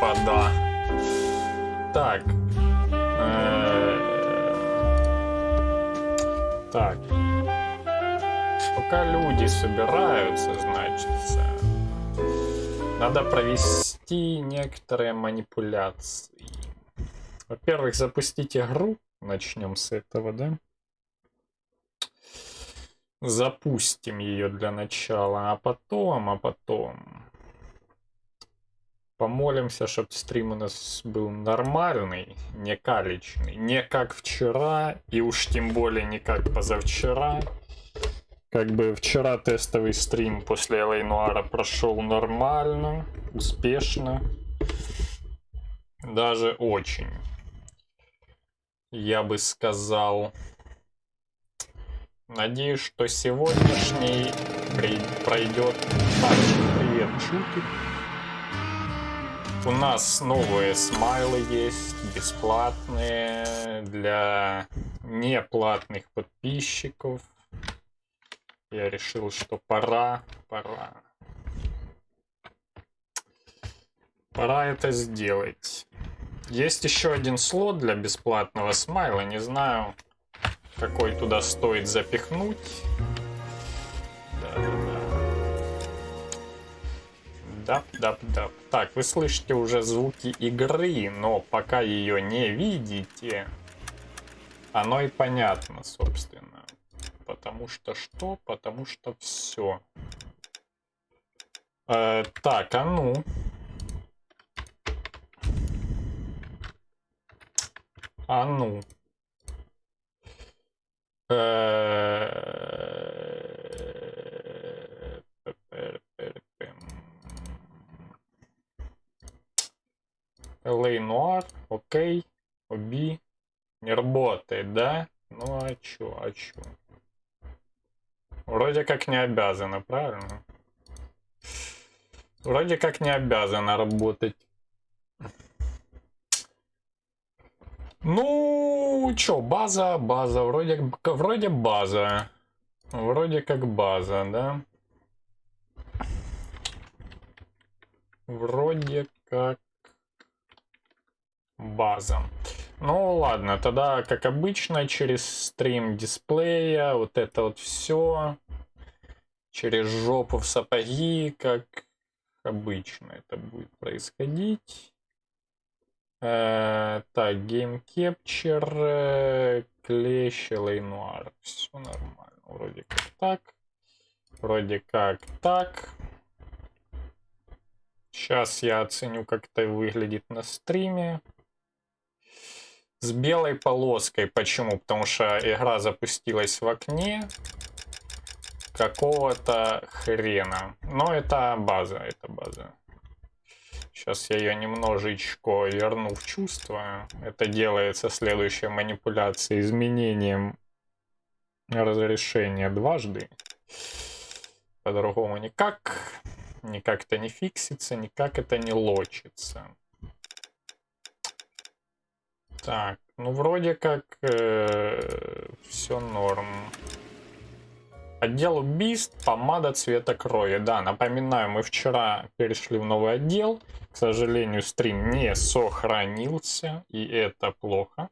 господа. Так. Так. Пока люди собираются, значит, надо провести некоторые манипуляции. Во-первых, запустить игру. Начнем с этого, да? Запустим ее для начала, а потом помолимся, чтобы стрим у нас был нормальный, не калечный, не как вчера, и уж тем более не как позавчера. Как бы вчера тестовый стрим после l.a.nuire прошел нормально, успешно, даже очень, я бы сказал. Надеюсь, что сегодняшний пройдет так же. Привет, Чутик. У нас новые смайлы есть, бесплатные, для неплатных подписчиков. Я решил, что пора это сделать. Есть еще один слот для бесплатного смайла, не знаю, какой туда стоит запихнуть. Да. Так, вы слышите уже звуки игры, но пока ее не видите, оно и понятно, собственно. Потому что что? Потому что все. Так, а ну. А ну. l.a.nuire, окей. Оби. Не работает, да? Ну а чё? Вроде как не обязано, правильно? Вроде как не обязано работать. Ну, чё, база, вроде база. Вроде как база, да? Вроде как база. Ну ладно, тогда, как обычно, через стрим дисплея, вот это вот все. Через жопу в сапоги, как обычно это будет происходить. Так, Game Capture, клещ, l.a.nuire. Все нормально. Вроде как так. Вроде как так. Сейчас я оценю, как это выглядит на стриме. С белой полоской. Почему? Потому что игра запустилась в окне какого-то хрена. Но это база, Сейчас я ее немножечко верну в чувство. Это делается следующая манипуляция изменением разрешения дважды. По-другому никак. Никак это не фиксится, никак это не лочится. Так, ну вроде как все норм. Отдел убийств, помада цвета крови. Да, напоминаю, мы вчера перешли в новый отдел. К сожалению, стрим не сохранился, и это плохо.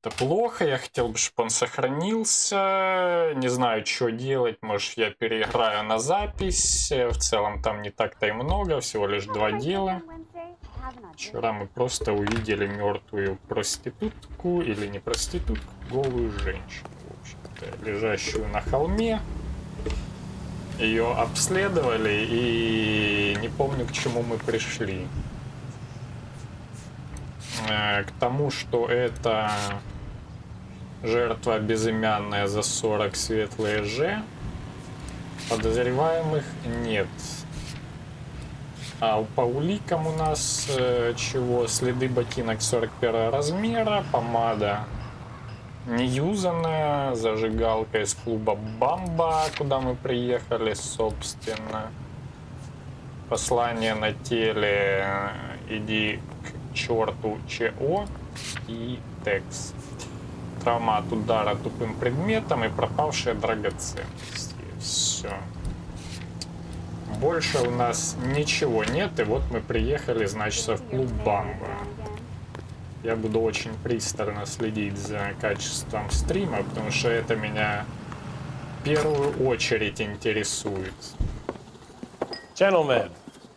Это плохо, я хотел бы, чтобы он сохранился. Не знаю, что делать, может я переиграю на запись. В целом там не так-то и много, всего лишь 2 дела. Вчера мы просто увидели мертвую проститутку, или не проститутку, голую женщину, в общем-то, лежащую на холме. Ее обследовали, и не помню, к чему мы пришли. К тому, что это жертва безымянная за 40 светлые Ж. Подозреваемых нет. А по уликам у нас чего? Следы ботинок 41 размера, помада неюзанная, зажигалка из клуба Бамба, куда мы приехали, собственно. Послание на теле «Иди к черту ЧО» и текст. Травма от удара тупым предметом и пропавшие драгоценности. Все. Больше у нас ничего нет, и вот мы приехали, значит, в клуб Бамба. Я буду очень пристально следить за качеством стрима, потому что это меня в первую очередь интересует. Gentlemen,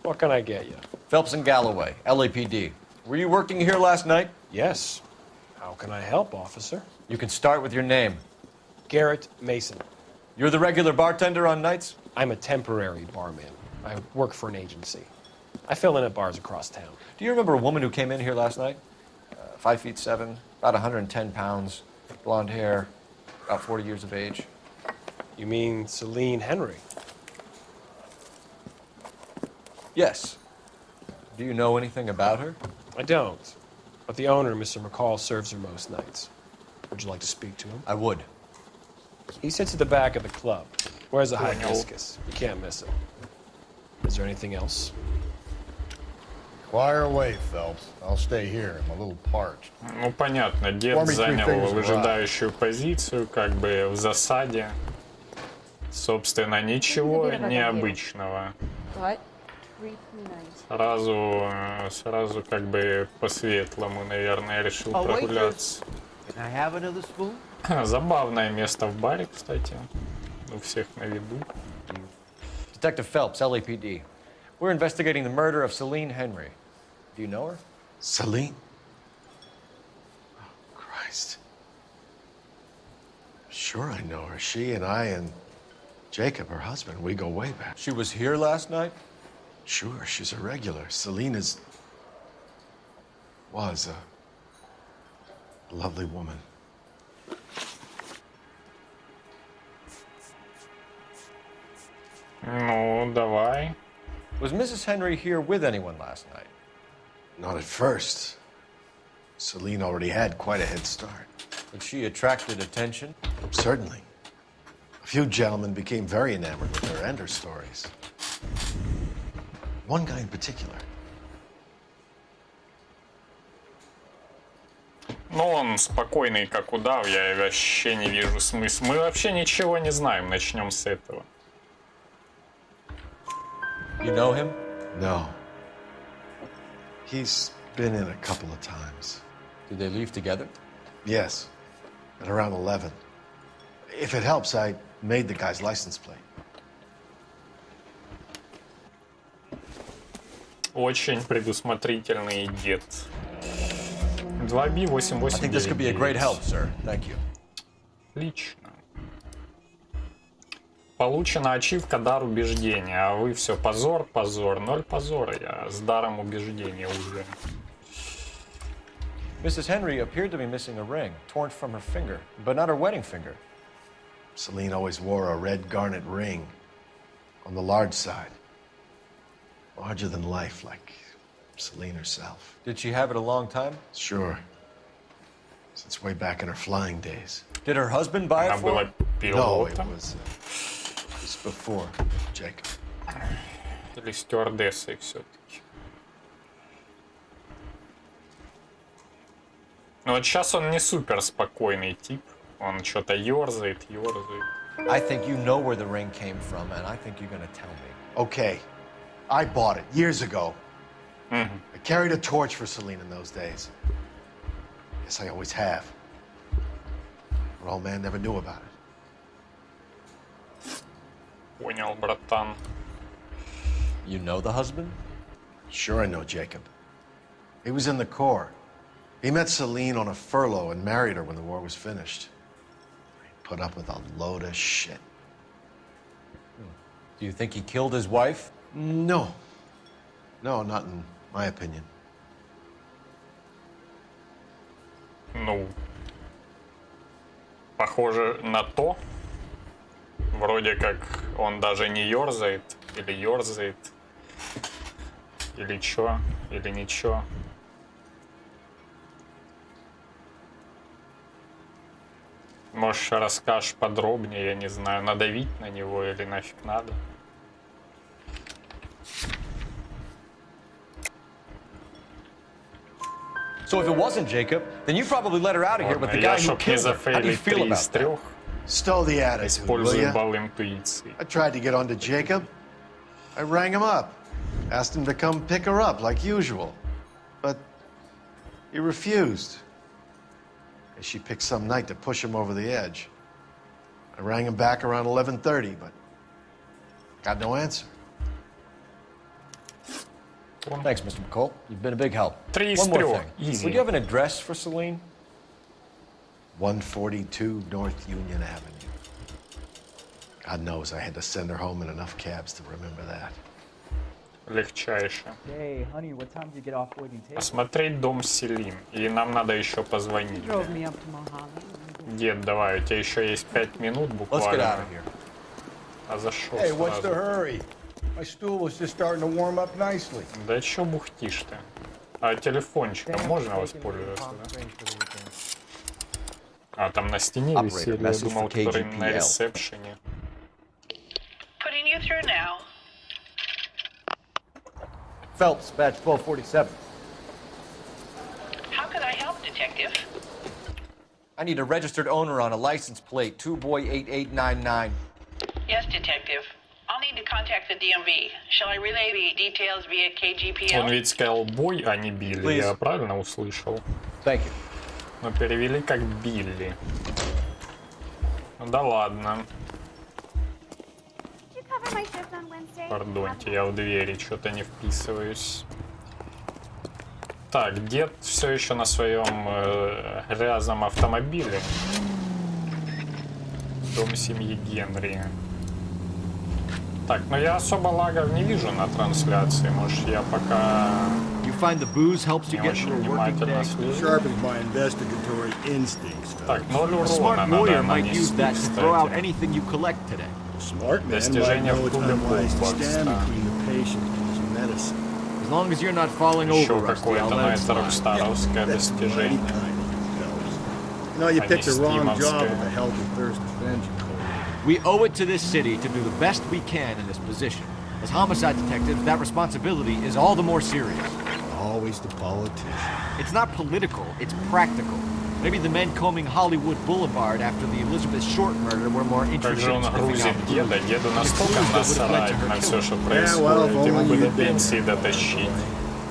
what can I get you? Phelps and Galloway, LAPD. Were you working here last night? Yes. How can I help, officer? You can start with your name. Garrett Mason. You're the regular bartender on nights? I'm a temporary barman. I work for an agency. I fill in at bars across town. Do you remember a woman who came in here last night? 5'7", about 110 pounds, blonde hair, about 40 years of age. You mean Celine Henry? Yes. Do you know anything about her? I don't. But the owner, Mr. McCall, serves her most nights. Would you like to speak to him? I would. He sits at the back of the club. Wears a hibiscus. You can't miss him. Is there anything else? Fire away, Phelps. I'll stay here. I'm a little parched. Ну, понятно, дед занял выжидающую позицию, как бы в засаде. Собственно, ничего необычного. Сразу как бы по-светлому, наверное, решил прогуляться. Забавное место в баре, кстати. У всех на виду. Detective Phelps, LAPD. We're investigating the murder of Celine Henry. Do you know her? Celine? Oh, Christ. Sure, I know her. She and I and Jacob, her husband, we go way back. She was here last night? Sure, she's a regular. Celine was a lovely woman. Ну, давай. Was Mrs. Henry here with anyone last night? Not at first. Celine already had quite a head start. But she attracted attention? Certainly. A few gentlemen became very enamored with her and her stories. One guy in particular. Ну, он спокойный, как удав, я вообще не вижу смысла. Мы вообще ничего не знаем, начнем с этого. You know him? No. He's been in a couple of times. Did they leave together? Yes, at around 11. If it helps, I made the guy's license plate. Очень предусмотрительный дед. 2B 88. I think this could be a great help, sir. Thank you. Отлично. Получена ачивка «Дар убеждения», а вы все позор, позор, 0 позора, я с даром убеждения уже. Mrs. Henry appeared to be missing a ring, torn from her finger, but not her wedding finger. Celine always wore a red garnet ring on the large side. Larger than life, like Celine herself. Did she have it a long time? Sure. Since way back in her flying days. Did her husband buy it Она for была her? No, it пилотом was before Jacob. или стюардессой все-таки. Ну вот сейчас он не супер спокойный тип. Он что-то ерзает. I think you know where the ring came from, and I think you're gonna tell me. Okay, I bought it years ago. I carried a torch for Celine in those days. Guess I always have. Her old man never knew about it. Понял, братан. You know the husband? Sure, I know Jacob. He was in the Corps. He met Celine on a furlough and married her when the war was finished. He put up with a load of shit. Do you think he killed his wife? No. No, not in my opinion. Ну, похоже на то. Вроде как он даже не ерзает, или ерзает, или чё, или ничего. Может, расскажешь подробнее, я не знаю, надавить на него или нафиг надо. So if it wasn't Jacob, then you probably let her out of here with the guy who killed her. How do you feel about that? Stow the attitude, will Использую ya? балл интуиции. I tried to get onto Jacob. I rang him up, asked him to come pick her up like usual, but he refused. And she picked some night to push him over the edge. I rang him back around 11:30, but got no answer. Thanks, Mr. McCall. You've been a big help. 3 из One more 3. thing. Easy. Would you have an address for Celine? 142 North Union Avenue. God knows I had to send her home in enough cabs to remember that. Легчайше. Hey, honey, what time did you get off waiting table? Посмотреть дом Селин. И нам надо еще позвонить. Drove me up to Mojave. Дед, давай, у тебя еще есть 5 минут Let's get буквально. out of here. А зашел Hey, what's the сразу. hurry? My stool was just starting to warm up nicely. Да чё бухтишь ты? А телефончиком можно воспользоваться, да? А, там на стене Operator, висели, я message думал, for который на KGPL. ресепшене. Putting you through now. Phelps, badge 1247. How could I help, Detective? I need a registered owner on a license plate, 2boy8899. Yes, Detective. I'll need to contact the DMV. Shall I relay the details via Он KGPL? ведь сказал бой, а не Билли. Please. Я правильно услышал? Thank you. Но перевели как Билли. Ну да ладно. Did you cover my shift on Wednesday? Пардоньте, я в двери что-то не вписываюсь. Так, дед все еще на своем грязном автомобиле. Дом семьи Генри. Так, но я особо лагов не вижу на трансляции. Может, я пока You find the booze helps you не get очень through a working внимательно day? слежу. Sharpens my investigatory instincts, Так, fellas. 0 A урона smart надо lawyer might use нанести, that to throw out кстати. anything you collect today. Smart man might Достижение know в it's клубе unwise to Бокс, stand да. between the patient and his medicine. As long as you're not falling Еще over, Rusty, I'll какое-то на let it это slide. рокстаровское That's mighty достижение. kind of you, fellas. You know, you А picked не the wrong job стимовское. with the Health and Thirst Prevention Code. We owe it to this city to do the best we can in this position. As homicide detectives, that responsibility is all the more serious. Always the politician. It's not political, it's practical. Maybe the men combing Hollywood Boulevard after the Elizabeth Short murder were more Как interested же in он sniffing грузит out деда? clues. Деду настолько насрать на все, что Yeah, well, if происходит. Ему only бы до you'd been пенсии there, дотащить.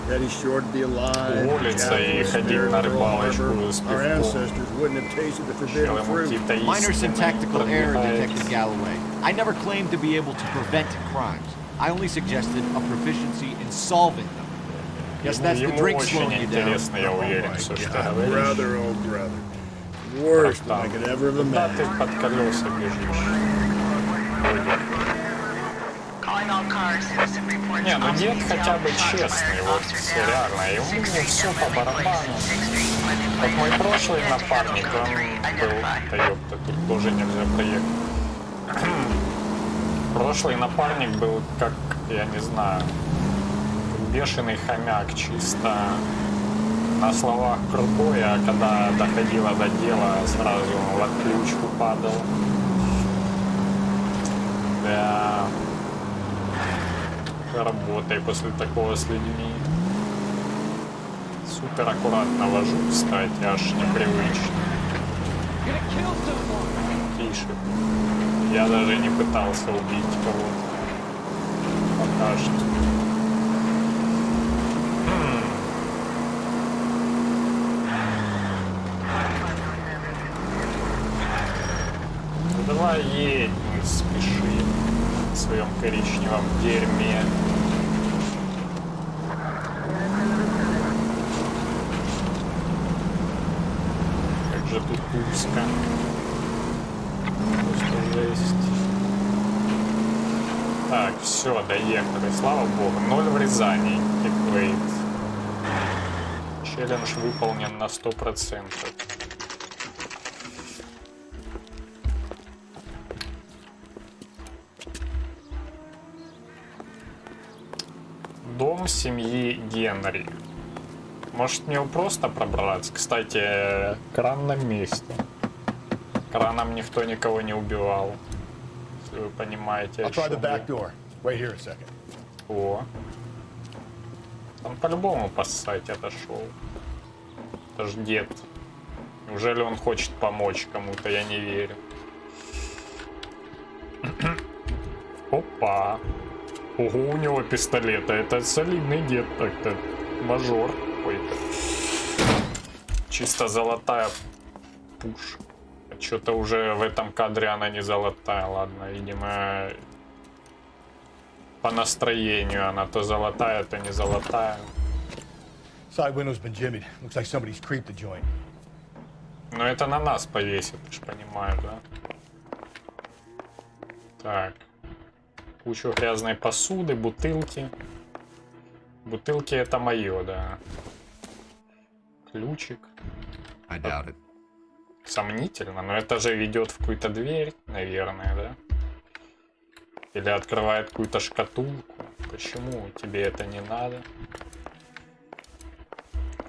Daddy sure to be alive. Уволиться и Japanese ходить spirit на Pearl рыбалочку Harbor. с Our пивком. ancestors wouldn't have tasted the Чел forbidden ему fruit. какие-то Minor истины syntactical error, продвигает. Detective Galloway. I never claimed to be able to prevent crimes. I only suggested a proficiency in solving them. Guess that's the Ему drink очень slowing you down. интересно, я уверен, все, что ты говоришь. Brother, oh brother. Worst than I could ever have Куда ты imagined. под колеса бежишь? Calling all cars. Citizen reports. Не, ну дед Officer хотя бы Detail, честный, вот Officer Dowd. реально, ему 6th Street, все по Place, барабану. 6th Street, London Как мой Place. прошлый напарник, он был, Identified. да ёпта, тут тоже нельзя проехать. Прошлый напарник был как, я не знаю, бешеный хомяк, чисто на словах крутой, а когда доходило до дела, сразу в отключку падал. Да. Работай после такого с людьми. Супер аккуратно вожу, кстати, аж непривычно. Тише. Я даже не пытался убить кого-то. Пока что. Ну давай едь, не спеши в своем коричневом дерьме. Как же тут узко. Просто жесть. Так, все, доехали. Слава богу. 0 врезаний. Тиквейт. Челлендж выполнен на 100%. Дом семьи Генри. Может мне его просто пробраться? Кстати, кран на месте. Краном никто никого не убивал. Если вы понимаете, о I'll try the чем back я. door. Wait here a second. О. Он по-любому поссать отошел. Это ж дед. Неужели он хочет помочь кому-то? Я не верю. Опа. Ого, у него пистолет, а это солидный дед так-то. Мажор. Ой. Чисто золотая пушка. Что-то уже в этом кадре она не золотая, ладно, видимо, по настроению она то золотая, то не золотая. Side window's been jimmied. Looks like somebody's creeped the joint. Но это на нас повесит, ты ж понимаешь, да? Так. Кучу грязной посуды, бутылки. Бутылки это мое, да. Ключик. I doubt it. Сомнительно, но это же ведет в какую-то дверь, наверное, да? Или открывает какую-то шкатулку. Почему тебе это не надо?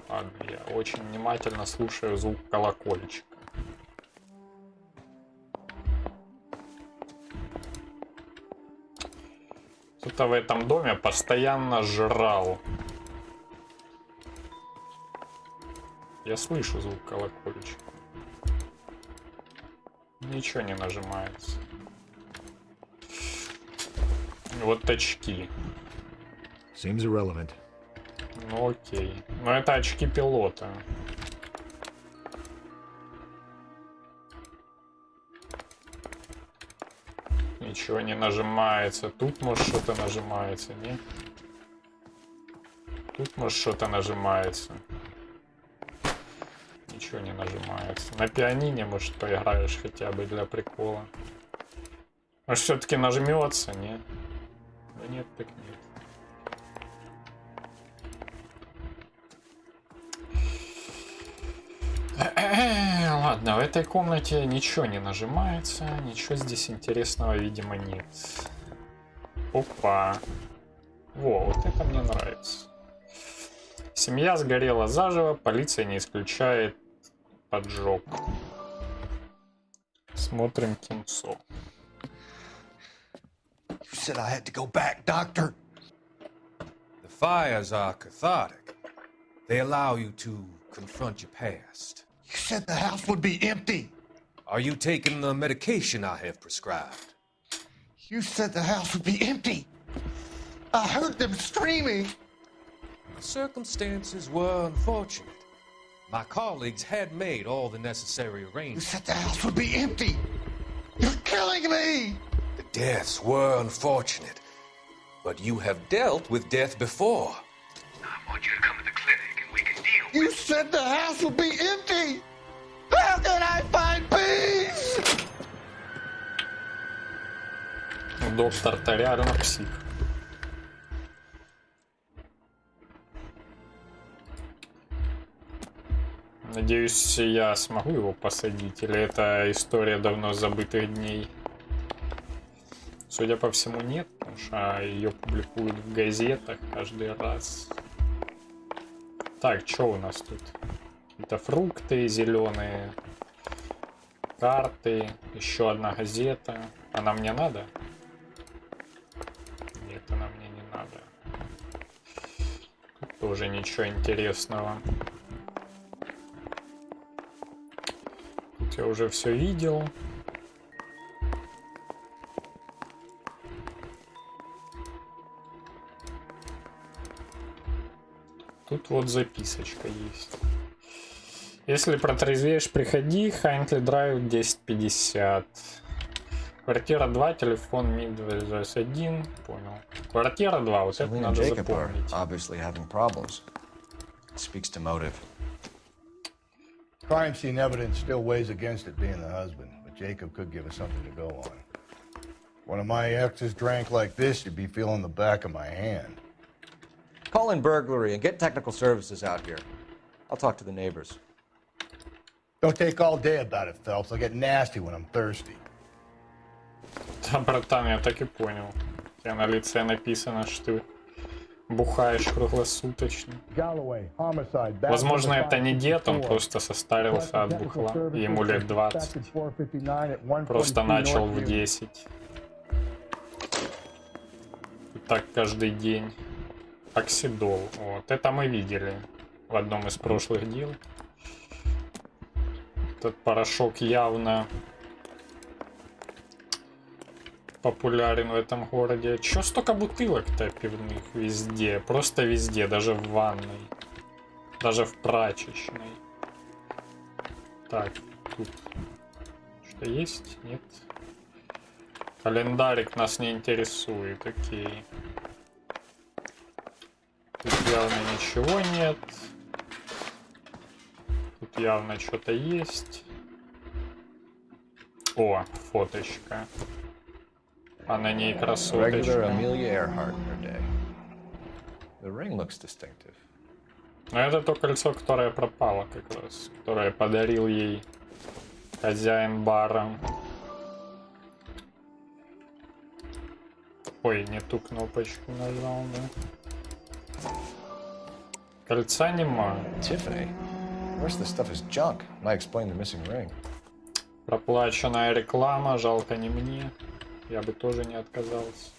Ладно, я очень внимательно слушаю звук колокольчика. Кто-то в этом доме постоянно жрал. Я слышу звук колокольчика. Ничего не нажимается. Вот очки. Seems irrelevant. Ну окей. Но это очки пилота. Ничего не нажимается. Тут может что-то нажимается, не? Тут может что-то нажимается. Ничего не нажимается. На пианине, может, поиграешь хотя бы для прикола. Может, все-таки нажмется, не? Да нет, так нет. Ладно, в этой комнате ничего не нажимается. Ничего здесь интересного, видимо, нет. Опа. Во, вот это мне нравится. Семья сгорела заживо, полиция не исключает поджог. Смотрим кинцо. You said I had to go back, Doctor. The fires are cathartic. They allow you to confront your past. You said the house would be empty. Are you taking the medication I have prescribed? You said the house would be empty. I heard them screaming. The circumstances were unfortunate. My colleagues had made all the necessary You arrangements. said the house would be empty. You're killing me. The deaths were unfortunate, but you have dealt with death before. I want you to come to the clinic and we can deal with it. You said the house would be empty. How can I find peace? Доктор-то реально псих. Надеюсь, я смогу его посадить, или это история давно забытых дней? Судя по всему, нет, потому что ее публикуют в газетах каждый раз. Так, что у нас тут? Это фрукты зеленые, карты, еще одна газета. Она мне надо? Нет, она мне не надо. Тут тоже ничего интересного. Тут я уже все видел. Тут вот записочка есть. Если протрезвеешь, приходи. Хайнтли Драйв 1050. Квартира 2, телефон МИ-21. Понял. Квартира 2, вот это надо запомнить. Obviously having problems. Speaks to motive. Crime scene evidence still weighs against it being the husband, but Jacob could give us something to go on. One of my exes drank like this, you'd be feeling the back of my hand. Call in burglary and get technical services out here. I'll talk to the neighbors. Don't take all day about it, Phelps. I get nasty when I'm thirsty. Да, братан, я так и понял. У тебя на лице написано, что ты бухаешь круглосуточно. Возможно, это не дед, он просто состарился от бухла. И ему лет 20. Просто начал в 10. И так каждый день. Оксидол. Вот. Это мы видели в одном из прошлых дел. Этот порошок явно популярен в этом городе. Чё столько бутылок-то пивных везде? Просто везде, даже в ванной. Даже в прачечной. Так, тут что есть? Нет. Календарик нас не интересует, окей. Тут явно ничего нет. Тут явно что-то есть. О, фоточка. А на ней Regular красоточка. Amelia Earhart in her day. The ring looks distinctive. Но это то кольцо, которое пропало как раз. Которое подарил ей хозяин бара. Ой, не ту кнопочку нажал, да. Кольца нема. Tiffany, the rest of the stuff is junk. Might explain the missing ring. Проплаченная реклама, жалко не мне. Я бы тоже не отказался.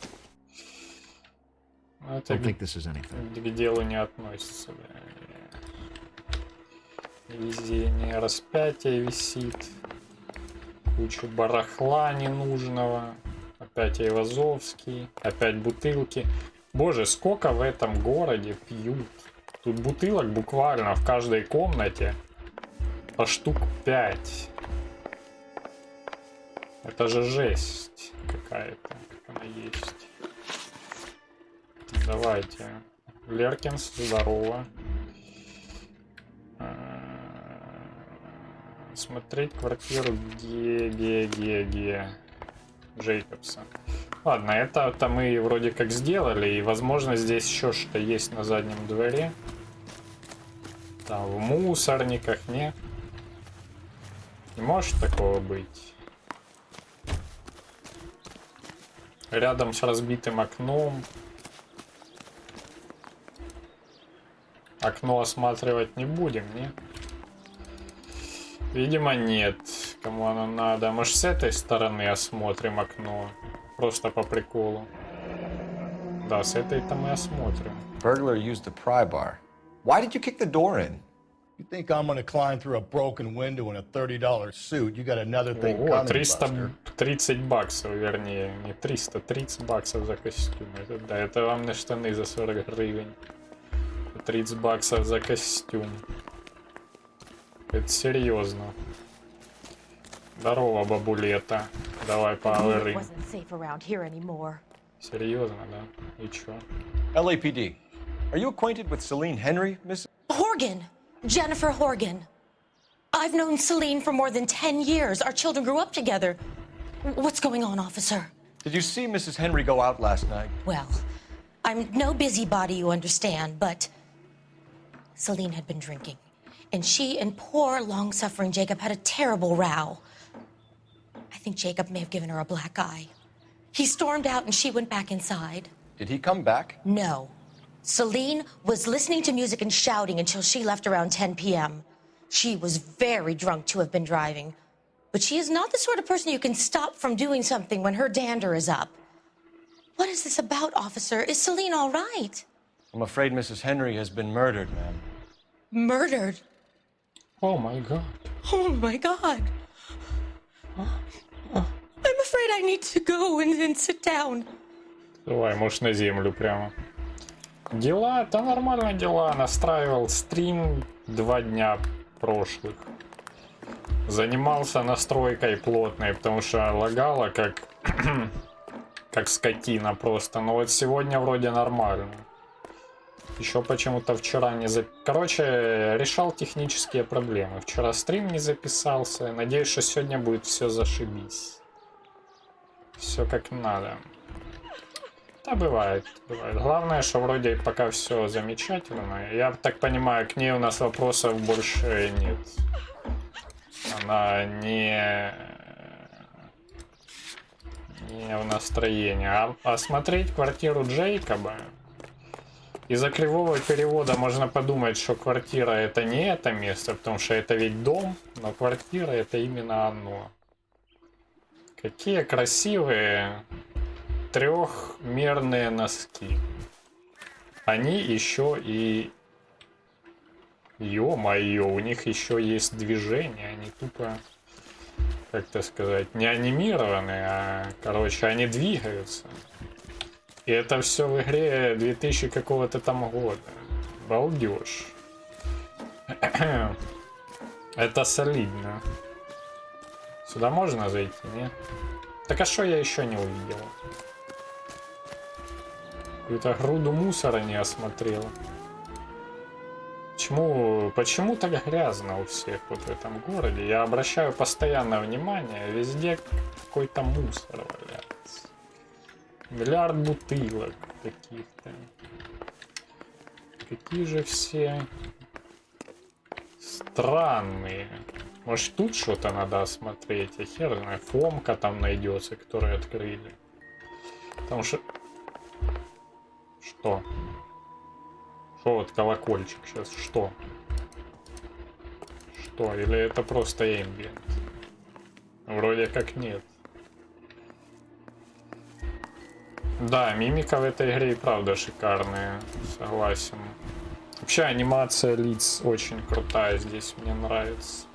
Но это к делу не относится. Да. Везение, распятие висит. Куча барахла ненужного. Опять Айвазовский. Опять бутылки. Боже, сколько в этом городе пьют. Тут бутылок буквально в каждой комнате по штук 5. Это же жесть какая-то, как она есть. Давайте. Леркинс, здорово. Смотреть квартиру Г. Джейкобса. Ладно, это мы вроде как сделали, и возможно здесь еще что-то есть на заднем дворе. Там в мусорниках, не? Не может такого быть. Рядом с разбитым окном. Окно осматривать не будем, не? Видимо, нет. Кому оно надо? Может, с этой стороны осмотрим окно? Просто по приколу. Да, с этой-то мы осмотрим. Burglar used the pry bar. Why did you kick the door in? You think I'm gonna climb through a broken window in a $30 suit? You got another thing О, coming, Buster. 30 баксов, вернее, не 300, 30 баксов за костюм. Это, да, это вам на штаны за 40 гривен. 30 баксов за костюм. Это серьезно. Здорово, бабулета. Давай поговорим. Серьезно, да? И чё? LAPD. Are you acquainted with Celine Henry, Miss? Horgan. Jennifer Horgan. I've known Celine for more than 10 years. Our children grew up together. What's going on, officer? Did you see Mrs. Henry go out last night? Well, I'm no busybody, you understand, but Celine had been drinking. And she and poor, long-suffering Jacob had a terrible row. I think Jacob may have given her a black eye. He stormed out and she went back inside. Did he come back? No. Celine was listening to music and shouting until she left around 10 p.m. She was very drunk to have been driving. But she is not the sort of person you can stop from doing something when her dander is up. What is this about, officer? Is Celine all right? I'm afraid Mrs. Henry has been murdered, ma'am. Murdered? Oh my god. Oh my god. I'm afraid I need to go and sit down. Давай, может, на землю прямо. Дела, да нормально дела. Настраивал стрим 2 дня прошлых. Занимался настройкой плотной, потому что лагало как скотина просто. Но вот сегодня вроде нормально. Еще почему-то вчера не Короче, решал технические проблемы. Вчера стрим не записался. Надеюсь, что сегодня будет все зашибись. Все как надо. Да, бывает, бывает. Главное, что вроде пока все замечательно. Я так понимаю, к ней у нас вопросов больше нет. Она не в настроении. А осмотреть квартиру Джейкоба... Из-за кривого перевода можно подумать, что квартира это не это место, потому что это ведь дом, но квартира это именно оно. Какие красивые трехмерные носки. Они еще и... Ё-моё, у них еще есть движение, они тупо как это сказать, не анимированные, а, короче, они двигаются. И это все в игре 2000 какого-то там года. Балдеж. Это солидно. Сюда можно зайти, нет? Так а что я еще не увидел? Какую-то груду мусора не осмотрел. Почему так грязно у всех вот в этом городе? Я обращаю постоянное внимание, везде какой-то мусор валяется. Миллиард бутылок каких-то. Какие же все странные. Может, тут что-то надо осмотреть? Я хер знаю, фомка там найдется, которую открыли. Потому что... Что? Что вот колокольчик сейчас? Что? Что? Или это просто эмбиент? Вроде как нет. Да, мимика в этой игре и правда шикарная. Согласен. Вообще анимация лиц очень крутая здесь. Мне нравится.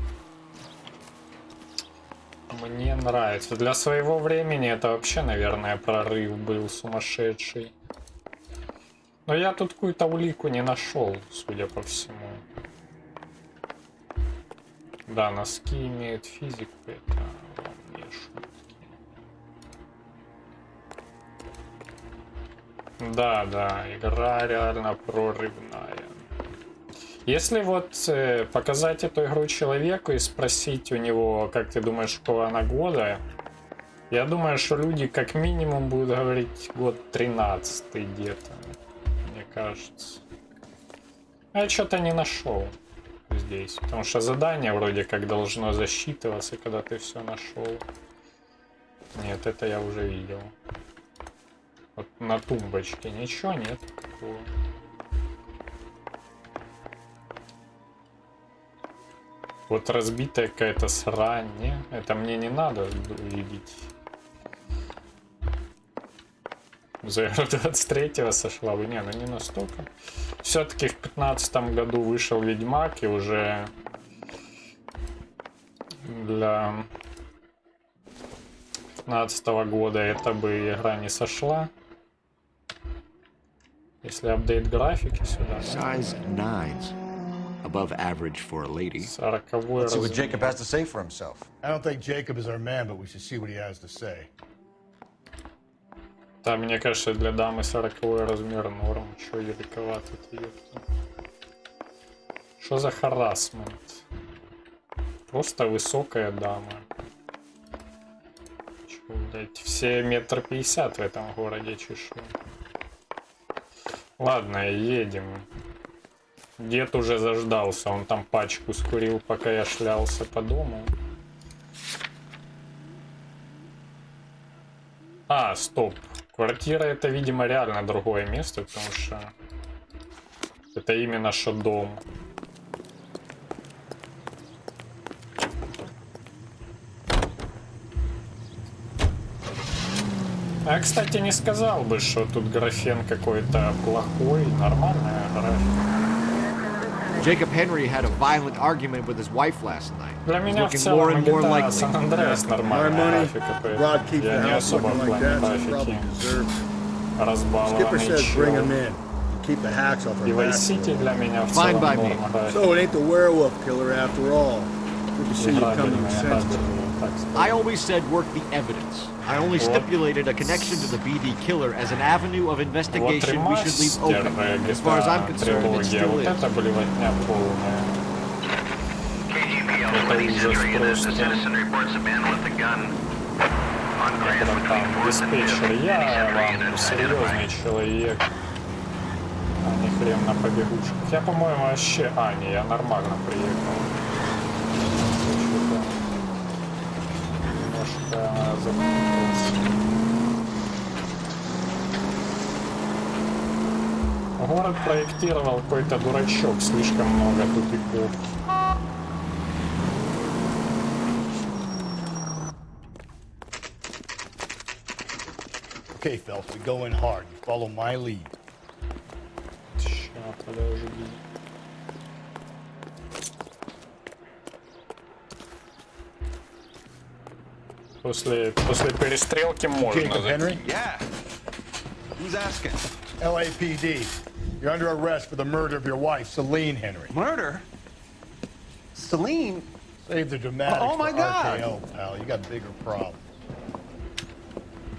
Мне нравится. Для своего времени это вообще, наверное, прорыв был сумасшедший. Но я тут какую-то улику не нашел, судя по всему. Да, носки имеют физику, это не шутки. Да, игра реально прорывная. Если вот показать эту игру человеку и спросить у него, как ты думаешь, какого она года, я думаю, что люди как минимум будут говорить год 13 где-то. Мне кажется. А я что-то не нашел здесь. Потому что задание вроде как должно засчитываться, когда ты все нашел. Нет, это я уже видел. Вот на тумбочке ничего нет такого. Вот разбитая какая-то срань. Не? Это мне не надо увидеть. За игру 23-го сошла бы. Не, ну не настолько. Все-таки в 15-м году вышел Ведьмак, и уже для 15-го года эта бы игра не сошла. Если апдейт графики сюда. Size 9s. Above average for a lady. 40-й Let's see what Jacob has to say for himself. I don't think Jacob is our man, but we should see what he has to say. Да, мне кажется, для дамы 40-й размер норм. Чё великовато-то, ёпта. Что за харассмент? Просто высокая дама. Чё, блядь, все 1,50 м в этом городе чешу. Ладно, едем. Дед уже заждался, он там пачку скурил, пока я шлялся по дому. А, стоп. Квартира это, видимо, реально другое место, потому что это именно что дом. Я, кстати, не сказал бы, что тут графен какой-то плохой, нормальная графика. Jacob Henry had a violent argument with his wife last night. Для меня в Looking more целом and more GTA likely. San Andreas нормальная графика, поэтому я не особо в плане графики разбалованный чел. И Vice City для меня в целом норма графика. So it ain't the werewolf killer after all. Good to see you come to your senses. I always said work the evidence. I only stipulated a connection to the BD killer as an avenue of investigation we should leave open. As far as I'm concerned, it still вот is. это блевотня полная. Это ужас просто. Там диспетчер, я вам серьезный человек, а не хрен на побегушках. Я, по-моему, вообще... А, не, я нормально приехал. Немножко запутался. Город проектировал какой-то дурачок, слишком много тупиков. Okay, Phelps, we go in hard. You follow my lead. Ща, подожди. После перестрелки можно. Jacob Henry? Yeah. Who's asking? LAPD. You're under arrest for the murder of your wife, Celine Henry. Murder? Celine? Save the dramatics Oh, my for God. RKO, pal. You got bigger problems.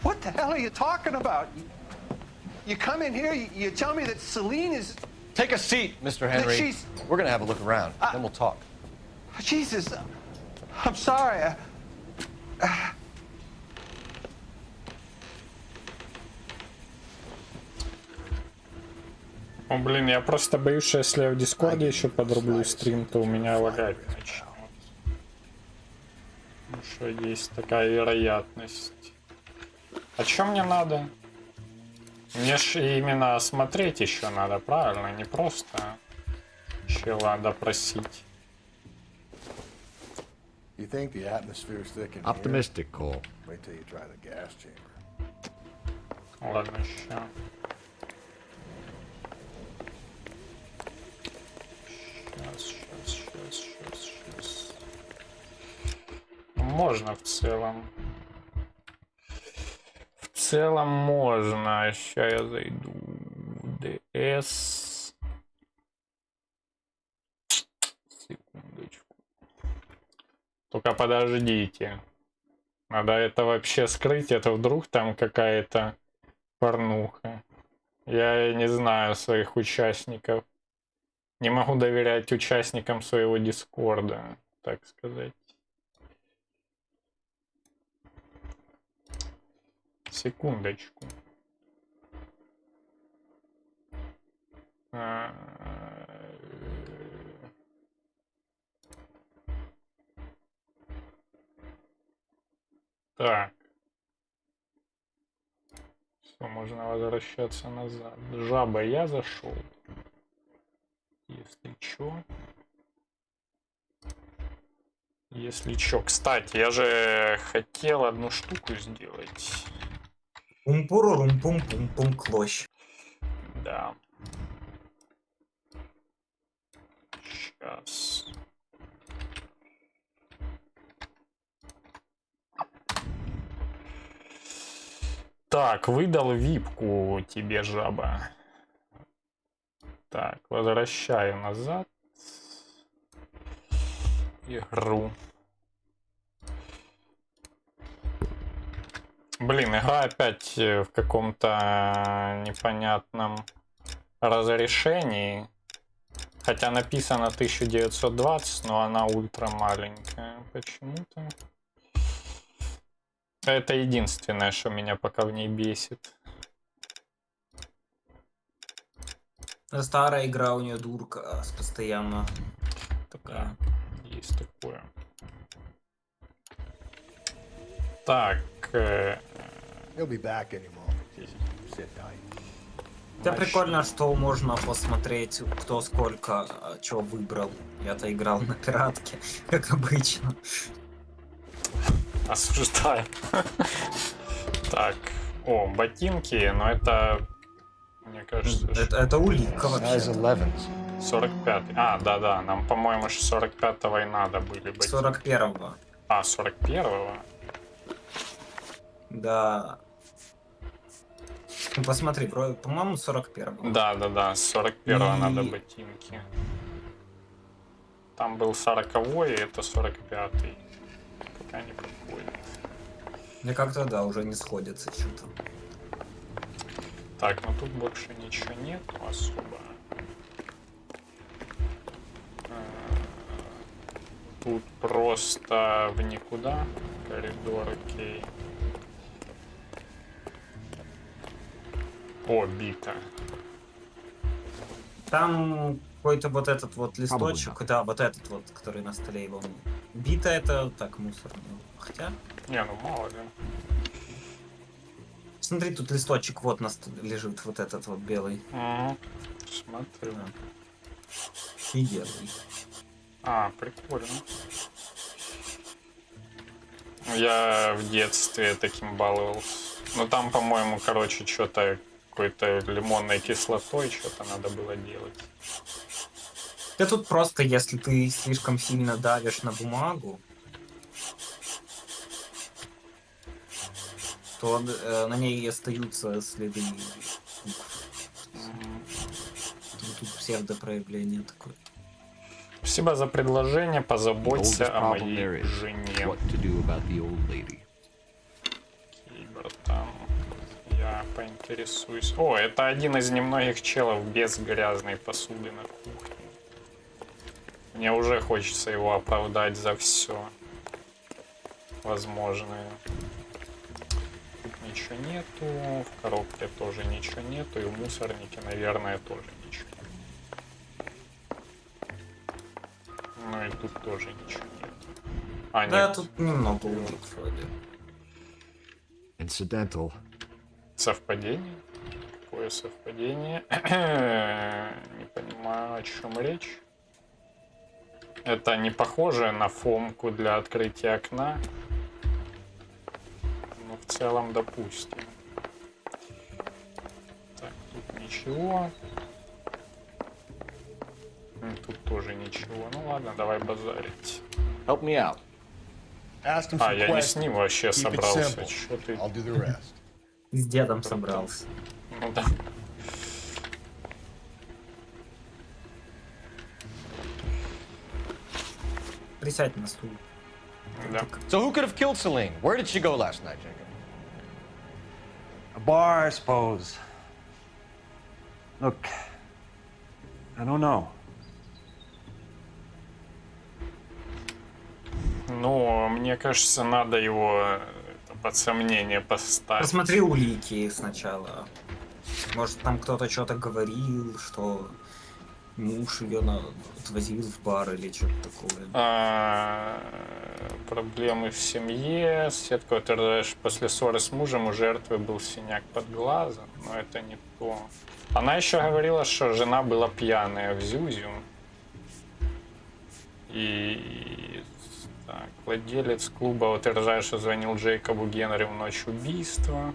What the hell are you talking about? You come in here, you tell me that Celine is... Take a seat, Mr. Henry. she's- We're gonna have a look around, then we'll talk. Jesus, I'm sorry. О, блин, я просто боюсь, что если я в Дискорде еще подрублю стрим, то у меня лагать начнет. Ну что, есть такая вероятность. А что мне надо? Мне ж именно осмотреть еще надо, правильно? Не просто чела допросить. You think the atmosphere's thick in here? Optimistic, Cole. Wait till you try the gas chamber. Ладно, ща. Сейчас. Можно в целом. В целом можно. Сейчас я зайду в DS. Секундочку. Только подождите. Надо это вообще скрыть. Это вдруг там какая-то порнуха. Я не знаю своих участников. Не могу доверять участникам своего Дискорда, так сказать. Секундочку. Так. Все, можно возвращаться назад. Жаба, я зашел. Если чё. Если чё. Кстати, я же хотел одну штуку сделать. Пум-пуру-рум-пум-пум-пум клощ. Да. Сейчас. Так, выдал випку тебе, жаба. Так, возвращаю назад игру. Блин, игра опять в каком-то непонятном разрешении. Хотя написано 1920, но она ультра маленькая почему-то. Это единственное, что меня пока в ней бесит. Старая игра, у нее дурка постоянно такая. Есть такое. Так. He'll be back any moment. Sit tight. Это прикольно, что можно посмотреть, кто сколько чего выбрал. Я-то играл на пиратке, как обычно. Осуждаю. Так. О, ботинки, но это... Мне кажется, это улика вообще. 45. А, да-да, нам, по-моему, 45-го и надо были ботинки. 41-го. А, 41-го? Да. Ну, посмотри, по-моему, 41-го. Да, 41-го надо ботинки. Там был 40-й, и это 45-й. Пока не подходит. Мне как-то, да, уже не сходится что-то. Так, ну тут больше ничего нет особо. Тут просто в никуда. Коридор, окей. О, бита. Там какой-то вот этот вот листочек, да, вот этот вот, который на столе его. Бита это так мусор. Хотя. Не, ну мало ли. Смотри, тут листочек вот на столе лежит, вот этот вот белый. Смотрю. Да. И белый. А, прикольно. Я в детстве таким баловался. Ну там, по-моему, короче, что-то какой-то лимонной кислотой что-то надо было делать. Да тут просто, если ты слишком сильно давишь на бумагу, что на ней остаются следы. Тут псевдопроявление такое. Спасибо за предложение, The позаботься oldest о problem моей there is жене. what to do about the old lady. Окей, братан, я поинтересуюсь. О, это один из немногих челов без грязной посуды на кухне. Мне уже хочется его оправдать за все возможное. Тут ничего нету, в коробке тоже ничего нету, и в мусорнике, наверное, тоже ничего нет. Ну и тут тоже ничего нет. А, Да, нет. тут немного улик вроде. Incidental. Совпадение? Какое совпадение? Не понимаю, о чем речь. Это не похоже на фомку для открытия окна. Но в целом допустим. Так, тут ничего. Тут тоже ничего. Ну ладно, давай базарить. Help me out. Ask him А, some я не с questions. ним вообще Keep it собрался. simple. Чё ты? I'll do the rest. С дедом собрался. Ну да. Присядь на стул. Да. So who could have killed Celine? Where did she go last night, Jacob? A bar, I suppose. Look, I don't know. Ну, мне кажется, надо его под сомнение поставить. Посмотри улики сначала. Может, там кто-то что-то говорил, что муж ее отвозил в бар или что-то такое. Проблемы в семье. Сетка утверждаешь, после ссоры с мужем у жертвы был синяк под глазом. Но это не то. Она еще говорила, что жена была пьяная в Зюзю. И так, владелец клуба утверждает, что звонил Джейкобу Генри в ночь убийства.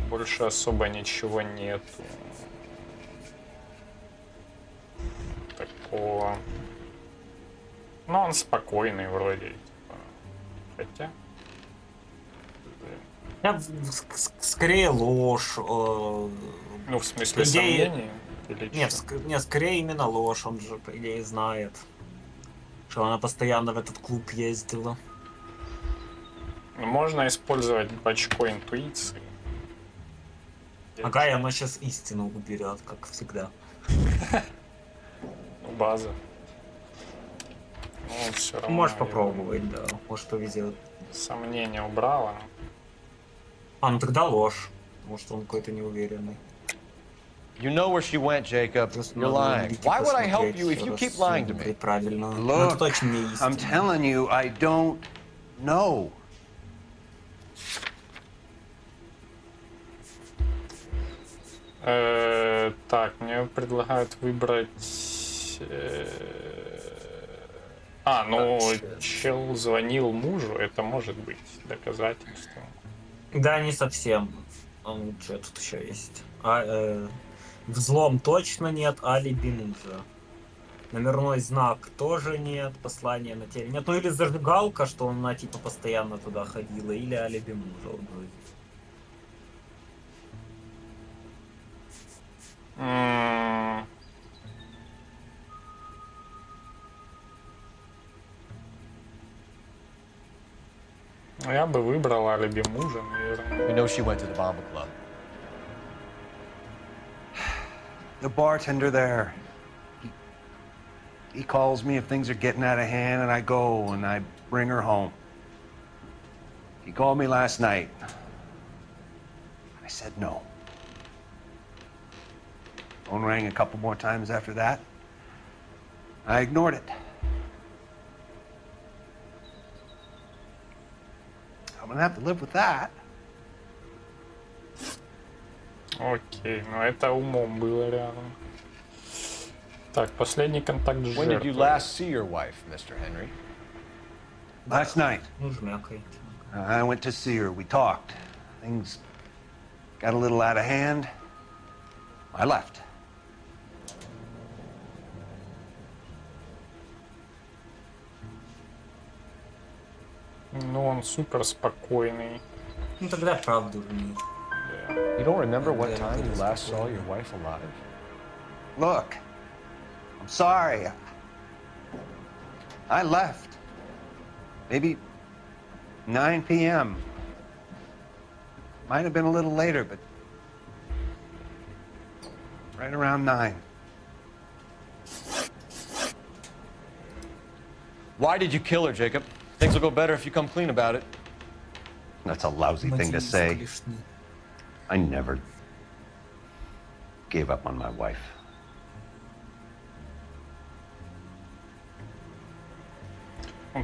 Больше особо ничего нету такого. Но он спокойный вроде. Типа. Хотя. Скорее ложь. Ну, в смысле, идеи... сомнений? Или нет, скорее именно ложь. Он же, по идее, знает, что она постоянно в этот клуб ездила. Можно использовать бачко интуиции. Ага, и она сейчас истину уберет, как всегда. База. Ну, все равно. Можешь попробовать, да. Может, повезет. Сомнения убрала. А, ну тогда ложь. Потому что он какой-то неуверенный. You know where she went, Jacob. You're lying. Why would I help you if you keep lying to me? Правильно. Look, I'm telling you, I don't know. Так, мне предлагают выбрать... ну, чел звонил мужу, это может быть доказательством. Да, не совсем. Что тут еще есть? Взлом точно нет, алиби мужа. Номерной знак тоже нет, послание на теле нет. Ну или зажигалка, что она типа постоянно туда ходила, или алиби мужа. Я бы выбрал алиби мужа, наверное. You know she went to the Bomba Club. The bartender there. He calls me if things are getting out of hand, and I go and I bring her home. He called me last night. I said no. Phone rang a couple more times after that. I ignored it. I'm gonna have to live with that. Окей, ну это умом было рядом. Так, последний контакт с When did you жертвой. last see your wife, Mr. Henry? Last night. Ну, жмякай. I went to see her. We talked. Things got a little out of hand. I left. Ну, он супер спокойный. Ну тогда правду нет. You don't remember what time you last saw your wife alive? Look, I'm sorry. I left. Maybe 9 p.m. Might have been a little later, but right around 9. Why did you kill her, Jacob? Things will go better if you come clean about it. That's a lousy thing to say. I never gave up on my wife.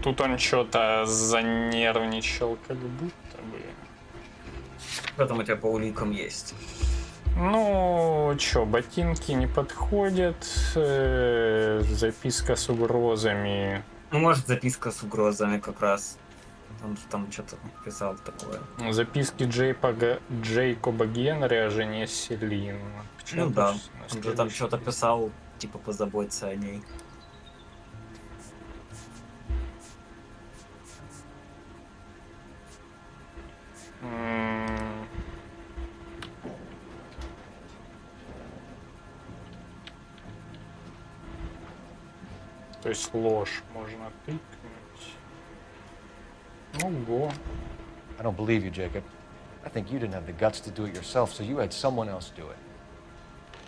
Тут он что-то занервничал, как будто бы. Поэтому у тебя по уликам есть. Ну, чё, ботинки не подходят, записка с угрозами. Ну, может, записка с угрозами как раз. Там что-то писал такое. Записки Джейкоба Генри о жене Селин. Ну да, он же там что-то писал, типа позаботься о ней. То есть ложь можно тыкнуть. Ого. I don't believe you, Jacob. I think you didn't have the guts to do it yourself, so you had someone else do it.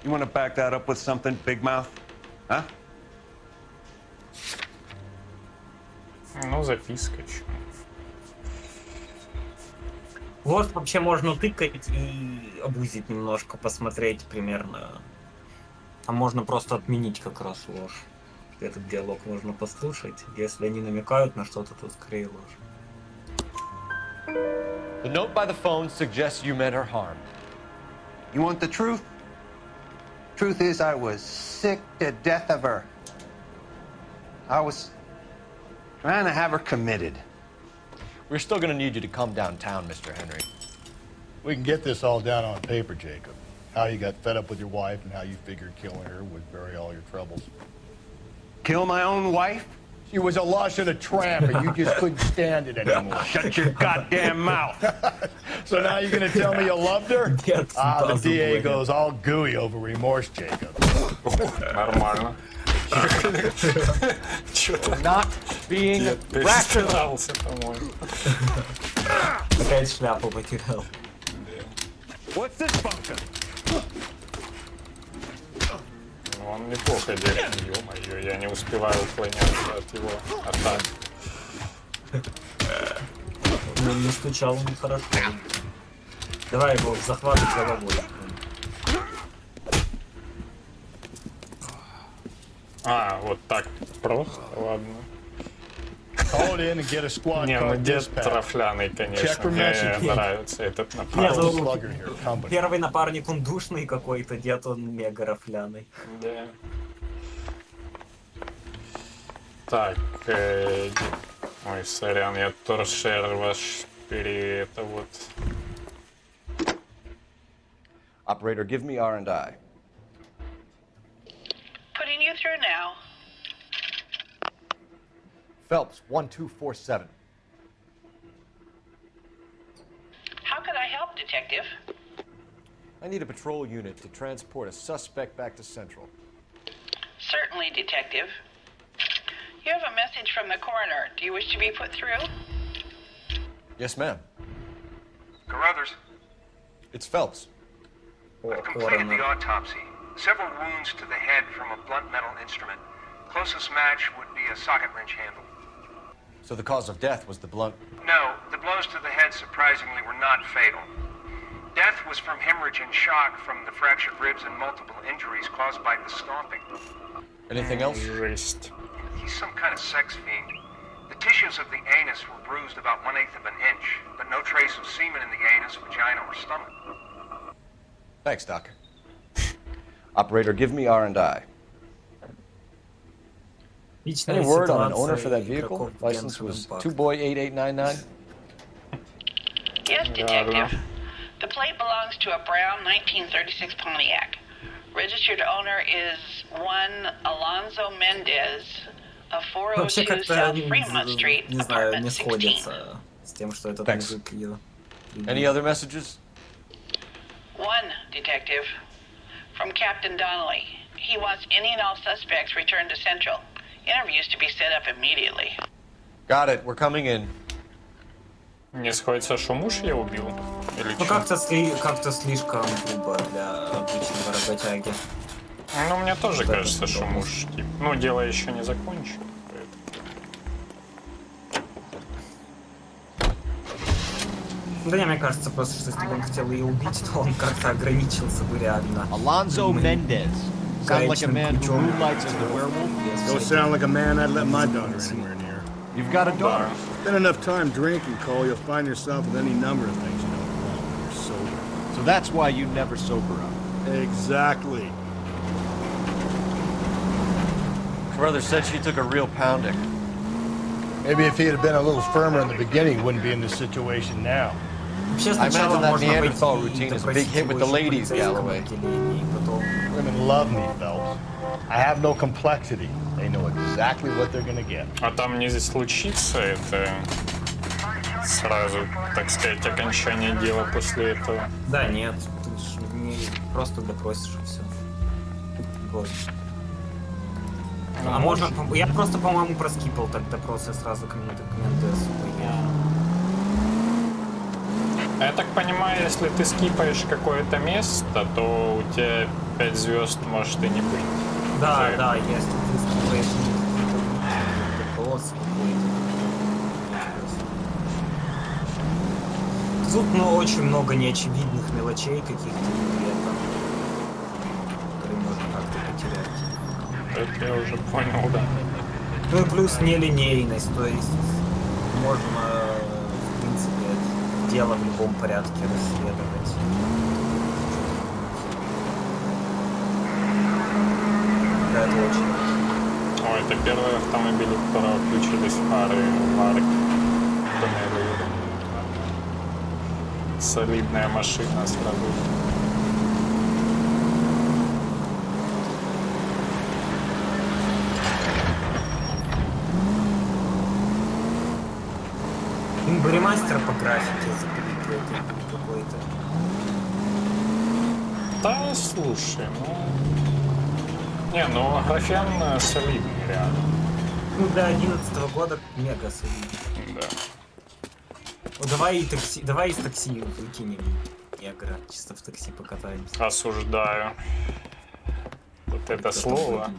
You want to back that up with something, Big Mouth? Huh? Ну, записка, чё. Ложь вообще можно тыкать и обузить немножко, посмотреть примерно. А можно просто отменить как раз ложь. Этот диалог можно послушать. Если они намекают на что-то, то скорее ложь. The note by the phone suggests you meant her harm. You want the truth? Truth is, I was sick to death of her. I was trying to have her committed. We're still gonna need you to come downtown, Mr. Henry. We can get this all down on paper, Jacob. How you got fed up with your wife and how you figured killing her would bury all your troubles. Kill my own wife? She was a lush and a tramp, and you just couldn't stand it anymore. Shut your goddamn mouth. So now you're gonna tell me you loved her? The DA goes all gooey over remorse, Jacob. Нормально. Not being rational. По-моему. Опять шляпу потерял. What's this bunker? Он неплохо делает, ё-моё, я не успеваю уклоняться от его атак. Ну, не стучал он хорошо. Давай его захватывай головой. А, вот так просто, ладно. Call it in and get a squad Не, ну car дед dispatch. трафляный, конечно, мне нравится этот напарник. Первый напарник он душный какой-то, дед он мега рафляный. Да. Так, ой, сорян, я торшер ваш это вот. Operator, give me R&I. Putting you through now. Phelps, 1247. How could I help, Detective? I need a patrol unit to transport a suspect back to Central. Certainly, Detective. You have a message from the coroner. Do you wish to be put through? Yes, ma'am. Carruthers, It's Phelps. I've completed the autopsy. Several wounds to the head from a blunt metal instrument. Closest match would be a socket wrench handle. So the cause of death was the blunt. No, the blows to the head surprisingly were not fatal. Death was from hemorrhage and shock from the fractured ribs and multiple injuries caused by the stomping. Anything else? Жесть. He's some kind of sex fiend. The tissues of the anus were bruised about 1/8 of an inch, but no trace of semen in the anus, vagina, or stomach. Thanks, Doc. Operator, give me R&I. Any word on an owner for that vehicle? License was 2boy8899. Yes, Detective. The plate belongs to a brown 1936 Pontiac. Registered owner is one Alonzo Mendez of Вообще 402 как-то, South Fremont Street, не знаю, apartment не 16. сходятся с тем, что этот Thanks. мужик ее... Any other messages? One, Detective. From Captain Donnelly. He wants any and all suspects returned to Central. Interviews to be set up immediately. Got it. We're coming in. Не сходится, что муж ее убил? Или Ну чё? как-то слишком грубо для обычного работяги. Ну, мне тоже кажется, что муж, типа, ну, дело еще не закончено. Да не, мне кажется, просто, что если бы он хотел ее убить, то он как-то ограничился бы реально. Alonzo Mendez. Sound like a man who moonlights as the werewolf? Don't sound like a man I'd let my daughter anywhere near. You've got a daughter. Spend enough time drinking, Cole, you'll find yourself with any number of things you don't want when you're sober. So that's why you never sober up. Exactly. Her brother said she took a real pounding. Maybe if he had been a little firmer in the beginning, he wouldn't be in this situation now. Вообще I сначала imagine that можно Neanderthal пойти routine и is a big допросить hit with его the еще в ladies, полицейском Galloway. отделении, и потом... Women love me, Phelps. I have no complexity. They know exactly what they're gonna get. А там не случится это сразу, так сказать, окончание дела после этого. Да, нет, ты ж не просто допросишь и все. Вот. А можно... Я просто, по-моему, проскипал так допрос, я сразу к Мендесу поехал. Я так понимаю, если ты скипаешь какое-то место, то у тебя 5 звезд может и не быть. Да, да, если ты скипаешь допрос какой-то. Тут, ну, очень много неочевидных мелочей каких-то при этом, которые можно как-то потерять. Это я уже понял, да. Ну и плюс нелинейность, то есть можно, в принципе, дело в любом порядке расследовать. Да, это очень. Ой, это первый автомобиль, у которого включились фары в туннеле. Солидная машина сразу. Ремастер по графике запилить какой-то. Да, слушай, ну... Не, ну графен солидный, реально. Ну, для 2011 года мега солидный. Да. Ну, давай из такси выкинем негра, чисто в такси покатаемся. Осуждаю. Вот это слово.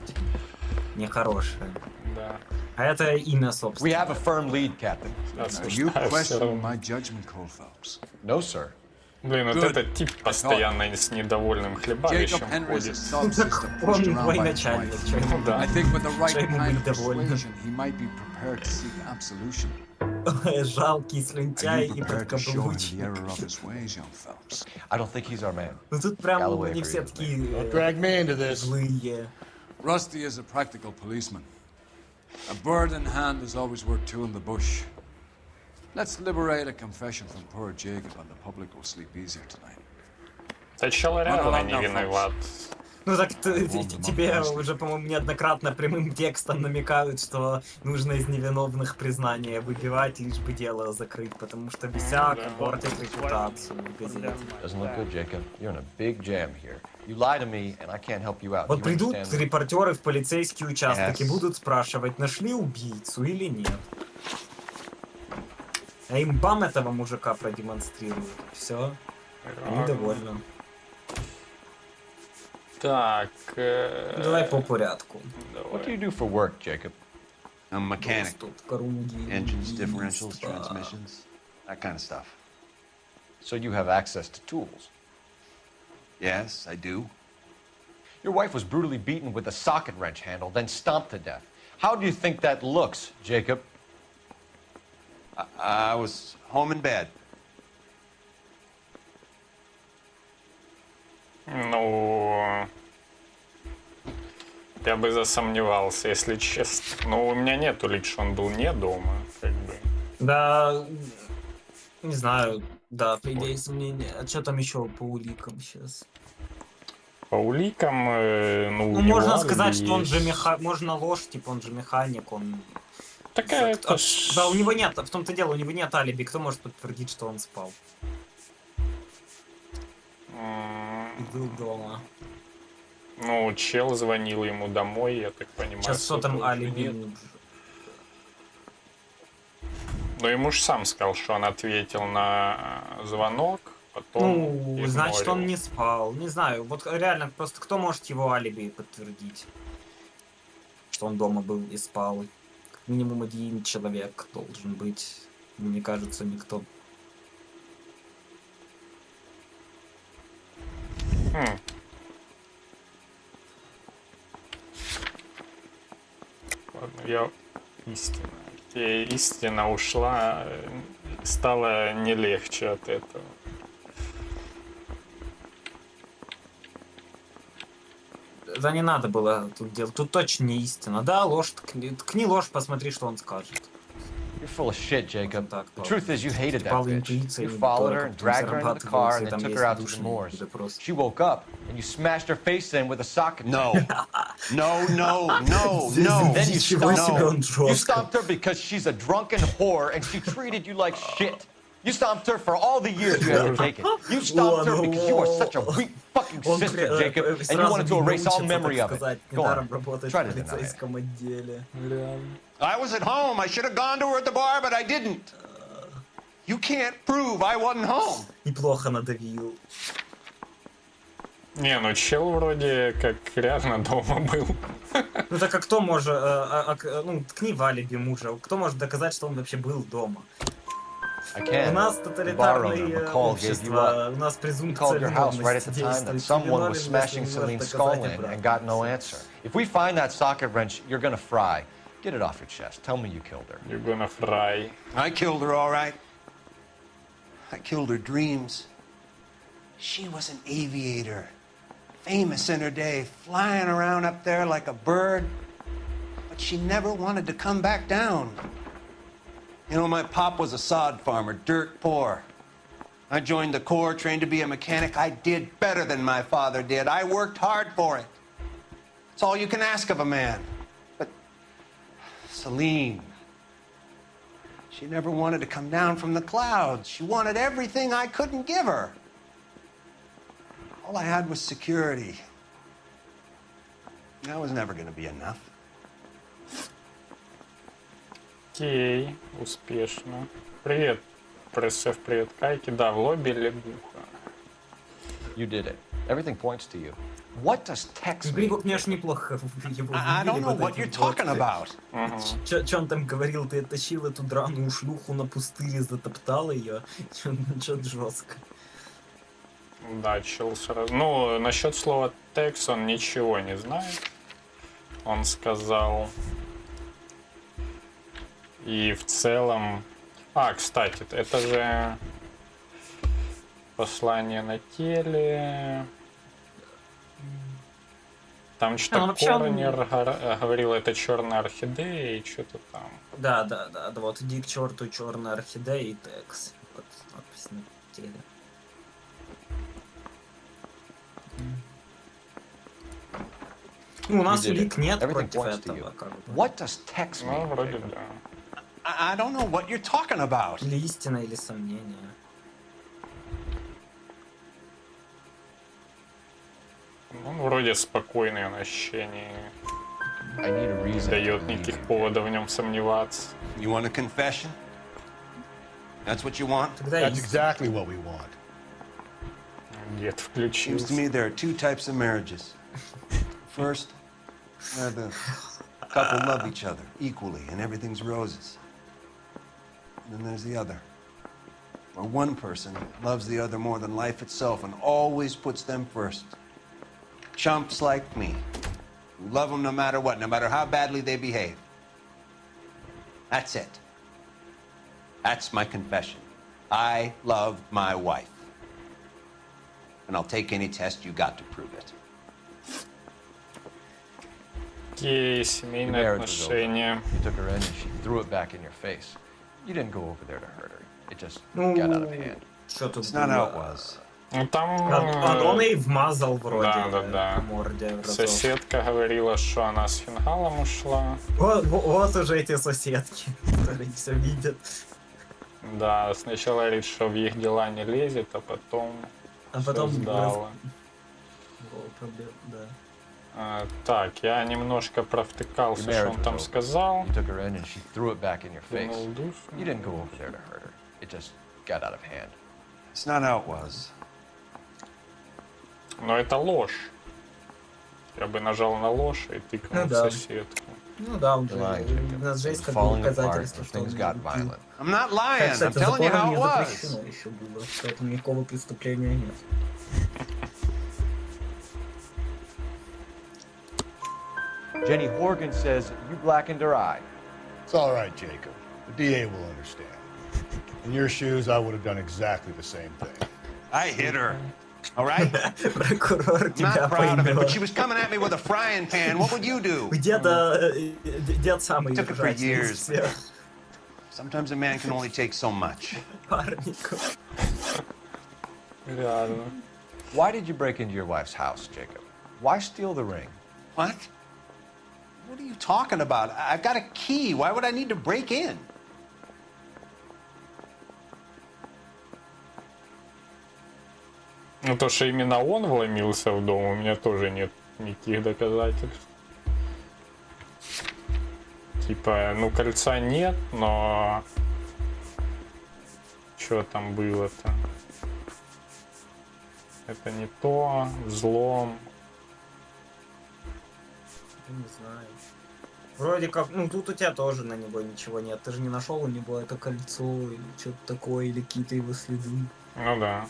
Нехорошее. Да. А это имя, собственно. We have a firm lead, Captain. Are you questioning my judgment, Cole Phelps? No, sir. Блин, вот этот тип постоянно с недовольным хлебалищем ходит. Он мой начальник. Да. I think with the right kind of persuasion, he might be prepared to seek absolution. Жалкий слюнтяй Are you и prepared to show him the подкаблучник. error of his ways, young Phelps? I don't think he's our man. Ну тут прям Galloway они agrees все with me. такие Don't drag me into this. злые. Rusty is a practical policeman. A bird in hand is always worth two in the bush. Let's liberate a confession from poor Jacob, and the public will sleep easier tonight. Начало реально не виноват. Ну так тебе уже, по-моему, неоднократно прямым текстом намекают, что нужно из невиновных признания выбивать, лишь бы дело закрыть, потому что бесяка портит репутацию в газете. Doesn't look good, Jacob. You're in a big jam here. You lie to me, and I can't help you out. Вот You придут understand? репортеры в полицейский участок и Yes. будут спрашивать, нашли убийцу или нет. А им бам этого мужика продемонстрируют. Все. Они довольны. Так. Давай по порядку. What do you do for work, Jacob? I'm a mechanic. Тут круги, Engines, differentials, убийства. transmissions, that kind of stuff. So you have access to tools. Yes, I do. Your wife was brutally beaten with a socket wrench handle, then stomped to death. How do you think that looks, Jacob? I was home in bed. Ну... Я бы засомневался, если честно. Но у меня нет улик, что он был не дома, как бы. Да, не знаю, да, по идее сомнения. А что там еще по уликам сейчас? По уликам, ну, Ну, можно сказать, что он же можно ложь, типа он же механик, он Такая это ж... Да, у него нет, в том-то дело, у него нет алиби. Кто может подтвердить, что он спал? И был дома. Ну, чел звонил ему домой, я так понимаю. Сейчас что там алиби? Нет. Но ему же сам сказал, что он ответил на звонок, потом Ну, значит, он не спал. Не знаю, вот реально, просто кто может его алиби подтвердить? Что он дома был и спал. Как минимум один человек должен быть. Мне кажется, никто. Ладно, я истина. Истина ушла, стало не легче от этого. Да не надо было тут делать. Тут точно не истина. Да, ложь, ткни ложь, посмотри, что он скажет. You're full of shit, Jacob. The truth is you hated that bitch. You followed her and dragged her into the car and then took her out to s'mores. She woke up and you smashed her face in with a socket. No. No. Then you stomped her. You stomped her because she's a drunken whore and she treated you like shit. You stomped her for all the years you had to take it. You stomped her because you are such a weak fucking sister, Jacob, and you wanted to erase all memory of it. Go on, try to deny it. I was at home. I should have gone to her at the bar, but I didn't. You can't prove I wasn't home. Неплохо надавил. Не, ну чел вроде как реально дома был. Ну так а кто может... ну, ткни в алиби мужа. Кто может доказать, что он вообще был дома? У нас тоталитарное общество, у нас презумпция виновности действует. Someone was smashing Celine's skull in and got no answer. If we find that socket wrench, you're gonna fry. Get it off your chest. Tell me you killed her. You're gonna fry. I killed her, all right. I killed her dreams. She was an aviator, famous in her day, flying around up there like a bird. But she never wanted to come back down. You know, my pop was a sod farmer, dirt poor. I joined the Corps, trained to be a mechanic. I did better than my father did. I worked hard for it. It's all you can ask of a man. But Celine, she never wanted to come down from the clouds. She wanted everything I couldn't give her. All I had was security. That was never going to be enough. Окей, успешно. Привет, пресс-шеф, привет, Кайки. Да, в лобби лягуха. You did it. Everything points to you. What does text mean? Грибок, конечно, неплохо. I don't know what you're talking about. Чё он там говорил? Ты тащил эту драную шлюху на пустыре, затоптал ее? Чё жестко. Да, чел сразу. Ну, насчет слова текст он ничего не знает. Он сказал... И в целом... А, кстати, это же послание на теле. Там что-то Коронер говорил, это черная орхидея и что-то там. Да, вот иди к черту, черная орхидея и текст. Вот надпись на теле. Ну, у нас улик нет против этого. What does text mean? Ну, вроде да. I don't know what you're talking about. Или истина, или сомнение. Ну, вроде спокойное ощущение. Не дает никаких поводов в нем сомневаться. You want a confession? That's what you want? That's exactly what we want. Дед включился. Seems to me there are two types of marriages. First, where the couple love each other equally and everything's roses. And then there's the other, where one person loves the other more than life itself and always puts them first. Chumps like me, who love them no matter what, no matter how badly they behave. That's it. That's my confession. I love my wife. And I'll take any test you got to prove it. Окей, семейные отношения. You took her in and she threw it back in your face. You didn't go over there to hurt her. It just got out of hand. It's not how it was. Ну там... Он и вмазал вроде Да. по морде. Соседка говорила, что она с фингалом ушла. Вот уже эти соседки, которые все видят. Да, сначала говорит, что в их дела не лезет, а потом сдала. Так, я немножко провтыкался, что он там сказал. Но это ложь. Я бы нажал на ложь и тыкнул в соседку. Ну да, у нас же есть как бы доказательства, что он I'm lying. not lying. I'm telling you how it was. Еще было, поэтому никакого преступления нет. Jenny Horgan says you blackened her eye. It's all right, Jacob. The DA will understand. In your shoes, I would have done exactly the same thing. I hit her. All right? Прокурор тебя Not proud of it, поймет. but she was coming at me with a frying pan. What would you do? Дед самый Took it for ужасный из years. всех Sometimes a man can only take so much. парников. Реально. Why did you break into your wife's house, Jacob? Why steal the ring? What? What are you talking about? I've got a key. Why would I need to break in? Ну то, что именно он вломился в дом, у меня тоже нет никаких доказательств. Типа, ну кольца нет, но... Что там было-то? Это не то, взлом. Не знаю. Вроде как, ну тут у тебя тоже на него ничего нет. Ты же не нашел у него это кольцо или что-то такое, или какие-то его следы. Ну да.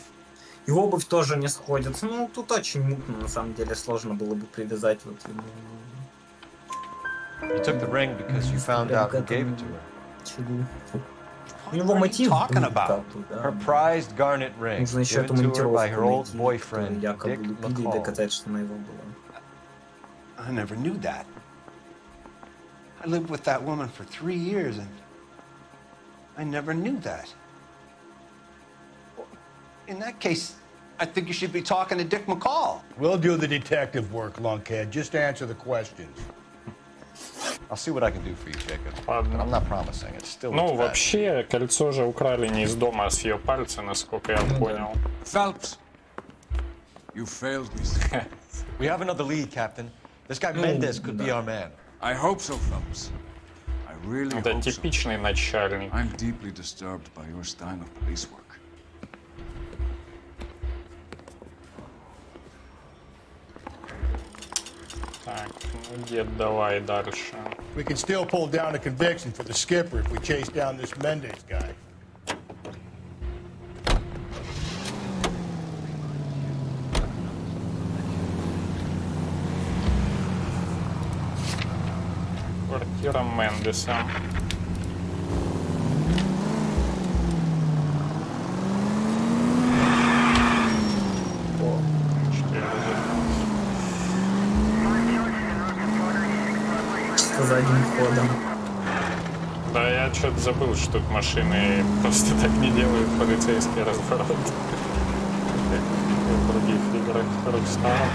И обувь тоже не сходится. Ну тут очень мутно, на самом деле сложно было бы привязать вот ему. You took the ring because you found out who gave it to her. Чего? У него мотив был как-то, да. Her prized garnet ring, Нужно еще эту given to her by монтировку her old найти, boyfriend, якобы Dick лупили и McCall. доказать, что она его была. I never knew that. I lived with that woman for 3 years, and I never knew that. In that case, I think you should be talking to Dick McCall. We'll do the detective work, lunkhead. Just answer the questions. I'll see what I can do for you, Jacob. But I'm not promising. It's still Ну, looks bad. вообще, кольцо же украли не из дома, а с ее пальца, насколько я понял. Phelps, you failed me. We have another lead, Captain. This guy Mendez could be our man. I hope so, Phelps. I really Это hope so. типичный начальник. I'm deeply disturbed by your style of police work. Так, ну, дед, давай дальше. We can still pull down a conviction for the skipper if we chase down this Mendez guy. Квартира Мендеса. О, 4 Чисто за одним ходом. Да, я что-то забыл, что тут машины просто так не делают полицейский разворот. Как в других играх Rockstar.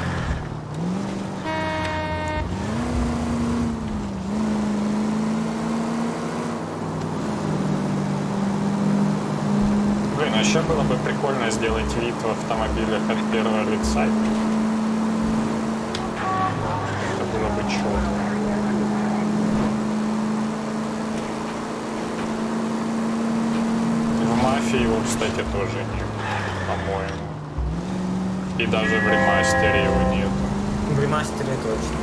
Блин, а еще было бы прикольно сделать вид в автомобилях от первого лица. Это было бы четко. В мафии его, кстати, тоже нет, по-моему. И даже в ремастере его нет. В ремастере точно.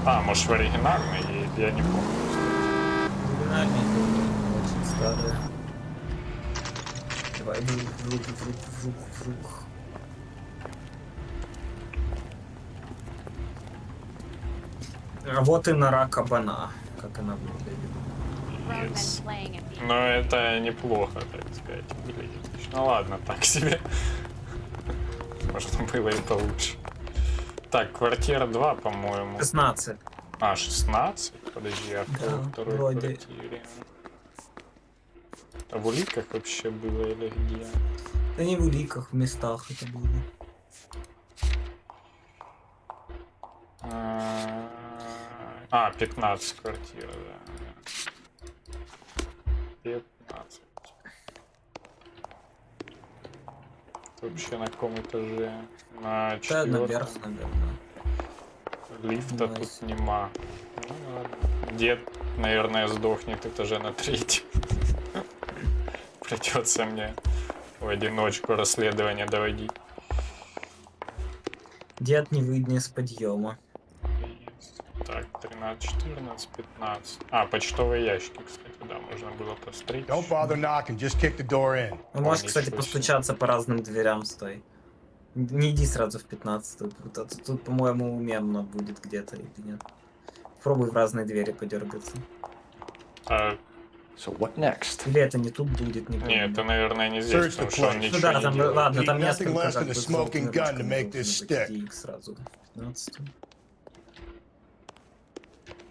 А, может в оригинальной есть, я не помню. Оригинальный очень старый. Давай, врук. А вот и нора кабана, как она выглядит. Yes. Но это неплохо, так сказать, выглядит. Ну ладно, так себе. Можно было и получше. Так, квартира 2, по-моему. 16. А, 16? Подожди, а кто во второй вроде. квартире? Это в уликах вообще было или где? Да не в уликах, в местах это было. А, 15 квартира, да. 15. Вообще на каком этаже? На 4-м. Наверх, наверное. Лифта тут нема. Ну ладно. Дед, наверное, сдохнет этаже на 3-м. Придется мне в одиночку расследование доводить. Дед не выйдет с подъема. Так, 13, 14, 15. А, почтовые ящики, кстати, да, можно было посмотреть. Don't bother knocking, just kick the door in. Ну, можешь, кстати, постучаться по разным дверям, стой. Не иди сразу в 15-ю. Тут, по-моему, уменно будет где-то или нет. Пробуй в разные двери подергаться. So what next? Или это не тут будет, не Не, это, наверное, не здесь, потому что он ничего не там, делает. ладно, там несколько less как than a бы smoking gun to make this stick. их сразу в 15-ю.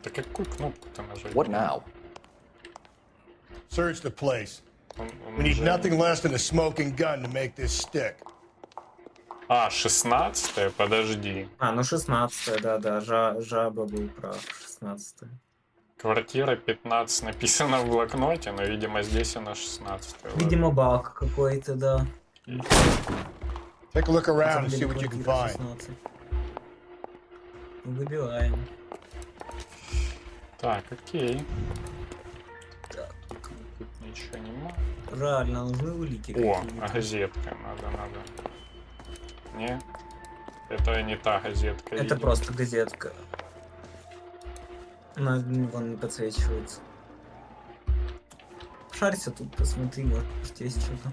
Да какую кнопку-то нажать? What now? Search the place. Он We need уже- nothing less than a smoking gun to make this stick. А, 16-е? Подожди. А, ну 16-я, да, жаба был прав, 16-я. Квартира 15 написано в блокноте, но, видимо, здесь она 16-я. Видимо, баг какой-то, да. Take a look around and see what you can find. Выбиваем. Так, окей. Тут ничего нема. Реально, нужны улики О, какие-то. газетка, надо. Не, это не та газетка. Это видимо. просто газетка. Она вон не подсвечивается. Шарься тут, посмотри, может есть что-то.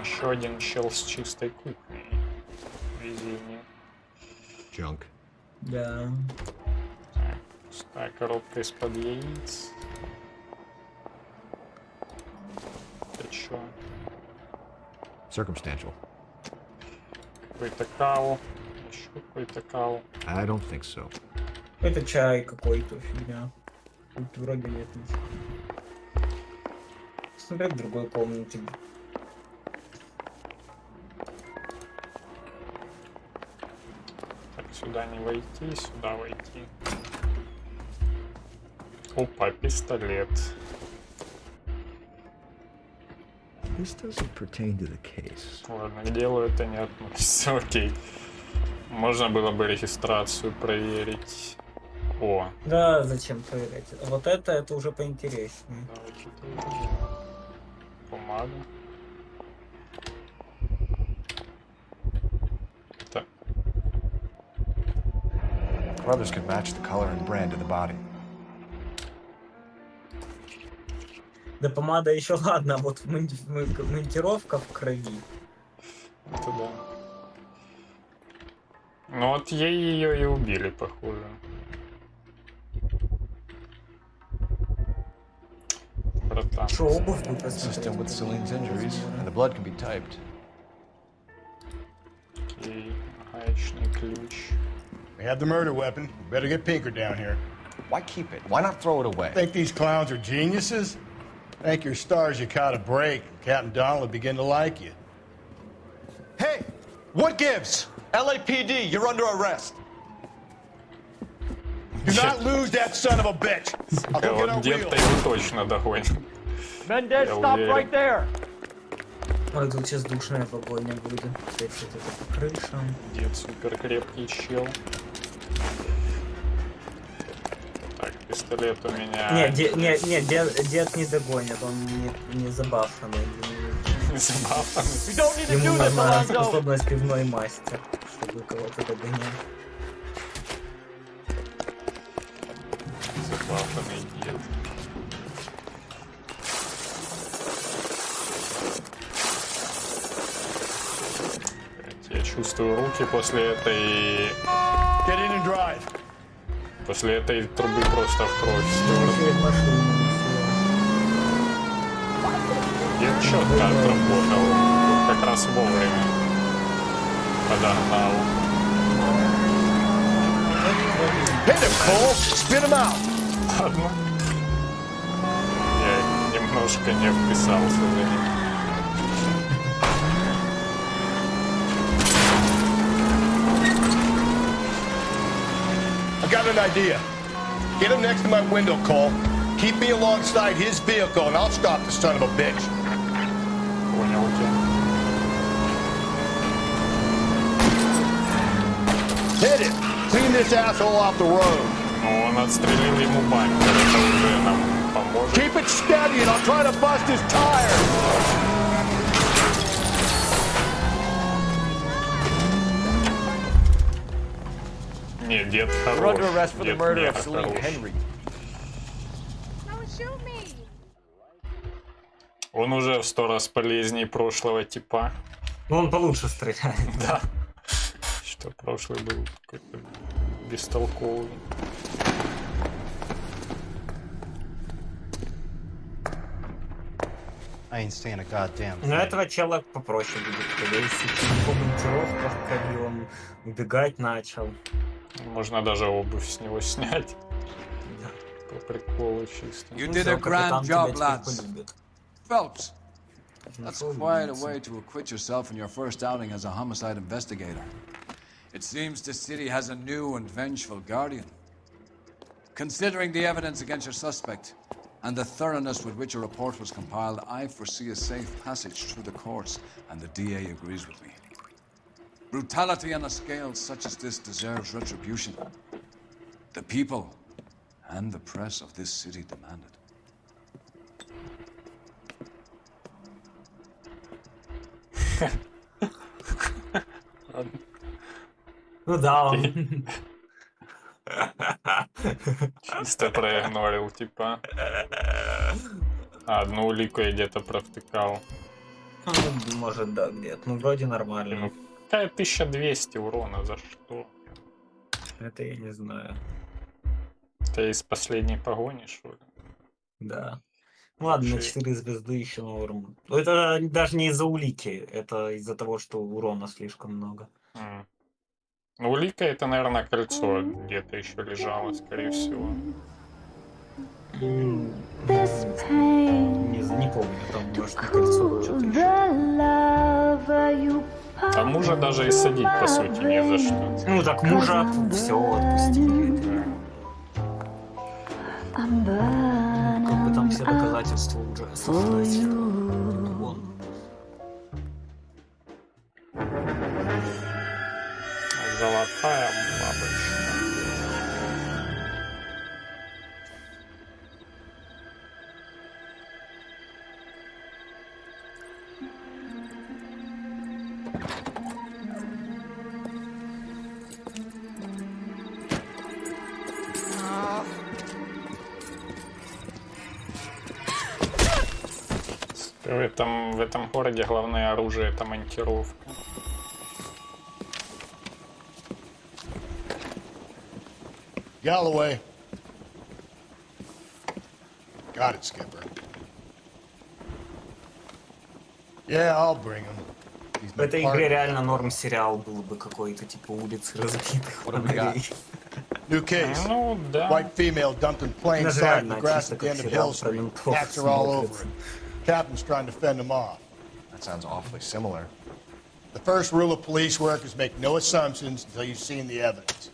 Еще один чел с чистой кухней. Везение. Junk. Да. Пустая коробка из-под яиц. Это чё? Circumstantial. Какой-то кал. Еще какой-то кал. I don't think so. Это чай какой-то, фигня. Тут вроде нет ничего. Смотри в другой комнате. Так, сюда не войти, сюда войти. Опа, пистолет. This doesn't pertain to the case. Ладно, к делу это не относится. Окей. Можно было бы регистрацию проверить. О. Да, зачем проверять? А вот это уже поинтереснее. Помада. Так. Brothers could match the color and brand of the body. Да помада еще ладно, а вот монтировка в крови. Это да. Ну вот ей ее и убили, похоже. Братан. Что, обувь вы System with Celine's injuries, and the blood can be typed. Окей, гаечный ключ. We have the murder weapon. Better get Pinker down here. Why keep it? Why not throw it away? Think these clowns are geniuses? Thank your stars you caught a break. Captain Donald will begin to like you. Hey! What gives? LAPD, you're under arrest. Do not lose that son of a bitch. I'll go get our Вот дед-то wheels. его точно догонит. Mendez, Я stop уверен. right there! Ой, тут сейчас душная погоня будет. Опять что-то по крышам. Дед супер крепкий чел. Так, пистолет у меня... Не, дед не догонит, он не забафанный. Не забавный. Ему нужна способность пивной мастер, чтобы кого-то догонять. Забавный дед. Я чувствую руки после этой... Get in and drive. После этой трубы просто в кровь стёрла. Дед чётко отработал. Как раз вовремя подогнал. Hit him, Cole. Spit him out. Ладно. Я их немножко не вписался за ним. I got an idea. Get him next to my window, Cole. Keep me alongside his vehicle, and I'll stop the son of a bitch. Понял тебя. Hit it! Clean this asshole off the road. Ну, он отстрелил ему бампер, это уже нам поможет. Keep it steady, and I'll try to bust his tires. Не, дед We're хорош. under arrest for the Дед murder не of Celine хорош. Henry. Don't shoot me. Он уже в 100 раз полезнее прошлого типа. Ну, он получше стреляет. Да. Что прошлый был какой-то бестолковый. I ain't saying a goddamn Но этого чела попроще будет. Если по монтировках, как он убегать начал. Можно даже обувь с него снять. По приколу чисто. You did a grand job, lads. Phelps, that's quite a way to acquit yourself in your first outing as a homicide investigator. It seems the city has a new and vengeful guardian. Considering the evidence against your suspect and the thoroughness with which a report was compiled, I foresee a safe passage through the courts, and the DA agrees with me. Brutality on a scale such as this deserves retribution. The people and the press of this city demand it. Ну да, он... Чисто проигнорил, типа. Одну улику я где-то провтыкал. Ну, может, да, где-то. Ну, вроде нормально. Ну, какая 1200 урона, за что? Это я не знаю. Это из последней погони, что ли? Да. Ладно, на 4 звезды еще норм. Это даже не из-за улики, это из-за того, что урона слишком много. Ну, улика это, наверное, кольцо где-то еще лежало, скорее всего. Не помню, там может кольцо что-то еще. А мужа даже и садить, по сути, не за что. Ну так мужа все отпустили. Как бы там все доказательства уже сошлись. Золотая бабочка. В этом городе главное оружие это монтировка. Galloway. Got it, Skipper. Yeah, I'll bring him. В этой игре реально норм сериал был бы какой-то, типа улицы разбитых фонарей. New case. Ну, да. White female dumped in plain sight in the grass at the end of Hill Street. Cats are all over it. Captain's trying to fend them off. That sounds awfully similar. The first rule of police work is make no assumptions until you've seen the evidence.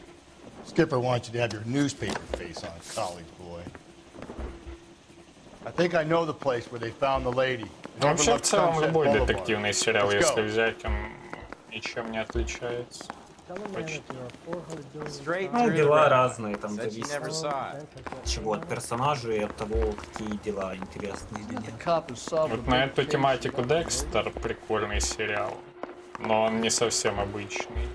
Skipper wants you to have your newspaper face on, college boy. I think I know the place where they found the lady. Вообще, в целом, любой детективный сериал, если взять, он ничем не отличается. Почти. Ну, дела разные, там зависит от чего, от персонажей и от того, какие дела интересные или нет. Вот на эту тематику Декстер прикольный сериал, но он не совсем обычный.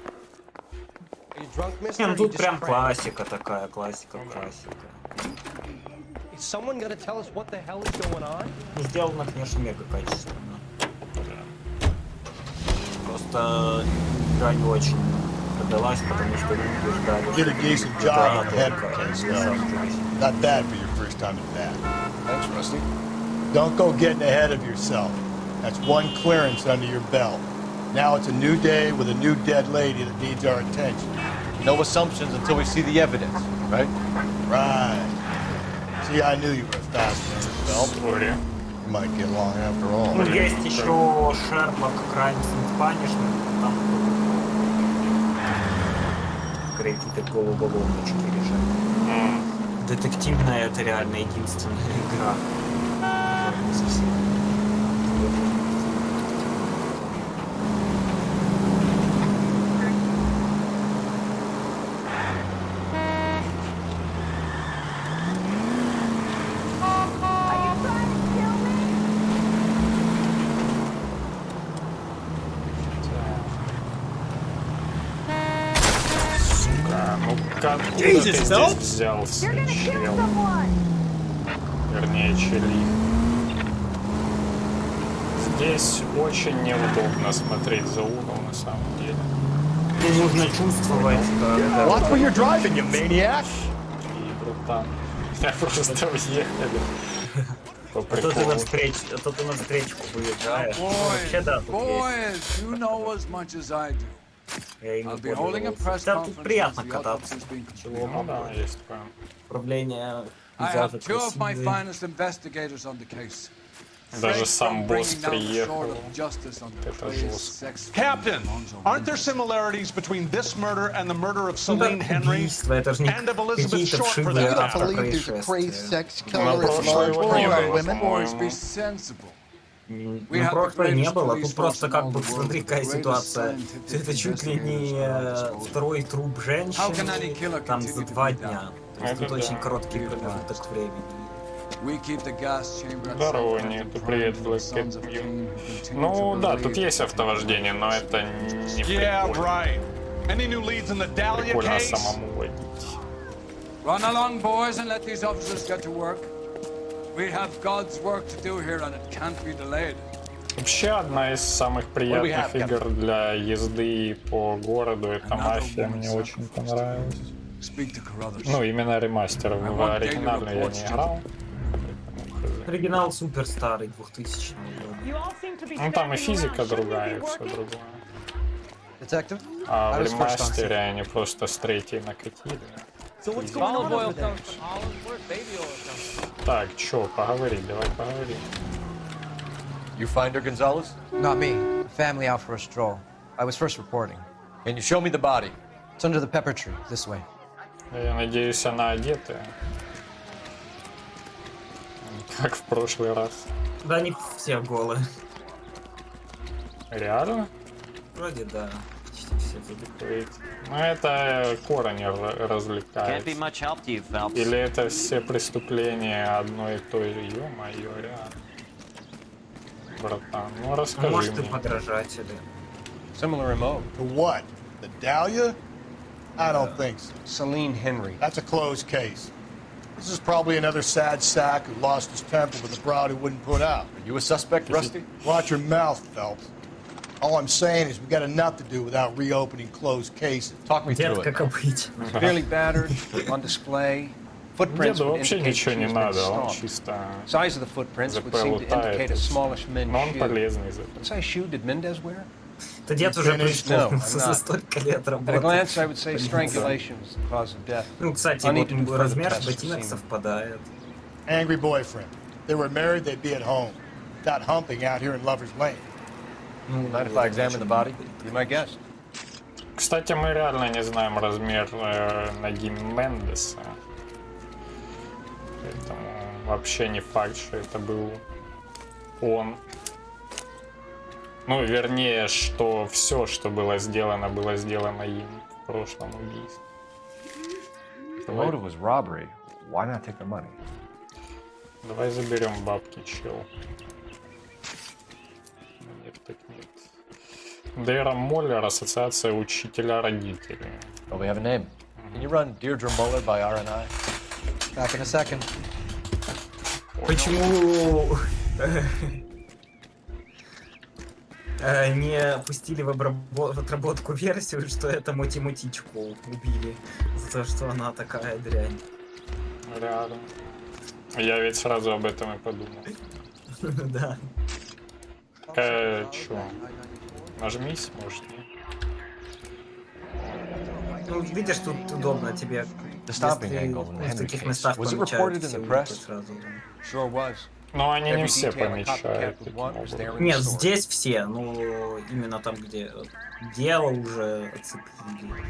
Не, ну тут прям классика такая, классика. Сделано, конечно, мега качественно. Просто игра не очень продалась, потому что люди ждали. Did a decent job in the head case, though. Not bad for your first time at bat. Thanks, Rusty. Don't go getting ahead of yourself. That's one clearance under your belt. Now it's a new day with a new dead lady that needs our attention. No assumptions until we see the evidence, right? Right. See, I knew you were a fast learner, Phelps. might get along after all. Ну, есть еще Шерлок Crimes and Punishment, там какие-то головоломочки решать. Детективная это реально единственная игра. Откуда ты здесь взялся, чел? Вернее, чели. Здесь очень неудобно смотреть за угол, на самом деле. Нужно чувствовать. Watch where you're driving, you maniac! И братан. Я просто въехали. По А то ты на встречку выезжаешь. Вообще, да, тут есть. You know as much as I do. I'll be holding a press Да, тут conference приятно once the кататься. evidence has been Чего, ну да, есть прям. Управление I пейзажа have two of my красивые. finest investigators on the case. Даже сам босс Bringing down the sword приехал. of justice on the Это crazed жестко. sex Captain, aren't there similarities between this murder and the murder of Ну, Celine так, Henry убийство, это же не and of Elizabeth какие-то Short for вшивые that matter? автопроисшествия. Boys, be sensible. Ну, прошлое не было, тут просто как бы, смотри, какая ситуация. Это чуть ли не второй труп женщины, там за 2 дня. То есть тут очень короткий промежуток времени. Здорово, нету, привет, Black Cat View. Ну да, тут есть автовождение, но это не прикольно. Прикольно самому водить. Run along, boys, and let these officers get to work. We have God's work to do here, and it can't be delayed. Вообще, одна из самых приятных игр для езды по городу — это «Мафия», мне очень понравилась. Ну, именно ремастер, в оригинальный я не играл. Оригинал супер старый, 2000 года. Ну, там и физика другая, и все другое. А в ремастере они просто с третьей накатили. Так, чё, поговори, давай поговори. You find her, Gonzalez? Not me. The family out for a stroll. I was first reporting. Can you show me the body? It's under the pepper tree, this way. Я надеюсь, она одетая. Как в прошлый раз. Да, они все голые. Реально? Вроде да. Почти все задекорированы. Ну, это Коронер развлекает. Или это все преступления одной и той же? Ё-моё, реально. Братан, ну расскажи Может, мне. и подражатели. Similar MO. To what? The Dahlia? I don't think so. Celine Henry. That's a closed case. This is probably another sad sack who lost his temper with a broad who wouldn't put out. Are you a suspect, Rusty? Watch your mouth, Phelps. All I'm saying is we got enough to do without reopening closed cases. Talk me through it. Как обычно. Severely battered, on display. Footprints Деду would вообще indicate ничего she не has been надо, он stalked. чисто Size of the footprints would seem to indicate a smallish men's но он shoe. полезный за What size shoe did Mendez wear? Это дед уже преисполнился No, I'm за not. столько лет At a работы. glance, I would say strangulation was the cause of death. Ну, кстати, I'll need to do вот further размер tests for ботинок semen. совпадает. Angry boyfriend. If they were married, they'd be at home. Not humping out here in Lover's Lane. Mind if I examine the body? Be my guest. Кстати, мы реально не знаем размер ноги Мендеса. Поэтому вообще не факт, что это был он. Ну, вернее, что все, что было сделано им в прошлом убийстве. If the motive was robbery, why not take the money? Давай заберем бабки, чел. Нет, так нет. Дейра Моллер, ассоциация учителя-родителей. Oh, we have a name. Can you run Deirdre Muller by RNI? Back in a second. Почему не пустили в отработку версию, что это Мотичку убили за то, что она такая дрянь? Реально. Я ведь сразу об этом и подумал. Да. Чё? Нажмись, может, нет? Ну, видишь, тут удобно тебе. The stopping Если angle in the в Henry таких case. местах Was it помечают reported in все the улики press? сразу. Sure was. Но они не Every все detail a помечают. copycat would таким want was образом. there in the Нет, story. здесь все, ну именно там, где дело уже оцепили.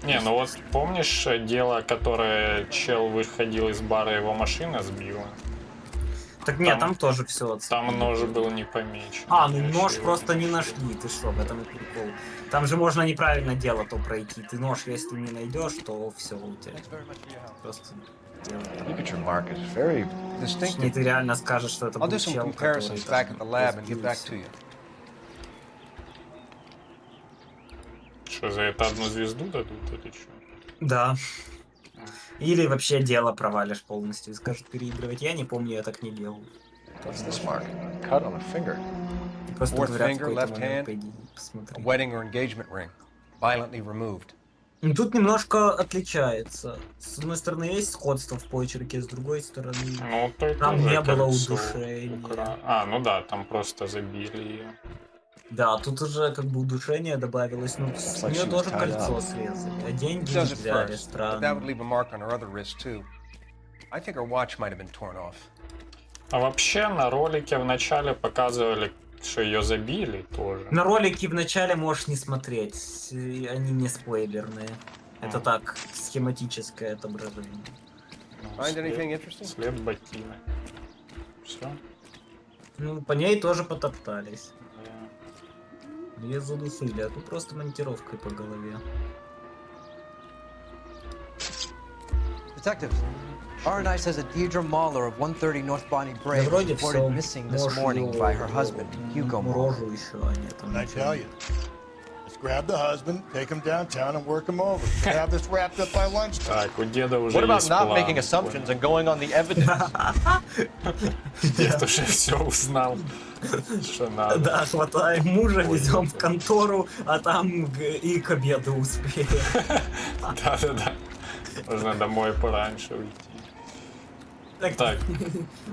Не, ну вот помнишь дело, которое чел выходил из бара, его машина сбила? Так нет, там тоже все оцепили. Там нож был не помечен. А, ну нож просто не нашли, ты что, в этом и прикол. Там же можно неправильно дело то пройти. Ты нож, если не найдешь, то все у тебя. Просто Look at your mark. It's very distinctive. ты реально скажешь, что это I'll do был some чел, comparisons который back at the lab and get back to you. Что, за это одну звезду дадут или что? Да. Или вообще дело провалишь полностью и скажут переигрывать. Я не помню, я так не делал. What's this mark? Cut on a finger. Просто Fourth говорят, в finger, какой-то left момент hand. пойди A посмотри. wedding or engagement ring. Violently removed. Ну, тут немножко отличается. С одной стороны, есть сходство в почерке, с другой стороны, Ну, то там тоже не было кольцо удушения. А, ну да, там просто забили ее. Да, тут уже как бы удушение добавилось, но с like нее she was тоже tied кольцо up. срезали, а He деньги does не it взяли, first, but that would странно. leave a mark on her other wrist too. I think her watch might have been torn off. А вообще на ролике в начале показывали, что ее забили тоже. На ролики вначале можешь не смотреть, они не спойлерные. Это так, схематическое отображение. Find anything interesting? След ботинок. Все. Ну, по ней тоже потоптались. Ее задушили, а тут просто монтировкой по голове. Detectives, R&I says that Deirdre Mahler of 130 North Bonnie Brae was вроде reported всё. missing this Может, morning её by her husband, Hugo Mahler. рожу еще, а не там I ничего. tell you. Let's grab the husband, take him downtown, and work him over. Have this wrapped up by lunchtime. Так, у деда уже What about есть not план. making assumptions and going on the evidence? Дед уже все узнал, что надо. Да, хватаем мужа, везем в контору, а там и к обеду успеем. Да-да-да. Можно домой пораньше уйти. Так.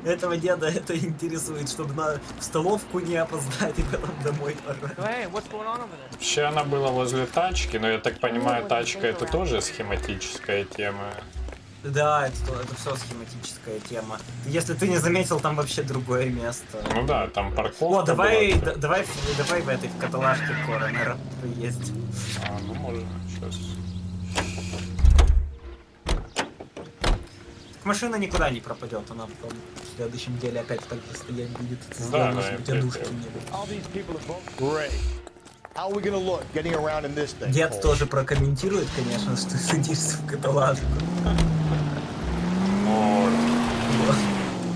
Этого деда это интересует, чтобы в столовку не опоздать и потом домой пора. Вообще она была возле тачки, но я так понимаю, тачка это тоже схематическая тема. Да, это все схематическая тема. Если ты не заметил, там вообще другое место. Ну да, там парковка. О, давай была. давай в этой в каталажке Коронера поездим. А, ну можно сейчас. Машина никуда не пропадет, она потом в следующем деле опять так же стоять будет. Да, Главное, да, чтобы у тебя это- душки не было. Great. How are we gonna look getting around in this thing? Дед Cole? тоже прокомментирует, конечно, что ты садишься в каталажку.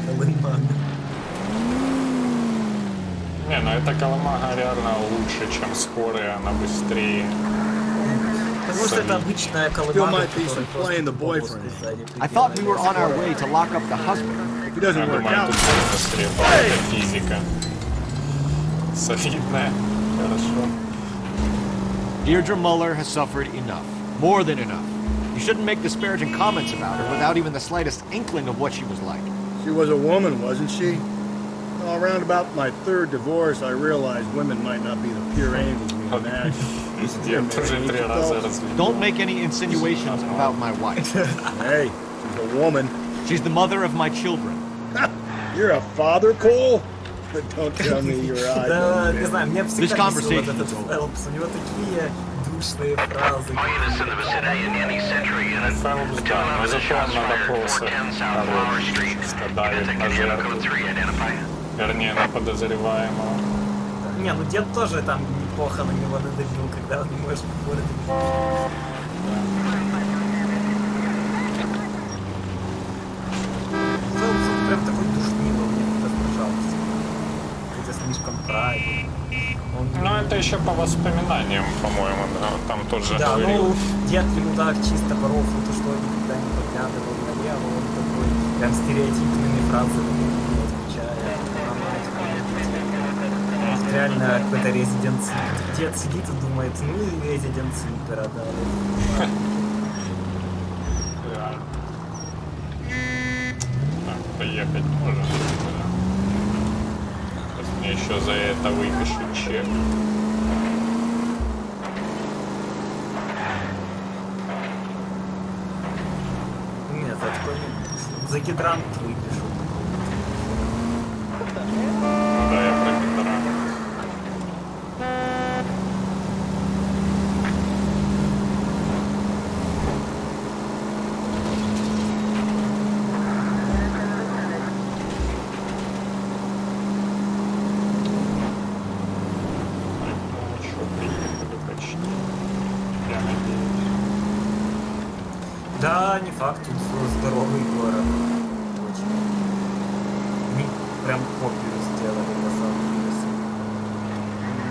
Колымага. Не, ну эта колымага реально лучше, чем скорая, она быстрее. Потому что это обычная Still колымага, might be которая some просто playing the по воздуху boyfriend. сзади I thought we were прибивает. on our way to lock up the husband. If he Я doesn't work думаю, out, тут будет быстрее, это физика. Солидная. Хорошо. Deirdre Muller has suffered enough. More than enough. You shouldn't make disparaging comments about her without even the slightest inkling of what she was like. she was a woman, wasn't she? Well, around about my third divorce, I realized women might not be the pure angels we imagine. Дед уже 3 раза разбил. Don't make any insinuations about my wife. Hey, she's a woman. She's the mother of my children. You're a father, Cole? But don't tell me your eyes. Да, не знаю, меня всегда This бесил вот conversation этот is over. Phelps. У него такие душные фразы. Units in the vicinity in any century unit. Фэллс, да, но зато он на допросы хороший, что давит на жертву. Вернее, на подозреваемого. Не, ну дед тоже там неплохо на него надавил, когда он не может в городе. Фэлпс, он прям такой душнило, мне раздражался. Хотя слишком правильный. Ну, это еще по воспоминаниям, по-моему, да, там тоже Да, говорил. ну, дед ему так чисто по рофлу, то что он никогда не поглядывал налево, он такой прям стереотипными фразами отвечает. Реально какой-то резидент Сипер. Дед сидит и думает, ну и резидент Сипера, да. Реально. Так, поехать можно. Сейчас мне еще за это выпишут чек. Нет, за такой не- за гидрант выпишу. Да, не факт, тут здоровый город. Очень. Они прям копию сделали на самом деле.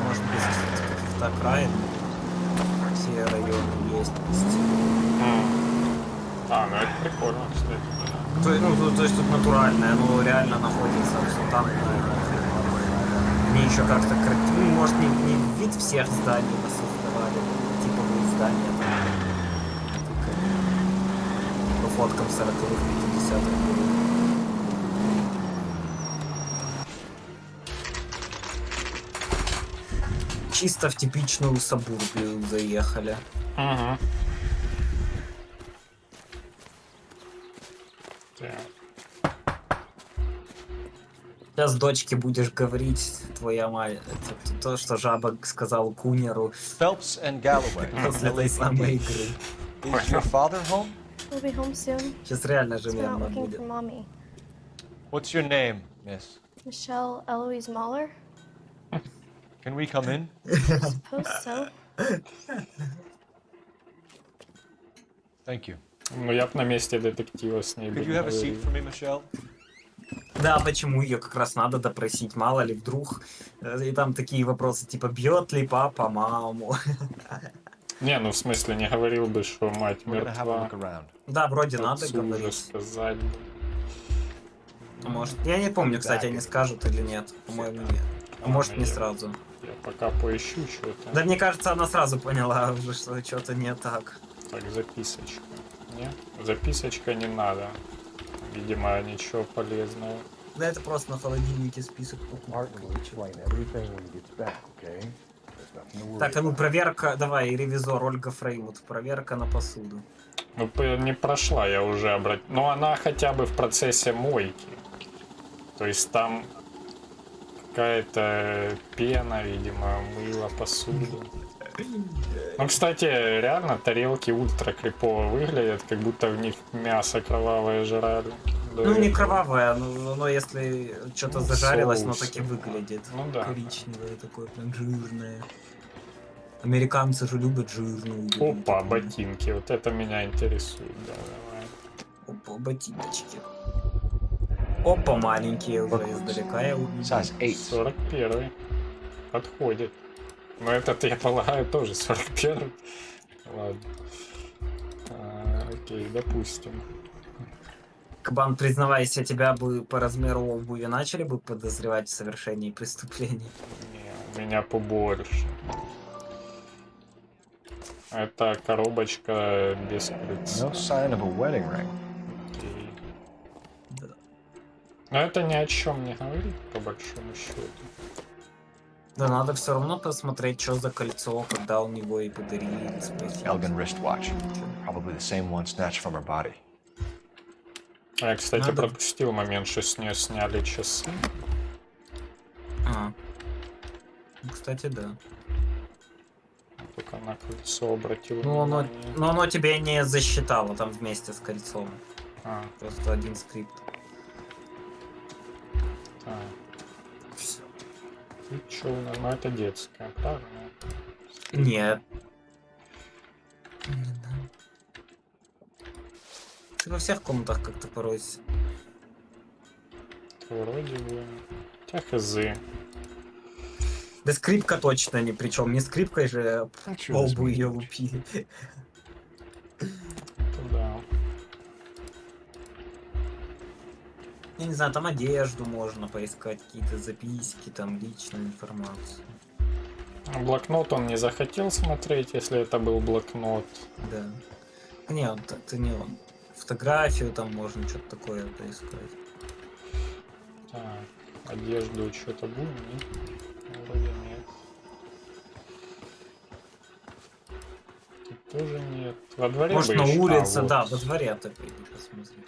Может без каких-то окраин. Все районы есть. А, ну это прикольно, кстати. То есть тут натуральное, оно реально находится все там. Они еще как-то ну, может не вид всех зданий создавали, типовые здания. По фоткам 40-х, 50-х годов. Чисто в типичную сабурбию заехали. Ага. Сейчас дочке будешь говорить, твоя мать, это то, что жаба сказал Кунеру. Phelps and Galloway. После этой самой игры. Is your father home? We'll be home soon. Сейчас реально же Just went out мемно looking будет. for mommy. What's your name, miss? Michelle l.a.nuire? Can we come in? Suppose so. Thank you. Ну я б на месте детектива с ней бы Could you have a seat for me, Michelle? Да, почему ее как раз надо допросить, мало ли вдруг. И там такие вопросы, типа, бьет ли папа маму? Не, ну в смысле не говорил бы, что мать мертва. Да, вроде надо Отцу уже говорить. сказать. Может, я не помню, кстати, они скажут или нет. По-моему, нет. А может, не сразу. Я пока поищу что-то. Да мне кажется, она сразу поняла уже, что что-то не так. Так, записочка. Нет? Записочка не надо. Видимо, ничего полезного. Да это просто на холодильнике список покупок. Так, а ну проверка, давай, ревизор Ольга Фреймут, проверка на посуду. Ну, не прошла, я уже обратил. Но она хотя бы в процессе мойки. То есть там какая-то пена, видимо, мыла посуду. Ну, кстати, реально тарелки ультра крипово выглядят, как будто в них мясо кровавое жрали. Ну, не кровавое, но если что-то зажарилось, но соус, так и выглядит. Ну да. Коричневое такое, прям жирное. Американцы же любят жирную еду. Опа, ботинки, вот это меня интересует, да, давай. Опа, ботиночки. Опа, маленькие уже издалека я увидел. 41. Подходит. Но этот, я полагаю, тоже 41. Ладно. Окей, допустим. Кабан, признавайся, тебя бы по размеру обуви начали бы подозревать в совершении преступлений? Не, у меня побольше. Это коробочка без кольца. No sign of a wedding ring. Окей. Но это ни о чем не говорит, по большому счету. Да надо все равно посмотреть, что за кольцо, когда он его и подарил. Elgin wristwatch. Probably the same one snatched from her body. А я, кстати, пропустил момент, что с нее сняли часы. А. Кстати, да. Только на кольцо обратил но оно тебе не засчитало там вместе с кольцом. А. Просто один скрипт. Так. И чё, ну это детская, правильно? Нет. Ты во всех комнатах как-то порой. Вроде бы. Хотя хз. Да скрипка точно ни при чем. Не скрипкой же полбу ее убили. Да. Я не знаю, там одежду можно поискать, какие-то записки, там личную информацию. Блокнот он не захотел смотреть, если это был блокнот. Да. Нет, это не он. Фотографию там можно что-то такое поискать. Так, одежду что-то будет? Нет? Вроде нет. Тут тоже нет. Во дворе может бы на еще... улице, вот. да, во дворе ты пойди посмотри.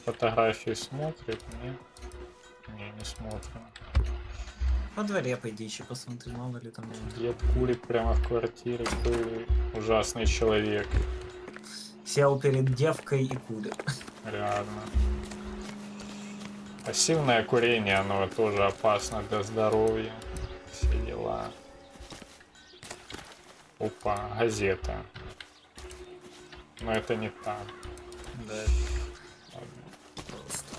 Фотографии смотрит, нет? Не смотрим. Во дворе пойди еще посмотри, мало ли там. Дед курит прямо в квартире, какой ужасный человек. Сел перед девкой и курит. Реально. Пассивное курение, оно тоже опасно для здоровья. Все дела. Опа, газета. Но это не та. Да. Просто.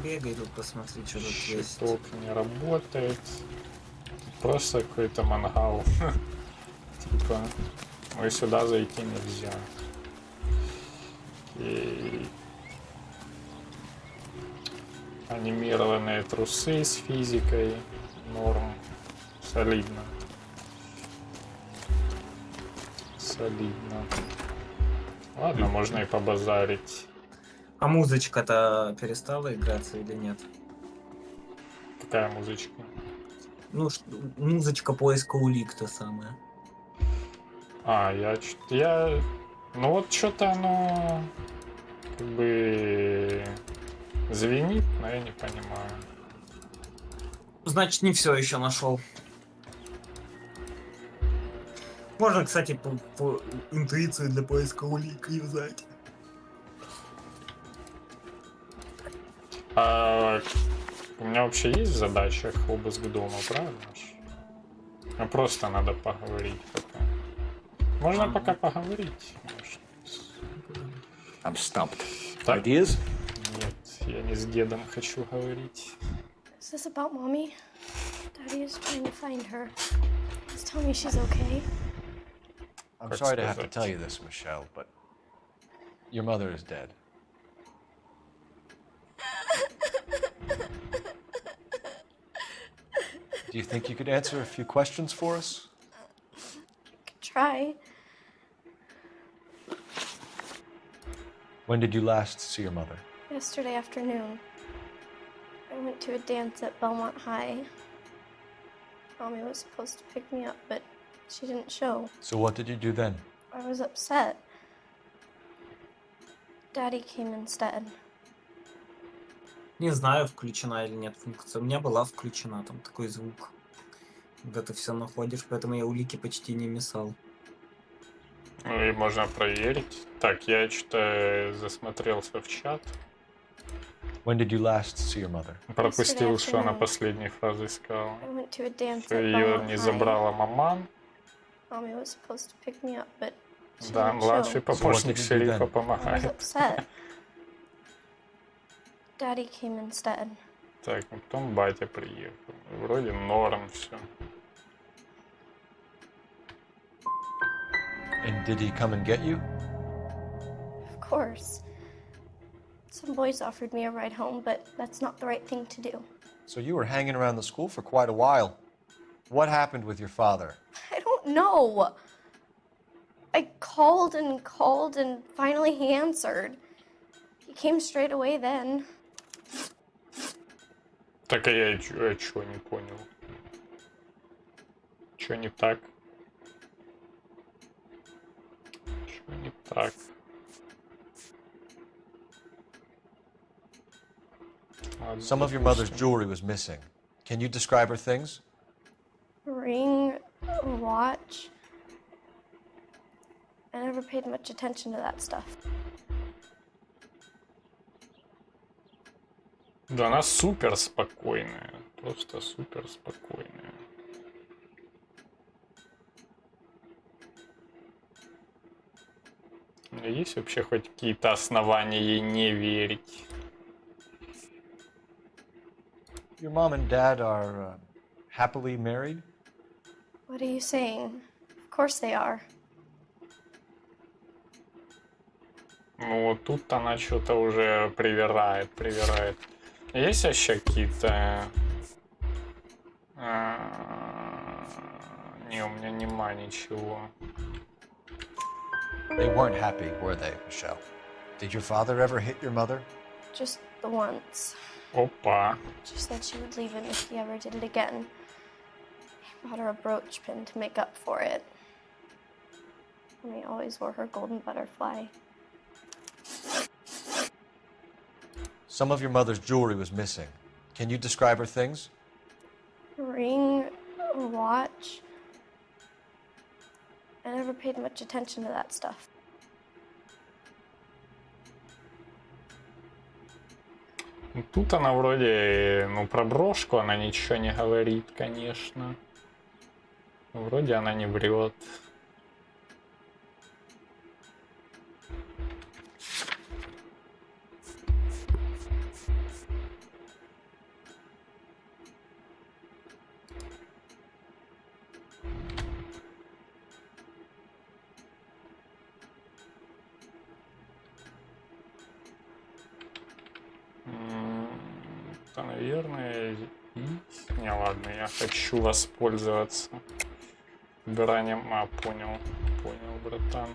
Бегай тут, посмотри, что тут есть. Щиток не работает. Просто какой-то мангал. Типа, мы сюда зайти нельзя. И анимированные трусы с физикой. Норм. Солидно. Солидно. Ладно, можно и побазарить. А музычка-то перестала играться или нет? Какая музычка? Ну, музычка поиска улик та самая. А, ну вот что-то оно как бы звенит, но я не понимаю. Значит, не все еще нашел. Можно, кстати, по интуицию для поиска улик юзать. А у меня вообще есть в задачах обыск дома, правильно? А просто надо поговорить пока. Можно пока поговорить. I'm stumped. Так? Ideas? Нет, я не с дедом хочу говорить. Is this about mommy? Daddy is trying to find her. Please tell me she's okay. I'm sorry to have to tell you this, Michelle, but your mother is dead. Do you think you could answer a few questions for us? Try. When did you last see your mother? Yesterday afternoon. I went to a dance at Belmont High. Mommy was supposed to pick me up, but she didn't show. So what did you do then? I was upset. Daddy came instead. Не знаю, включена или нет функция. У меня была включена, там такой звук. Когда ты все находишь, поэтому я улики почти не мешал. Ну и можно проверить. Так, я что-то засмотрелся в чат. When did you last see your mother? Пропустил, что она последней фразой сказала. I went to a dance Что at ее Belmont не High. забрала маман. Mommy was supposed to pick me up, but she Да, didn't младший show. помощник шерифа I was помогает. upset. Daddy came instead. Так, ну потом батя приехал. Вроде норм все. And did he come and get you? Of course. Some boys offered me a ride home, but that's not the right thing to do. So you were hanging around the school for quite a while. What happened with your father? I don't know. I called and finally he answered. He came straight away then. Так, а я чё не понял? Чё не так? Чё не так? Some of your mother's jewelry was missing. Can you describe her things? Ring, watch. I never paid much attention to that stuff. Да, она супер спокойная. Просто супер спокойная. У меня есть вообще хоть какие-то основания ей не верить? Your mom and dad are happily married? What are you saying? Of course they are. Ну, тут она что-то уже привирает. Есть вообще какие-то... Не, у меня нема ничего. They weren't happy, were they, Michelle? Did your father ever hit your mother? Just the once. Опа. She said she would leave him if he ever did it again. He bought her a brooch pin to make up for it. And he always wore her golden butterfly. Some of your mother's jewelry was missing. Can you describe her things? Ring, watch. I never paid much attention to that stuff. Тут она вроде, ну, про брошку она ничего не говорит, конечно. Вроде она не врет. Это, наверное, не, ладно, я хочу воспользоваться убиранием. А, понял, братан.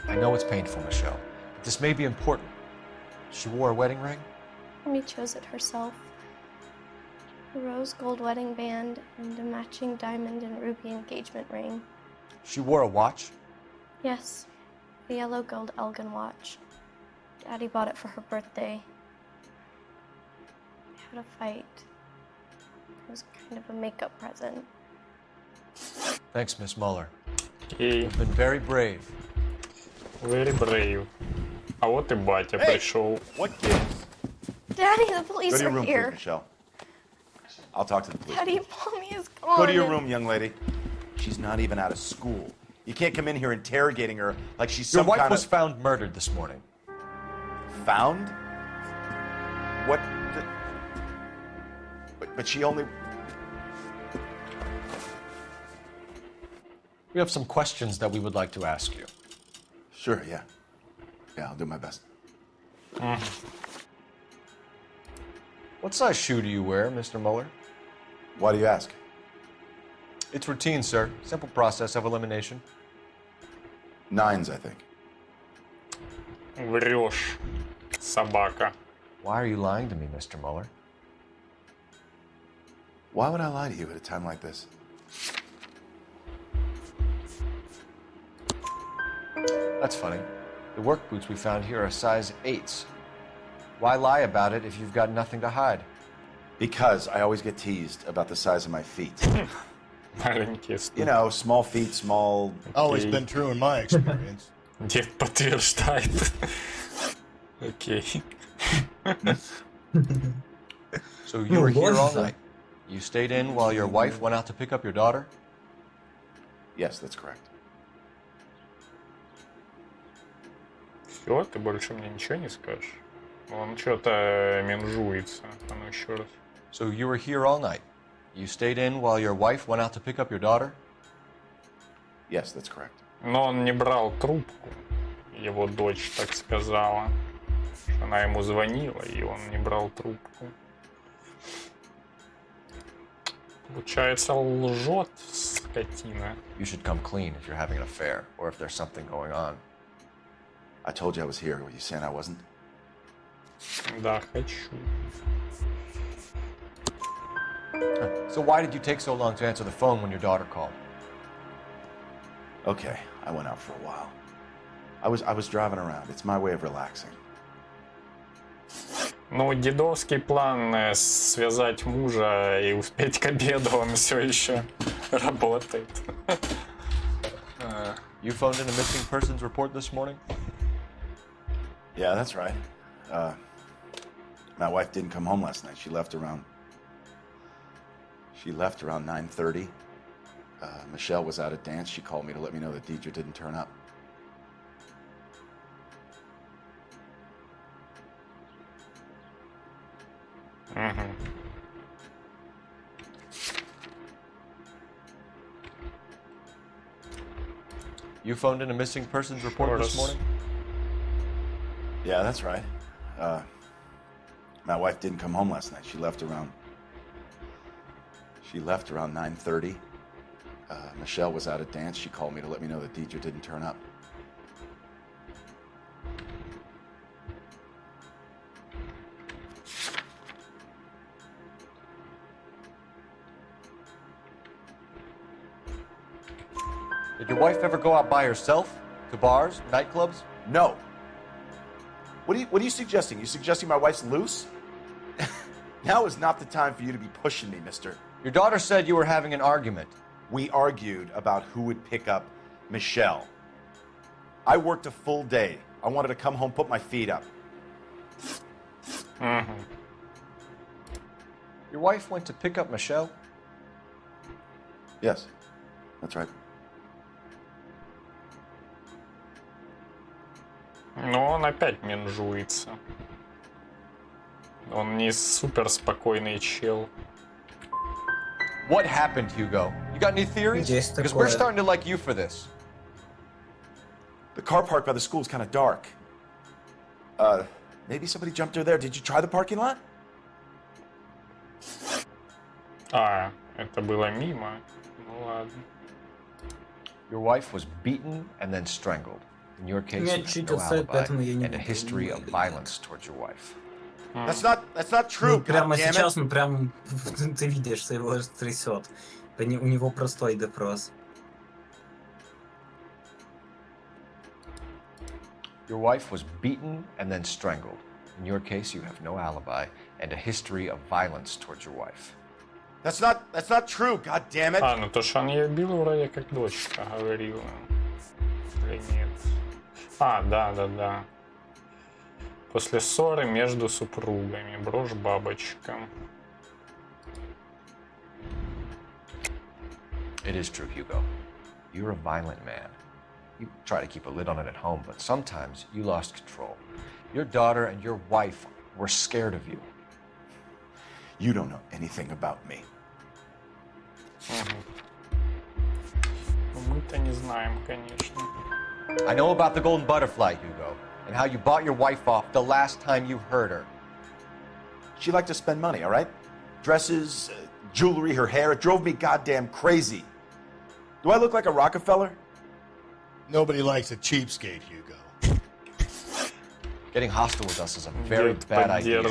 I know it's painful, Michelle, but this may be important. She wore a wedding ring? Amy chose it herself. A rose gold wedding band and a matching diamond and ruby engagement ring. She wore a watch? Yes, a yellow gold Elgin watch. Daddy bought it for her birthday. We had a fight. It was kind of a makeup present. Thanks, Miss Muller. Okay. You've been very brave. Very brave. А вот и батя пришел. What gives? Daddy, the police Go to your are room, here. please, Michelle. I'll talk to the police. Daddy, Mommy is gone. Go to your room, young lady. She's not even out of school. You can't come in here interrogating her like she's Your some wife kind was of... found murdered this morning. Found? What the... But she only... We have some questions that we would like to ask you. Sure, yeah. Yeah, I'll do my best. What size shoe do you wear, Mr. Muller? Why do you ask? It's routine, sir. Simple process of elimination. 9s, I think. Врешь, собака. Why are you lying to me, Mr. Muller? Why would I lie to you at a time like this? That's funny. The work boots we found here are size 8s. Why lie about it if you've got nothing to hide? Because I always get teased about the size of my feet. Маленькие You know, small feet, small... Always been true in my experience. Дед подтверждает. Окей. So you were here all night. You stayed in while your wife went out to pick up your daughter? Yes, that's correct. Все, ты больше мне ничего не скажешь? Он что-то менжуется. А ну еще раз. So you were here all night. You stayed in while your wife went out to pick up your daughter? Yes, that's correct. Но он не брал трубку. Его дочь так сказала. Она ему звонила, и он не брал трубку. Получается, лжет, скотина. You should come clean if you're having an affair, or if there's something going on. I told you I was here. Were you saying I wasn't? Да, хочу. So why did you take so long to answer the phone when your daughter called? Okay, I went out for a while. I was driving around. It's my way of relaxing. Ну, дедовский план связать мужа и успеть к обеду, он все еще работает. You phoned in a missing persons report this morning? Yeah, that's right. My wife didn't come home last night. She left around 9:30. Michelle was out at dance. She called me to let me know that Deidre didn't turn up. You phoned in a missing persons report this morning? Yeah, that's right. My wife didn't come home last night. She left around 9:30. Michelle was out at dance. She called me to let me know that Deidre didn't turn up. Did your wife ever go out by herself? To bars, nightclubs? No. What are you suggesting? You suggesting my wife's loose? Now is not the time for you to be pushing me, mister. Your daughter said you were having an argument. We argued about who would pick up Michelle. I worked a full day. I wanted to come home, put my feet up. Your wife went to pick up Michelle? Yes, that's right. Но он опять менжуется. Он не супер спокойный чел. What happened, Hugo? You got any theories? Because we're starting to like you for this. The car park by the school is kind of dark. Maybe somebody jumped her there. Did you try the parking lot? А, это было мимо. Ну ладно. Your wife was beaten and then strangled. In your case, you have no alibi and a history of violence towards your wife. That's not true. Прямо goddammit. сейчас, ну прям ты видишь, что его трясет. У него простой допрос. Your wife was beaten and then strangled. In your case, you have no alibi and a history of violence towards your wife. That's not true. God damn it. А, ну то, что он ее бил, вроде как дочка говорила. Или нет? А, да. После ссоры между супругами. Брошь бабочкам. It is true, Hugo. You're a violent man. You try to keep a lid on it at home, but sometimes you lost control. Your daughter and your wife were scared of you. You don't know anything about me. Мы-то не знаем, конечно. I know about the golden butterfly, Hugo, and how you bought your wife off the last time you heard her. She liked to spend money, all right? Dresses, jewelry, her hair. It drove me goddamn crazy. Do I look like a Rockefeller? Nobody likes a cheapskate, Hugo. Getting hostile with us is a very bad idea.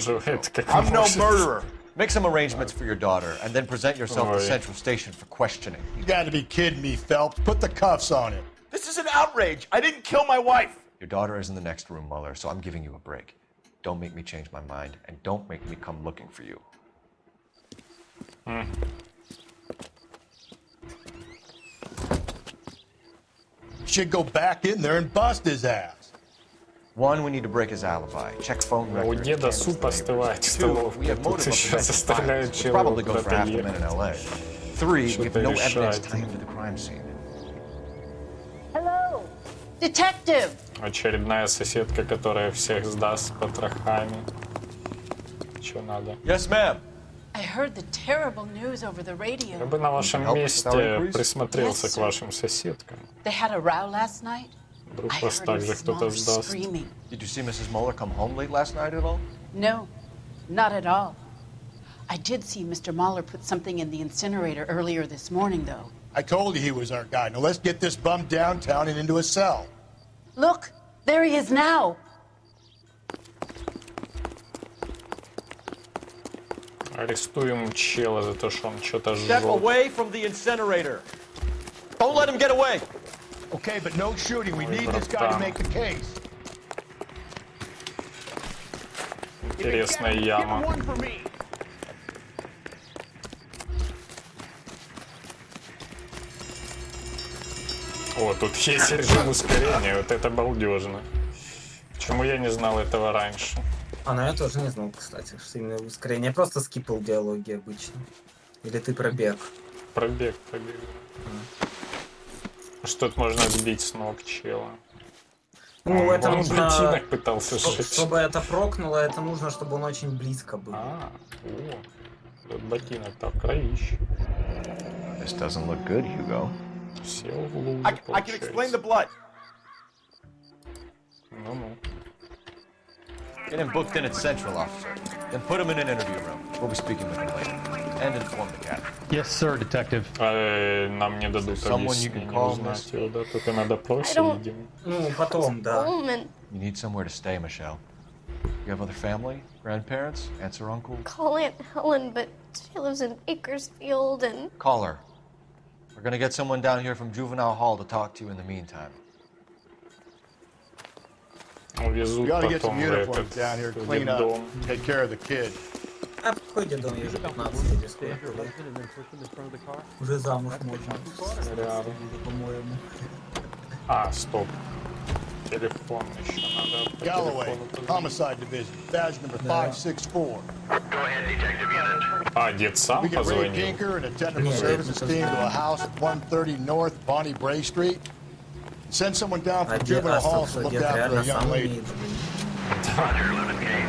I'm no murderer. Make some arrangements for your daughter, and then present yourself to Central Station for questioning. You gotta be kidding me, Phelps. Put the cuffs on him. This is an outrage. I didn't kill my wife. Your daughter is in the next room, Mueller, so I'm giving you a break. Don't make me change my mind, and don't make me come looking for you. Should go back in there and bust his ass. One, we need to break his alibi. Check phone У records. деда суп остывает в Two, we столовке. have Тут motive of еще domestic заставляют violence, which чела probably goes for half куда-то the men in ехать. L.A. Three, we have Что-то no evidence решать. tying to the crime scene. Hello, detective. Очередная соседка, которая всех сдаст с потрохами. Что надо? Yes, ma'am. I heard the terrible news over the radio. Я бы на вашем месте присмотрелся к вашим соседкам. They had a row last night. Вдруг I вас heard также Mrs. кто-то Mueller сдаст. screaming. Did you see Mrs. Mueller come home late last night at all? No, not at all. I did see Mr. Mahler put something in the incinerator earlier this morning, though. I told you he was our guy. Now let's get this bum downtown and into a cell. Look, there he is now. Арестуем чела за то, что он что-то Step сжег. away from the incinerator. Don't let him get away. Okay, but no shooting. We need this guy to make the case. Интересная яма. О, тут есть режим ускорения, вот это балдежно. Почему я не знал этого раньше? А, ну я тоже не знал, кстати, что именно ускорение. Я просто скипал диалоги обычно. Или ты пробег? Пробег. Что тут можно сбить с ног чела? Ну, это он нужно... ботинок пытался сжечь. Чтобы это прокнуло, это нужно, чтобы он очень близко был. Тут ботинок так кровище. This doesn't look good, Hugo. Сел в лужу, I can explain the blood. Ну-ну. Get him booked in at Central, officer. Then put him in an interview room. We'll be speaking with him later. And inform the captain. Yes, sir, detective. Нам не дадут объяснения узнать его, да? Только на допросе, видимо. Ну, потом, да. You need somewhere to stay, Michelle. You have other family? Grandparents? Aunts or uncles? Call Aunt Helen, but she lives in Bakersfield and... Call her. We're gonna get someone down here from Juvenile Hall to talk to you in the meantime. Увезут gotta get потом some в uniforms этот down here, clean up, детдом. take care of the kid. А в какой дом я уже 15 лет скоро. Уже замуж можно. Рядом. По-моему. А, стоп. Телефон еще надо. по Galloway, телефону homicide division, badge number 564. А, дед сам We get Ray позвонил? Pinker and a technical services team to a house at 130 North Bonnie Bray Street. Send someone down from Juvenile Hall to look after a young lady.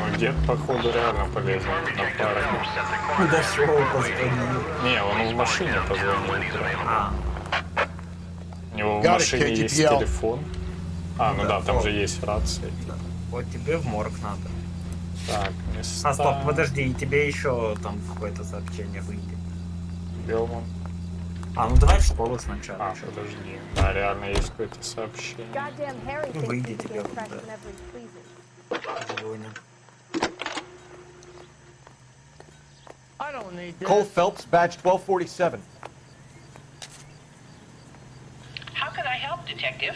Ну, дед, походу, реально полезен. Напарник. Дошел, позвонил. Не, он в машине позвонил. У него в Got it, машине kid, есть GPL. телефон. А, ну да, там же есть рация. Вот тебе в морг надо. Так, места... А, стоп, подожди, и тебе еще там какое-то сообщение выйдет. Белман. А, ну давай в школу сначала. А, подожди. Да, реально есть какое-то сообщение. Ну, выйди тебе вот, да. Сегодня. Cole Phelps, badge 1247. How can I help, detective?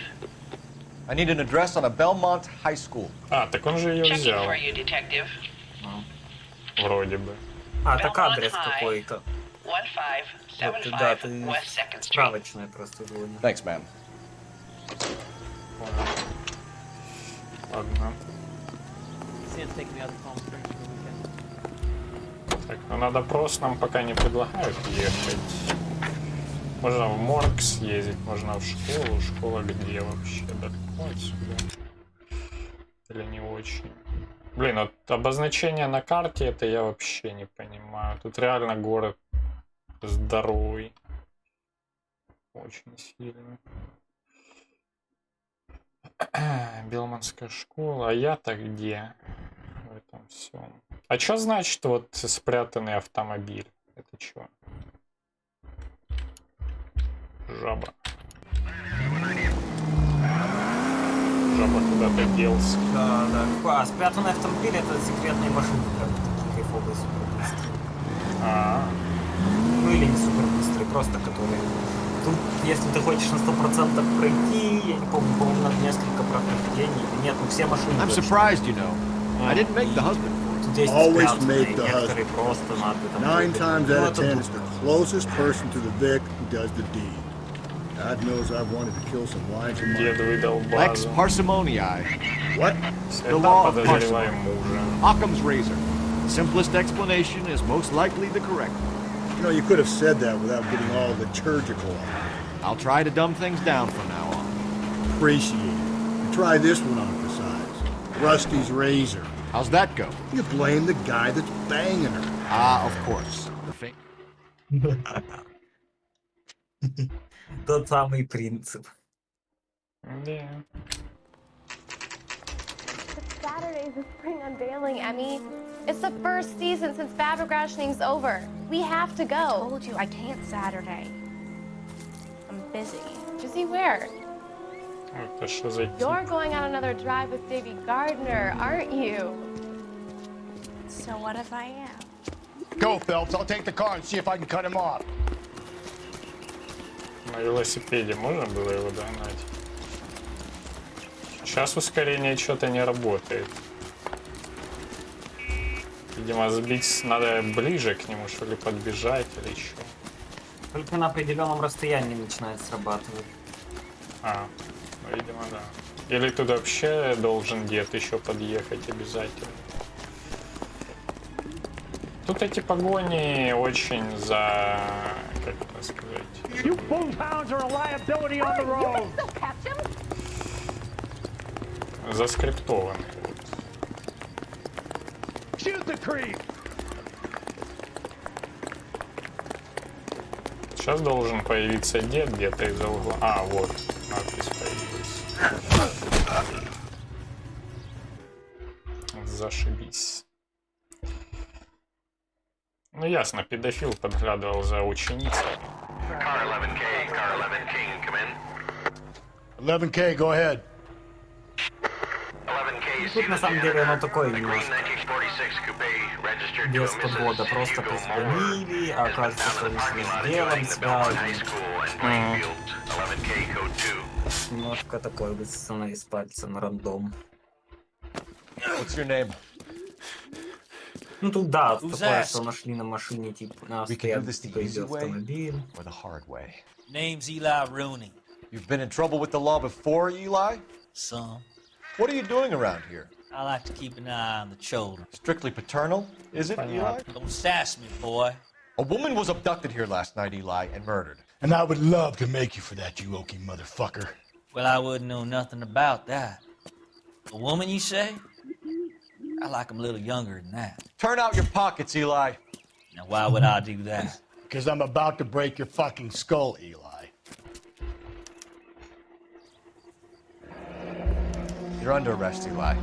I need an address on a Belmont High School. А, так он же ее Checking взял. for you, detective. Вроде бы. А, так Belmont адрес High, какой-то. 1575 Да, ты West 2nd Street. справочная просто сегодня. Thanks, man. Ладно. Так, ну на допрос нам пока не предлагают ехать. Можно в морг съездить, можно в школу. Школа где вообще? Далеко отсюда? Или не очень? Блин, вот обозначение на карте это я вообще не понимаю. Тут реально город здоровый. Очень сильно. Белманская школа. А я-то где? В этом всем. А что значит вот спрятанный автомобиль? Это что? Жаба. Жаба куда-то делся. Да, да. А, спрятанный автомобиль это секретные машины, прям такие кайфовые супербыстрые. Ну или не супербыстрые, просто которые... Тут, если ты хочешь на 100% пройти, я не помню, по-моему, надо несколько прохождений. Нет, ну все машины. I'm surprised, you know. I didn't make the husband. Always make the husband. 9 times out of 10, it's the closest person to the Vic who does the deed. God knows I've wanted to kill some wives in my Lex parsimoniae. What? The law of parsimony. Occam's razor. The simplest explanation is most likely the correct one. You know, you could have said that without getting all liturgical on it. I'll try to dumb things down from now on. Appreciate it. And try this one on for size. Rusty's razor. How's that go? You blame the guy that's banging her. Ah, of course. Тот самый принцип. Yeah. Saturday's the spring unveiling, Emmy. It's the first season since Bad Rationing's over. We have to go. I told you I can't Saturday. I'm busy. Busy where? Это что за тип? You're going on another drive with Davy Gardner, aren't you? So what if I am? Go, Phelps. I'll take the car and see if I can cut him off. На велосипеде можно было его догнать? Сейчас ускорение что-то не работает. Видимо, сбить надо ближе к нему, что ли, подбежать или что. Только на определенном расстоянии начинает срабатывать. А, ну, видимо, да. Или тут вообще должен дед еще подъехать обязательно. Тут эти погони очень как это сказать? Заскриптованы. Сейчас должен появиться дед где-то из-за угла. А, вот, надпись появилась. Зашибись. Ну ясно, педофил подглядывал за ученицей. Car 11K, car 11 King, come in. 11K, go ahead. 11K, Тут на самом деле оно такое немножко. Без подвода, просто позвонили, а оказывается, что с делом связано. Немножко такое высосано из пальца на рандом. What's your name? Ну тут да, такое, что нашли на машине, типа, на стоянке автомобиль. Or the hard way? Name's l.a.nuire. You've been in trouble with the law before, Eli? Some. What are you doing around here? I like to keep an eye on the children. Strictly paternal, is it, Eli? Don't sass me, boy. A woman was abducted here last night, Eli, and murdered. And I would love to make you for that, you oaky motherfucker. Well, I wouldn't know nothing about that. A woman, you say? I like them a little younger than that. Turn out your pockets, Eli. Now, why would I do that? Because I'm about to break your fucking skull, Eli. You're under arrest, Eli.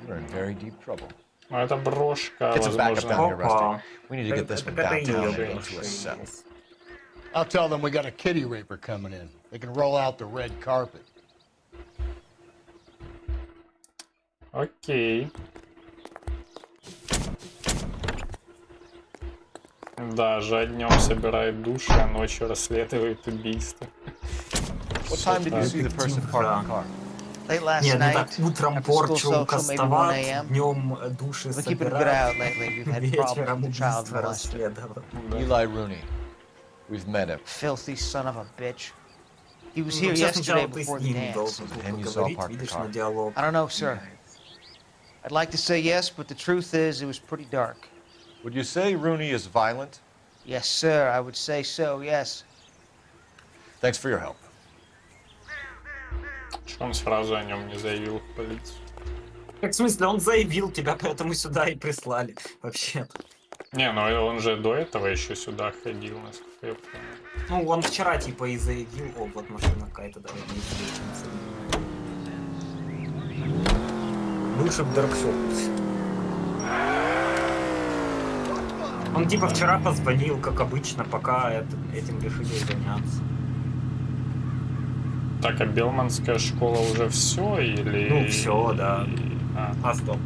You're in very deep trouble. Это брошка, Get some backup down here, Rusty. Опа. We need to get this one downtown and into a cell. I'll tell them we got a kitty raper coming in. They can roll out the red carpet. Окей. Да, же днем собирает души, а ночью расследует убийства. What time did you see the person park the car? Late last Нет, ну night. так утром after school порчу social, maybe 1 кастовать, a.m. днем души We're keeping a good eye out собирать, lately. We've had problems вечером with the child убийство molester. расследовать. Eli Rooney. We've met him. Filthy son of a bitch. He was Ну, here вообще yesterday сначала ты before с the ним dance. должен был поговорить, видишь, на диалог. I don't know, sir. I'd like to say yes, but the truth is it was pretty dark. Would you say Rooney is violent? Yes, sir. I would say so, yes. Thanks for your help. Что он сразу о нем не заявил в полицию? Так, в смысле, он заявил тебя, поэтому сюда и прислали, вообще-то. Не, ну он же до этого еще сюда ходил, насколько я помню. Ну, он вчера типа и заявил, о, вот машина какая-то, давай не встретимся. Лучше в Dark Souls. Он типа вчера позвонил, как обычно, пока этим решили заняться. Так, а Белманская школа уже все или... Ну, все, да. А, стоп.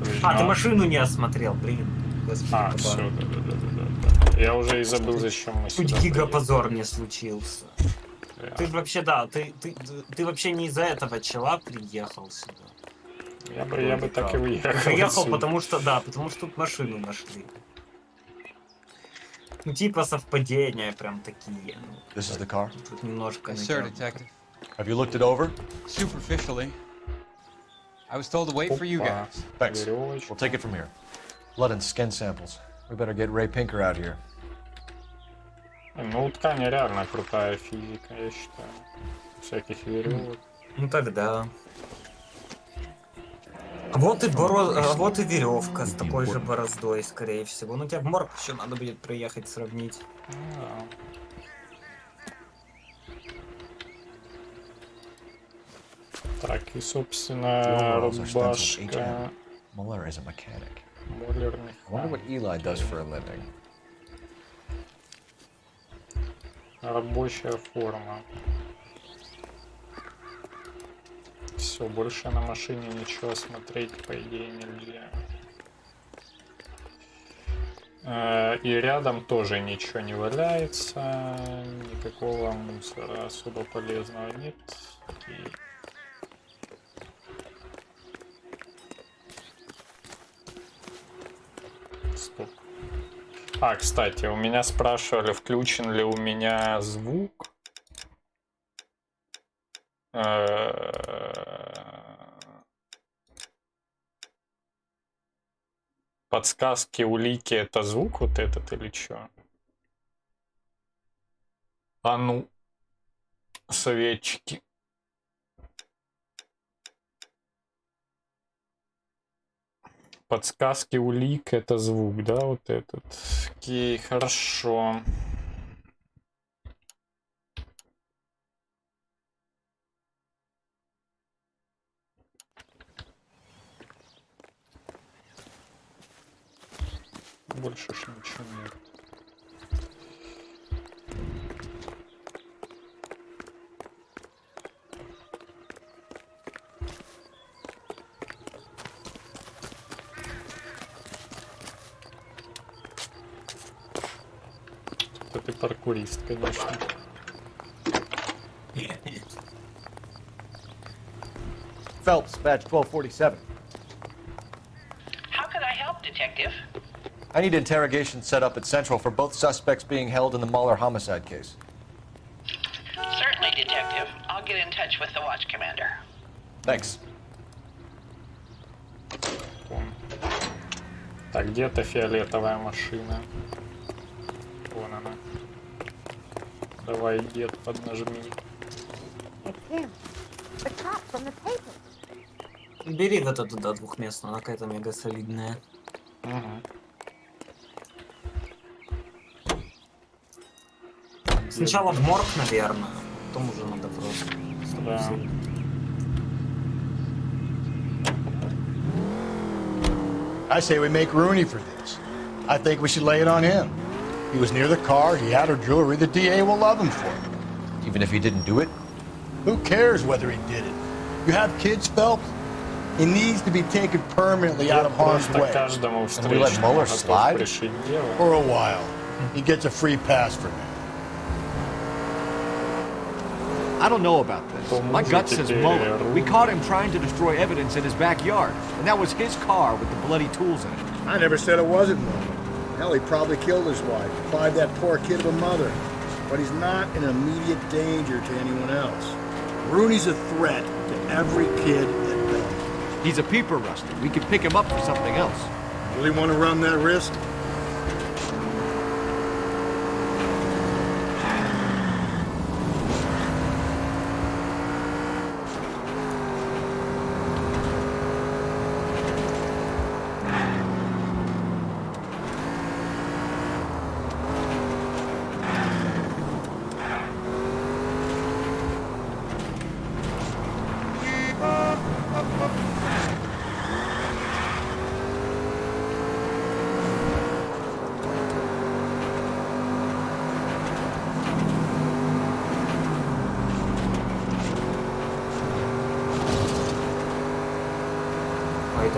Ты машину не осмотрел, блин. Господи, все, да. Я уже и забыл, зачем мы сюда. Чуть гигапозор не случился. Ты вообще, да, ты вообще не из-за этого чела приехал сюда. Я бы так и выехал. Приехал, потому что тут машину нашли. Ну, типа совпадения прям такие. This is the car? Тут немножко... Yes, sir, detective. Have you looked it over? Superficially. I was told to wait for you guys. Thanks. We'll take it from here. Blood and skin samples. We better get Ray Pinker out here. Ну, у ткани реально крутая физика, я считаю. Всяких веревок. Ну тогда. Вот и вот и веревка с такой же бороздой, скорее всего. Ну тебе в морг еще надо будет приехать сравнить. Так, и собственно рубашка. Muller is a mechanic. Muller I wonder what Eli does for a living. Рабочая форма. Все, больше на машине ничего смотреть, по идее, нельзя. И рядом тоже ничего не валяется, никакого мусора особо полезного нет. И... Стоп. А, кстати, у меня спрашивали, включен ли у меня звук. Подсказки, улики — это звук вот этот или что? А ну, советчики. Подсказки, улик — это звук, да, вот этот. Окей, хорошо. Больше ж ничего нет. Это ты паркурист, конечно. Phelps, badge 1247. How could I help, Detective? I need interrogation set up at Central for both suspects being held in the Mahler homicide case. Certainly, Detective. I'll get in touch with the watch commander. Thanks. Так, где-то фиолетовая машина. Вон она. Давай, дед, поднажми. Бери вот эту, да, двухместную, она какая-то мега солидная. Сначала в морг, наверное, потом уже надо просто. Да. I say we make Rooney for this. I think we should lay it on him. He was near the car, he had her jewelry, the DA will love him for it. Even if he didn't do it? Who cares whether he did it? You have kids, Phelps? He needs to be taken permanently out of harm's way. And we let Mueller slide? For a while. He gets a free pass for now. I don't know about this. My gut says Mueller. We caught him trying to destroy evidence in his backyard, and that was his car with the bloody tools in it. I never said it wasn't Mueller. Hell, he probably killed his wife, deprived that poor kid of a mother. But he's not an immediate danger to anyone else. Rooney's a threat to every kid at Bellevue. He's a peeper, Rusty. We could pick him up for something else. Really want to run that risk?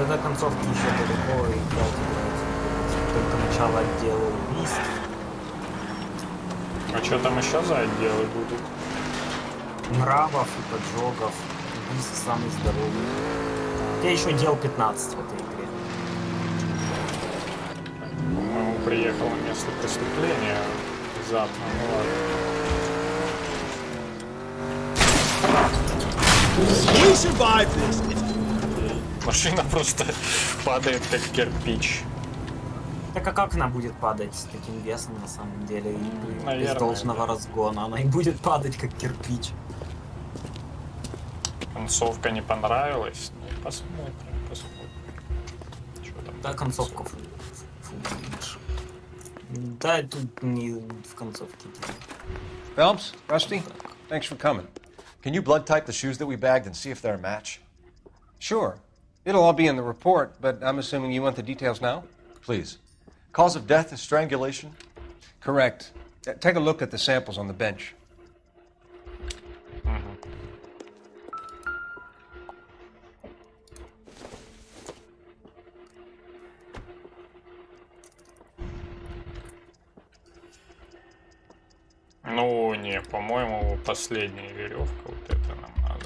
До концовки еще далеко играть, только начало отдела убийств. А что там еще за отделы будут? Нравов и поджогов. Убийств самый здоровый. Я еще дел 15 в этой игре. По-моему, приехал на место преступления внезапно. Ну ладно. Машина просто падает как кирпич. Так а как она будет падать с таким весом на самом деле? И наверное, без должного разгона. Она и будет падать как кирпич. Концовка не понравилась. Ну, посмотрим. Что там? Да, концовка фу. Да, тут не в концовке. Phelps, Rusty, thanks for coming. Can you blood type the shoes that we bagged and see if they're a match? Sure. It'll all be in the report, but I'm assuming you want the details now? Please. Cause of death is strangulation? Correct. Take a look at the samples on the bench. Ну, не, по-моему, последняя веревка, вот это нам надо.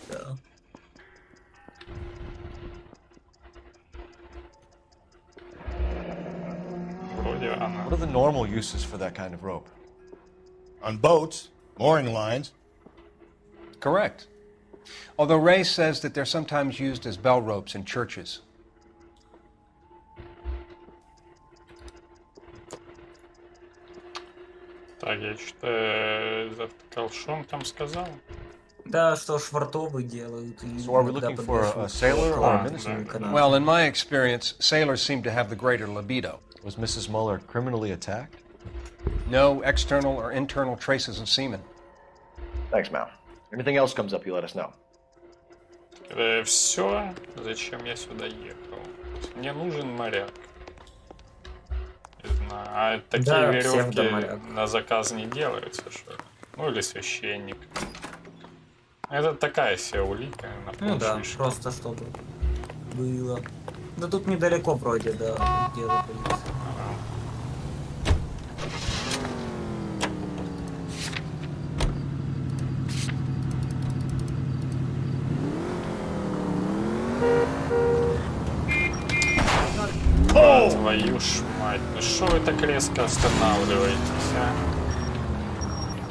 Да. What are the normal uses for that kind of rope? On boats, mooring lines. Correct. Although Ray says that they're sometimes used as bell ropes in churches. Так, я что-то завтыкал, что он там сказал? Да, что швартовы делают. So are we looking for a sailor or a minister? Well, in my experience, sailors seem to have the greater libido. Was Mrs. Mueller criminally attacked? No external or internal traces of semen. Thanks, Mal. Anything else comes up, you let us know. Все, зачем я сюда ехал? Мне нужен моряк. Не знаю, а такие веревки на заказ не делаются, что ли? Ну или священник. Это такая себе улика на полшишки. Ну да, просто чтобы было. Да тут недалеко вроде, да, дело полиции. Твою ж мать, ну что вы так резко останавливаетесь, а?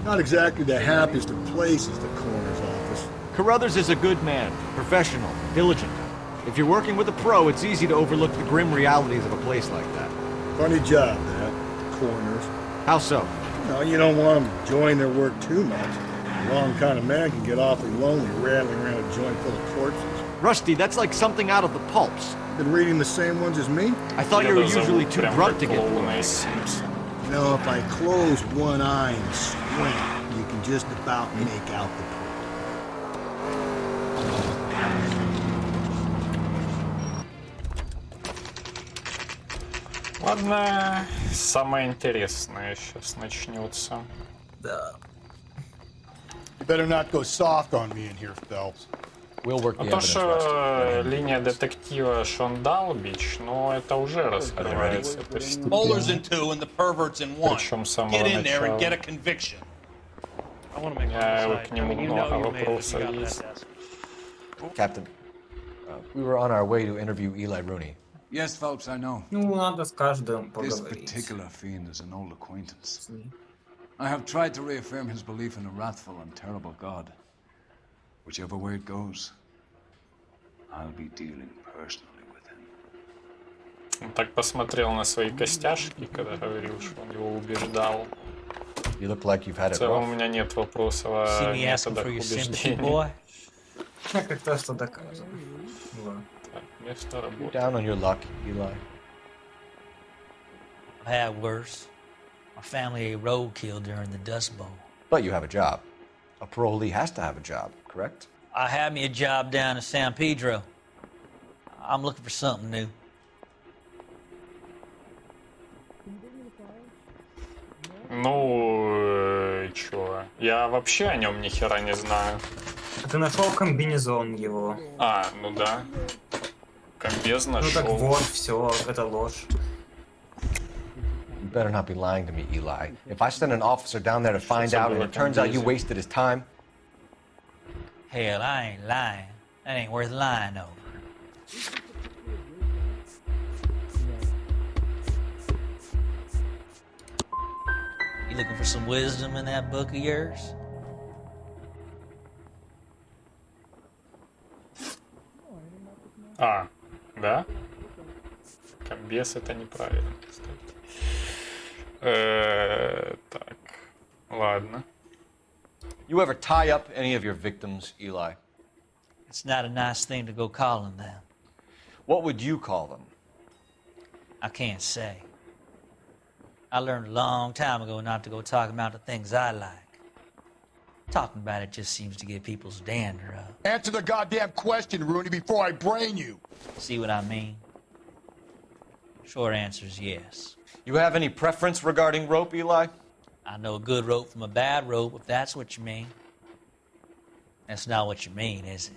Not exactly the happiest of places, the coroner's office. Carruthers is a good man, professional, diligent. If you're working with a pro, it's easy to overlook the grim realities of a place like that. Funny job, that, the coroner's. How so? No, you don't want them enjoying their work too much. The wrong kind of man can get awfully lonely rattling around a joint full of corpses. Rusty, that's like something out of the pulps. Been reading the same ones as me? I thought you were usually too drunk to get through. You know, if I close one eye and squint, you can just about make out the Ладно, самое интересное сейчас начнется. Да. You better not go soft on me in here, Phelps. We'll work the То, evidence, что Rusty. линия детектива Шон Далбич, но это уже раскрывается постепенно. Bowlers in 2 and the perverts in 1. Причем с самого Get in there and get a начала. conviction. У меня к нему много вопросов есть. Captain, we were on our way to interview Eli Rooney. Yes, Phelps, I know. Ну, надо с каждым This поговорить. particular fiend is an old acquaintance. I have tried to reaffirm his belief in a wrathful and terrible God. Whichever way it goes, I'll be dealing personally with him. Он так посмотрел на свои костяшки, когда говорил, что он его убеждал. You look like you've had В it целом у rough. меня нет вопросов о методах убеждения. Как то, что докажем. Так, место You're работы. down on your luck, Eli. I've had worse. My family ate roadkill during the Dust Bowl. But you have a job. A parolee has to have a job, correct? I had me a job down in San Pedro. I'm looking for something new. Ну, чё? Я вообще о нем ни хера не знаю. Ты нашел комбинезон его. А, ну да. Комбез Ну нашел. так вот, все, это ложь. You better not be lying to me, Eli. If I send an officer down there to find out and it turns out you wasted his time. Hell, I ain't lying. That ain't worth lying over. You looking for some wisdom in that book of yours? А, да? Комбез это неправильно, кстати. Так, ладно. You ever tie up any of your victims, Eli? It's not a nice thing to go calling them. What would you call them? I can't say. I learned a long time ago not to go talking about the things I like. Talking about it just seems to get people's dander up. Answer the goddamn question, Rooney, before I brain you. See what I mean? Short answer is yes. You have any preference regarding rope, Eli? I know a good rope from a bad rope, if that's what you mean. That's not what you mean, is it?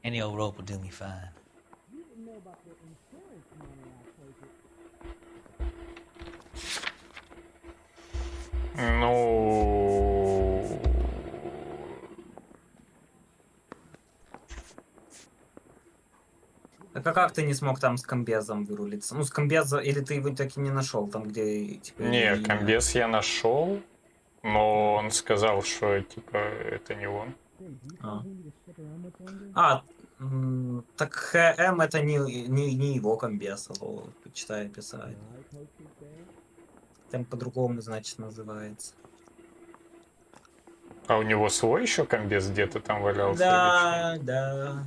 Any old rope will do me fine. Ну... Так а как ты не смог там с комбезом вырулиться? Ну, с комбеза, или ты его таки не нашел, там, где, типа... Не, комбез я нашел, но он сказал, что, типа, это не он. Так ХМ это не его комбез, его почитай писать. Там по-другому, значит, называется. А у него свой еще комбез где-то там валялся? Да, да.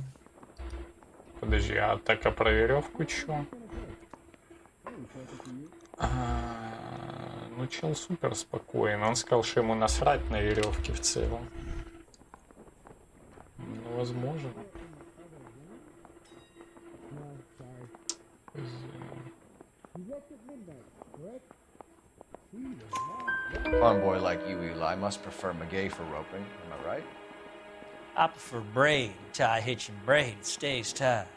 Подожди, а так а про веревку чё? Ну, чел супер спокоен. Он сказал, что ему насрать на веревке в целом. Ну, возможно. Farm boy like you, Eli, must prefer McGay for roping. Am I right? I prefer braid until I hitch and braid. It stays tied.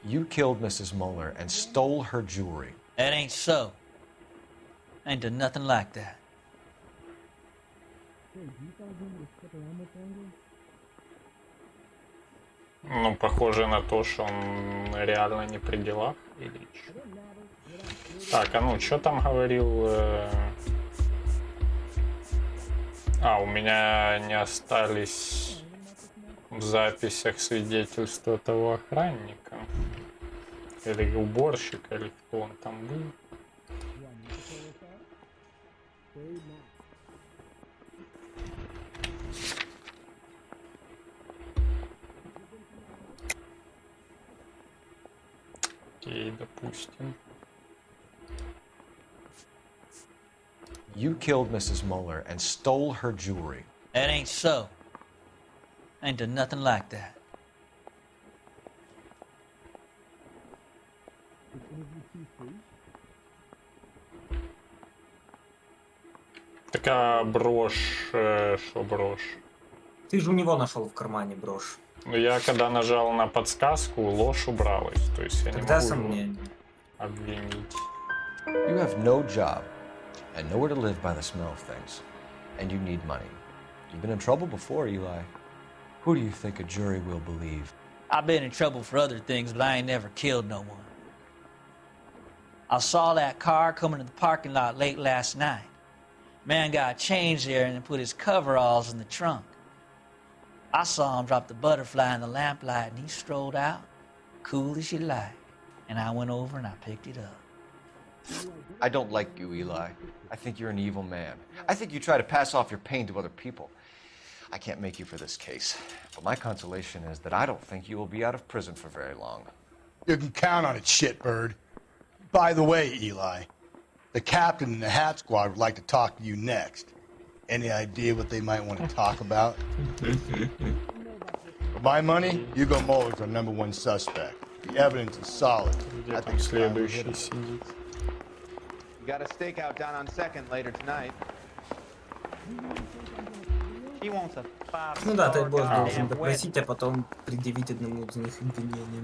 You killed Mrs. Muller and stole her jewelry. That ain't so. I ain't done nothing like that. Ну, похоже на то, что он реально не при делах. Или чё? Так, а ну, что там говорил? У меня не остались в записях свидетельства того охранника. Или уборщика, или кто он там был. Окей, допустим. You killed Mrs. Muller and stole her jewelry. That ain't so. I ain't done nothing like that. Такая брошь, что брошь? Ты же у него нашел в кармане брошь. Ну, я когда нажал на подсказку, ложь убралась. То есть я не Тогда могу его сомнение. обвинить. You have no job and nowhere to live by the smell of things. And you need money. You've been in trouble before, Eli. Who do you think a jury will believe? I've been in trouble for other things, but I ain't never killed no one. I saw that car coming to the parking lot late last night. Man got changed there and then put his coveralls in the trunk. I saw him drop the butterfly in the lamplight and he strolled out, cool as you like. And I went over and I picked it up. I don't like you, Eli. I think you're an evil man. I think you try to pass off your pain to other people. I can't make you for this case, but my consolation is that I don't think you will be out of prison for very long. You can count on it, shitbird. By the way, Eli, the captain and the hat squad would like to talk to you next. Any idea what they might want to talk about? For my money, you go Mulder for number one suspect. The evidence is solid. I think Следующий сидит. You got a stakeout down on 2nd later tonight. He wants a Ну да, ты босс должен допросить, а потом предъявить одному из них обвинение.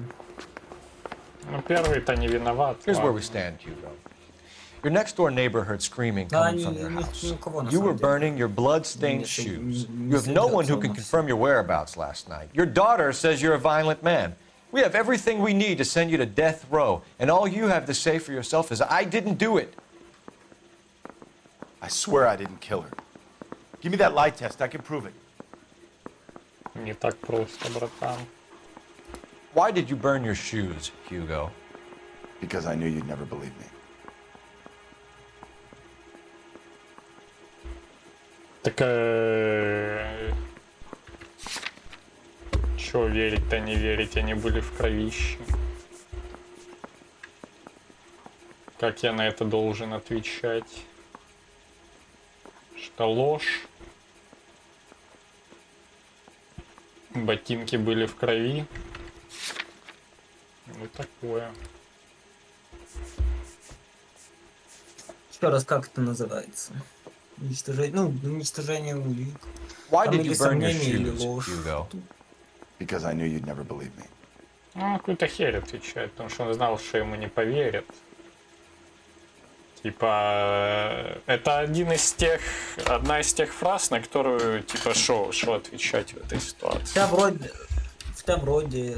Ну, первый-то не виноват. Here's where we stand, Hugo. Your next-door neighbor heard screaming coming from your house. You were burning your blood-stained shoes. You have no one who can confirm your whereabouts last night. Your daughter says you're a violent man. We have everything we need to send you to death row, and all you have to say for yourself is, I didn't do it. I swear I didn't kill her. Give me that lie test. I can prove it. Не так просто, братан. Why did you burn your shoes, Hugo? Because I knew you'd never believe me. Так, чё верить-то не верить, они были в кровище. Как я на это должен отвечать? Что ложь? Ботинки были в крови? Ну такое. Еще раз, как это называется? Уничтожение улик. Why Там did или you burn your сомнение, или shoes, ложь. Hugo? Because I knew you'd never believe me. Ну, какую-то херь отвечает, потому что он знал, что ему не поверят. Типа, это одна из тех фраз, на которую, типа, шо отвечать в этой ситуации. Вроде,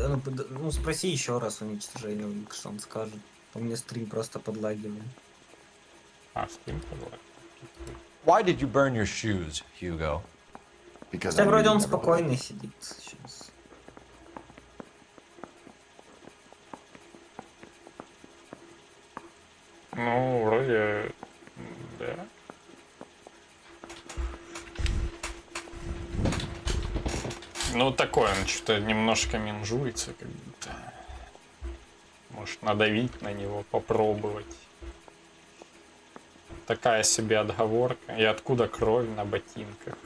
ну спроси еще раз уничтожение улик, что он скажет. У меня стрим просто подлагивает. Стрим подлагивает. Why did you burn your shoes, Hugo? Because Хотя вроде он спокойный сидит сейчас. Ну, вроде, да. Ну, такое, он что-то немножко менжуется, как будто. Может, надавить на него, попробовать. Такая себе отговорка. И откуда кровь на ботинках?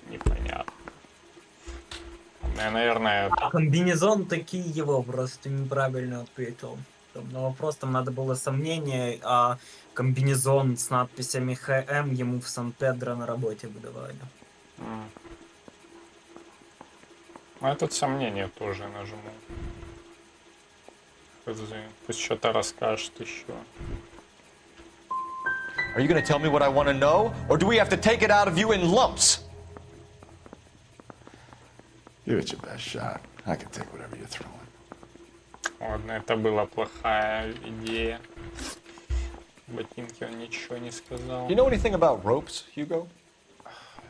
Непонятно. Наверное... Комбинезон таки его просто неправильно ответил. На вопрос там надо было сомнение, а комбинезон с надписями ХМ ему в Сан-Педро на работе выдавали. А тут сомнение тоже нажму. Пусть что-то расскажет еще. Are you going to tell me what I want to know, or do we have to take it out of you in lumps? Give it your best shot. I can take whatever you're throwing. Ладно, это была плохая идея. Ботинки он ничего не сказал. You know anything about ropes, Hugo?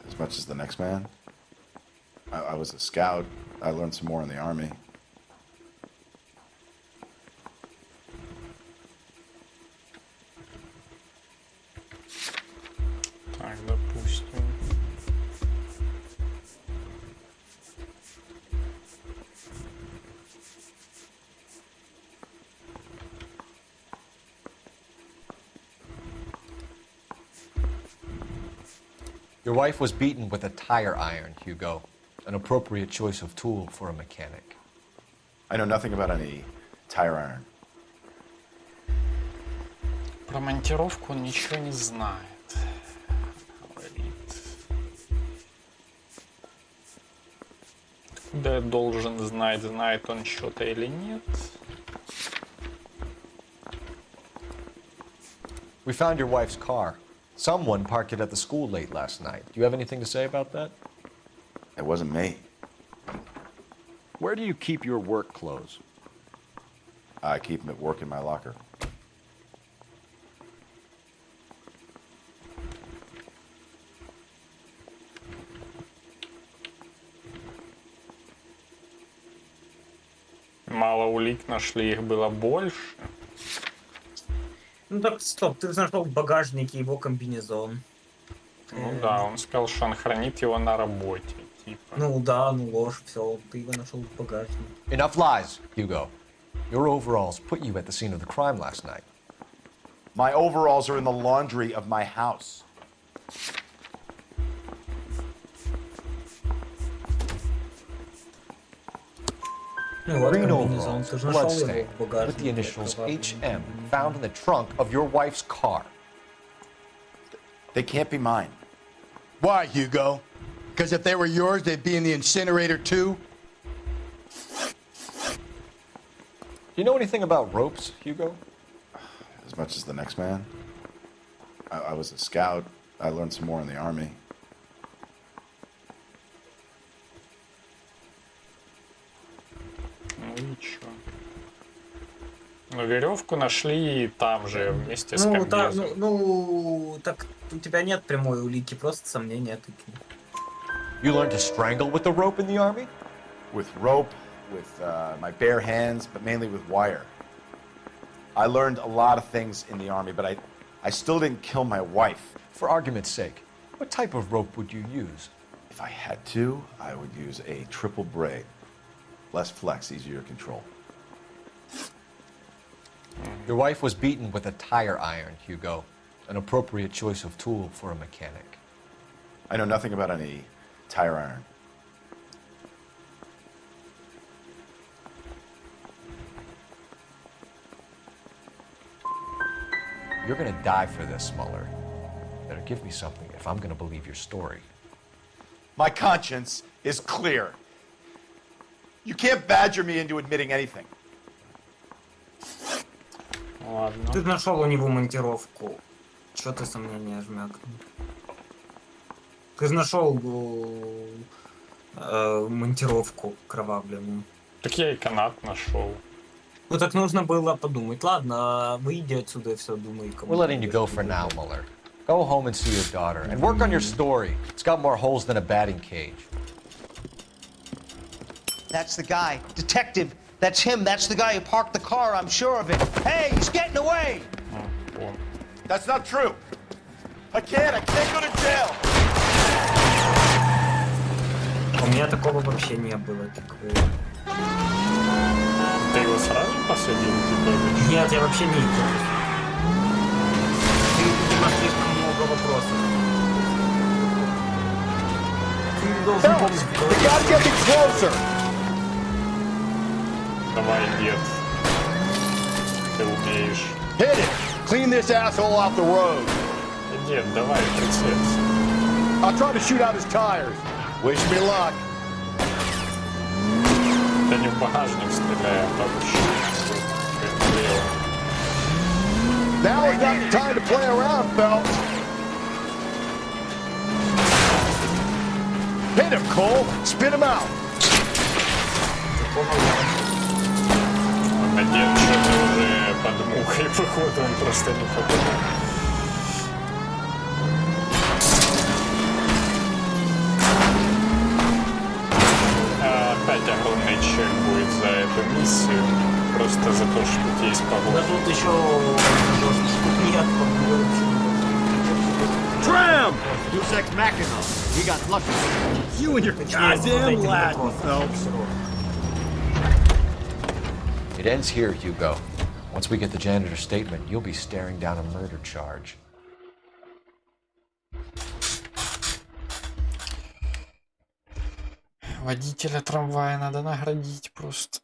As much as the next man. I was a scout. I learned some more in the army. Так, допустим. Your wife was beaten with a tire iron, Hugo. An appropriate choice of tool for a mechanic. I know nothing about any tire iron. Про монтировку он ничего не знает. Говорит. Откуда я должен знать, знает он что-то или нет? We found your wife's car. Someone parked it at the school late last night. Do you have anything to say about that? It wasn't me. Where do you keep your work clothes? I keep them at work in my locker. Мало улик нашли, их было больше. Ну так, стоп, ты нашел в багажнике его комбинезон. Ну да, он сказал, что он хранит его на работе. Типа. Ну да, ну ложь, все, ты его нашел в багажнике. Enough lies, Hugo. Your overalls put you at the scene of the crime last night. My overalls are in the laundry of my house. Green overalls, bloodstain, with the initials HM, found in the trunk of your wife's car. They can't be mine. Why, Hugo? Because if they were yours, they'd be in the incinerator too? Do you know anything about ropes, Hugo? As much as the next man. I was a scout. I learned some more in the army. Ну и чё? Ну, веревку нашли там же, вместе с комбезом. Ну, так у тебя нет прямой улики, просто сомнения такие. You learned to strangle with the rope in the army? With rope, with my bare hands, but mainly with wire. I learned a lot of things in the army, but I still didn't kill my wife. For argument's sake, what type of rope would you use? If I had to, I would use a triple braid. Less flex, easier to control. Your wife was beaten with a tire iron, Hugo. An appropriate choice of tool for a mechanic. I know nothing about any tire iron. You're gonna die for this, Mueller. Better give me something if I'm gonna believe your story. My conscience is clear. You can't badger me into admitting anything. Ладно. Ты нашел у него монтировку. Чё ты сомнения жмякнул? Ты же нашел монтировку кровавленную. Так я и канат нашел. Ну так нужно было подумать. Ладно, выйди отсюда и все думай. We're letting you go for now, Mueller. Go home and see your daughter, and work on your story. It's got more holes than a batting cage. That's the guy. Detective, that's him. That's the guy who parked the car, I'm sure of it. Hey, he's getting away! That's not true. I can't go to jail. У меня такого вообще не было. Ты его сразу посадил? Нет, я вообще не видел. Ты, видимо, слишком много вопросов. Ты должен помнить. Давай, дед. Ты умеешь. Hit it! Clean this asshole off the road. Дед, давай, прицелься. I'll try to shoot out his tires. Wish me luck. Да не в багажник стреляй, а вообще. Now is not the time to play around, Phelps. Hit him, Cole. Spit him out. Дед что-то уже под мухой, походу, он просто не попадал. Опять огромный чек будет за эту миссию. Просто за то, что тут есть погода. Да тут еще нет погоды. Tram! Deus Ex Machina. We got lucky. You and your goddamn Latin, Phelps. It ends here, Hugo. Once we get the janitor's statement, you'll be staring down a murder charge. Водителя трамвая надо наградить просто.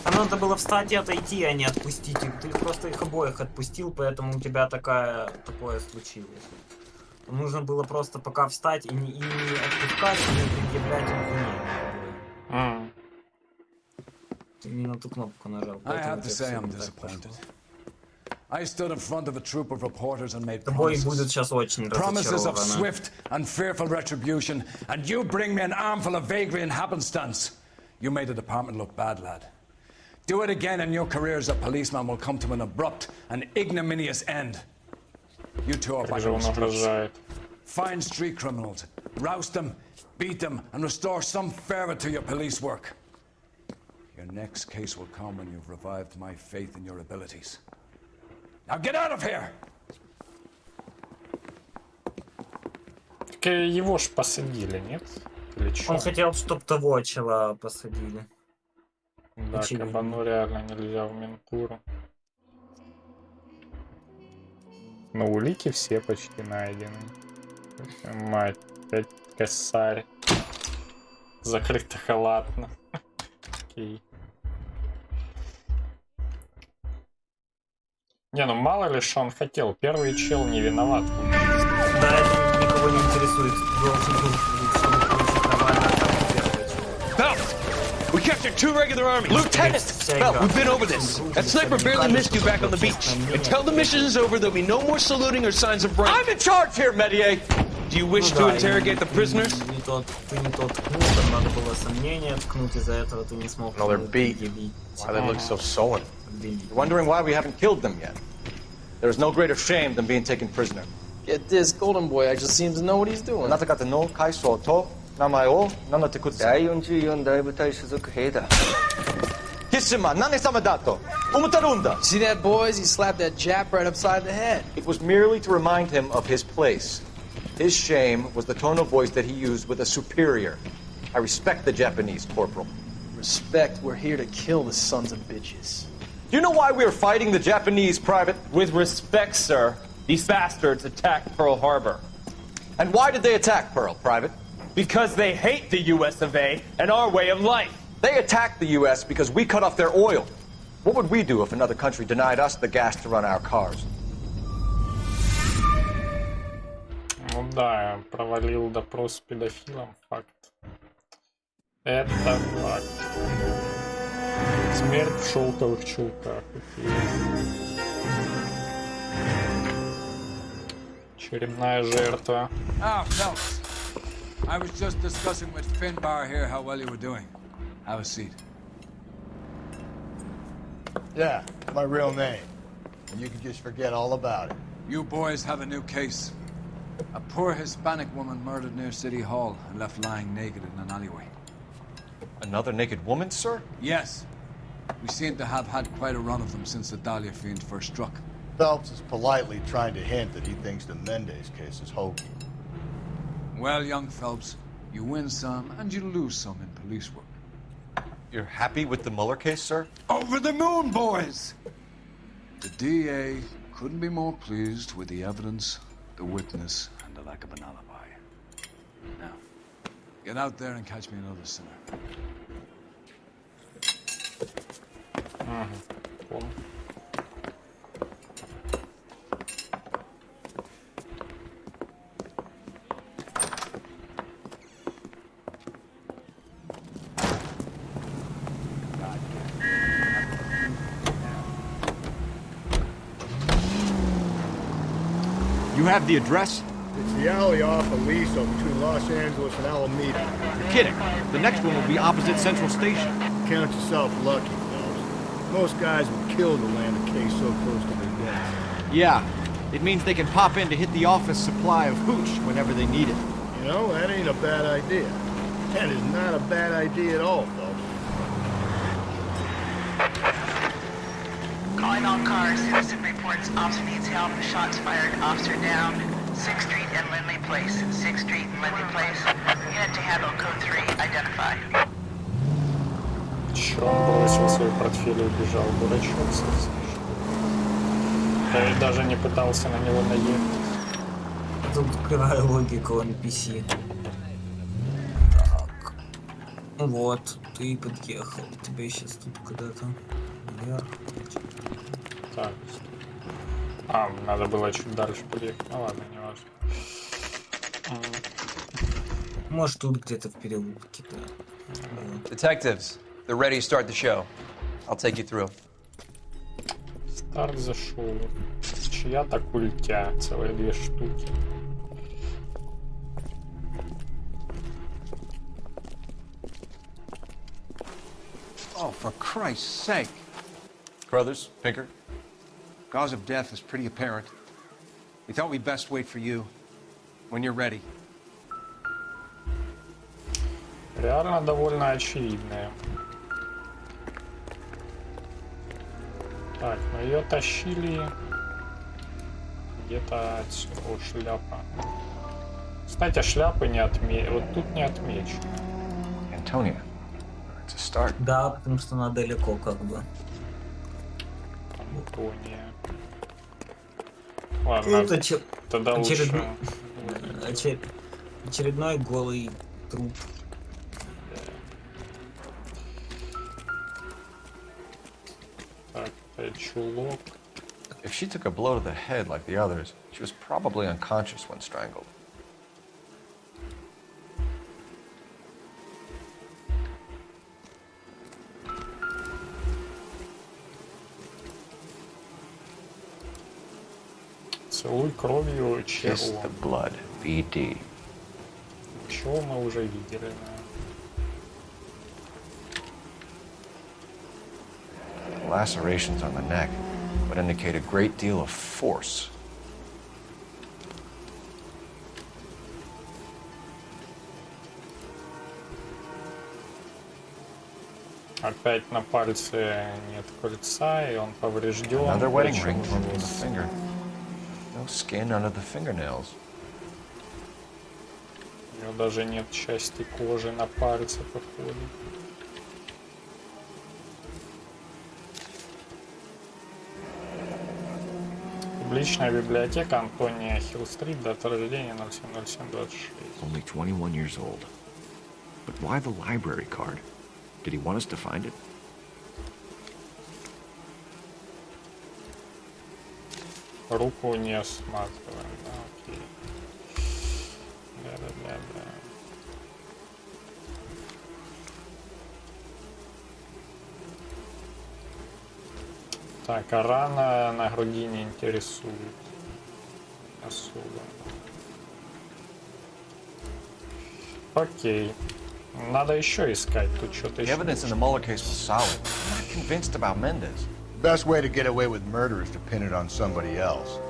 А надо было встать и отойти, а не отпустить их. Ты просто их обоих отпустил, поэтому у тебя такое случилось. Нужно было просто пока встать и не отпускать, и не предъявлять им вину. Ты не на ту кнопку нажал. I have to say I'm disappointed. I stood in front of a troop of reporters and made promises of swift and fearful retribution, and you bring me an armful of vagary and happenstance. You made the department look bad, lad. Do it again and your career as a policeman will come to an abrupt and ignominious end. You two are back on the streets. Find street criminals, roust them, beat them, and restore some fervor to your police work. Your next case will come when you've revived my faith in your abilities. Now get out of here! Так его ж посадили, нет? Или что? Он хотел, чтобы того чела посадили. Да, кабану реально нельзя в ментуру. Но улики все почти найдены. Мать, опять косарь. Закрыто халатно. Окей. Не, ну мало ли что он хотел. Первый чел не виноват. Да, это никого не интересует. Должен был, чтобы получить нормально, как первый чел. We captured 2 regular armies. Lieutenant! Well, we've been over this. That sniper barely missed you back on the beach. Until the mission is over, there'll be no more saluting or signs of rank. I'm in charge here, Medier! Do you wish to interrogate the prisoners? Ты не тот ткнул, там надо было сомнения ткнуть, из-за этого ты не смог. No, they're beat. Why they look so sullen? You're wondering why we haven't killed them yet. There is no greater shame than being taken prisoner. Get this, Golden Boy actually seems to know what he's doing. あなた方の階層と名前を名乗ってください。第44大部隊所属兵だ。キスマ何様だと思ってるんだ。See that, boys? He slapped that Jap right upside the head. It was merely to remind him of his place. His shame was the tone of voice that he used with a superior. I respect the Japanese, Corporal. Respect, we're here to kill the sons of bitches. Do you know why we are fighting the Japanese, Private? With respect, sir, these bastards attacked Pearl Harbor. And why did they attack Pearl, Private? Because they hate the US of A and our way of life. They attacked the US because we cut off their oil. What would we do if another country denied us the gas to run our cars? Ну да, я провалил допрос с педофилом, факт. Это факт. Смерть в шелковых чулках. Очередная жертва. Ah, fellas. I was just discussing with Finbar here how well you were doing. Have a seat. Yeah, my real name. And you can just forget all about it. You boys have a new case. A poor Hispanic woman murdered near City Hall and left lying naked in an alleyway. Another naked woman, sir? Yes. We seem to have had quite a run of them since the Dahlia fiend first struck. Phelps is politely trying to hint that he thinks the Mendez case is hokey. Well, young Phelps, you win some and you lose some in police work. You're happy with the Mueller case, sir? Over the moon, boys! The DA couldn't be more pleased with the evidence, the witness, and the lack of an alibi. Now, get out there and catch me another sinner. You have the address? It's the alley off Aliso between Los Angeles and Alameda. You're kidding. The next one will be opposite Central Station. Count yourself lucky, fellas. Most guys would kill to land a case so close to their death. Yeah, it means they can pop in to hit the office supply of hooch whenever they need it. You know, that ain't a bad idea. That is not a bad idea at all, folks. Calling all cars. Citizen reports officer needs help. Shots fired. Officer down. 6th Street and Lindley Place. 6th Street and Lindley Place. Unit to handle code 3. Identify. Чё, он бросил свой портфель и убежал, дурачок совсем. Я даже не пытался на него наехать. Тут какая логика у NPC. Так. Вот, ты подъехал. Тебе сейчас тут куда-то вверх. Так. А, надо было чуть дальше подъехать. Ну ладно, не важно. Может, тут где-то в переулке, да. Detectives, they're ready to start the show. I'll take you through. Старт зашел. Чья-то культя. Целые 2 штуки. Oh, for Christ's sake. Carruthers, Pinker. Cause of death is pretty apparent. We thought we'd best wait for you. When you're ready. Реально довольно очевидная. Так, ну ее тащили где-то отсюда. О, шляпа. Кстати, шляпы не отмечены. Вот тут не отмечено. Antonia. It's a start. Да, потому что она далеко как бы. Антония. Ладно, тогда лучше. Очередной голый труп. Так, это чулок. If she took a blow to the head like the others, she was probably unconscious when strangled. Целуй кровью Kiss the blood, BD. Чего мы уже видели, The lacerations on the neck would indicate a great deal of force. Опять на пальце нет кольца, и он поврежден. Another wedding ring from the finger. No skin under the fingernails. У него даже нет части кожи на пальце, походу. Публичная библиотека Антония Хилл-стрит, дата рождения 07.07.26. Only 21 years old. But why the library card? Did he want us to find it? Руку не осматриваем, да, окей. Да. Так, а рана на груди не интересует особо. Окей. Надо еще искать, тут что-то еще. The evidence in the Mueller case was solid. I'm not convinced about Mendez. The best way to get away with murder is to pin it on somebody else.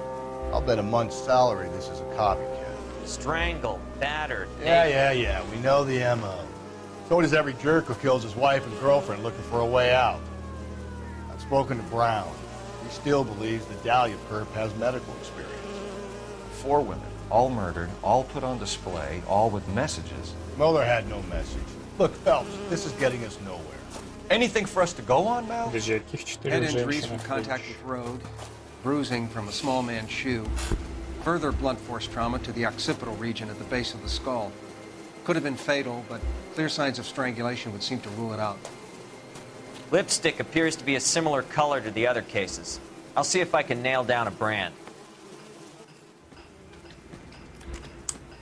I'll bet a month's salary this is a copycat. Strangled, battered. Yeah. We know the MO. So does every jerk who kills his wife and girlfriend looking for a way out. I've spoken to Brown. He still believes the Dahlia perp has medical experience. 4 women, all murdered, all put on display, all with messages. Mueller had no message. Look, Phelps, this is getting us nowhere. Anything for us to go on, Mal? Head injuries from contact with road, bruising from a small man's shoe, further blunt force trauma to the occipital region at the base of the skull. Could have been fatal, but clear signs of strangulation would seem to rule it out. Lipstick appears to be a similar color to the other cases. I'll see if I can nail down a brand.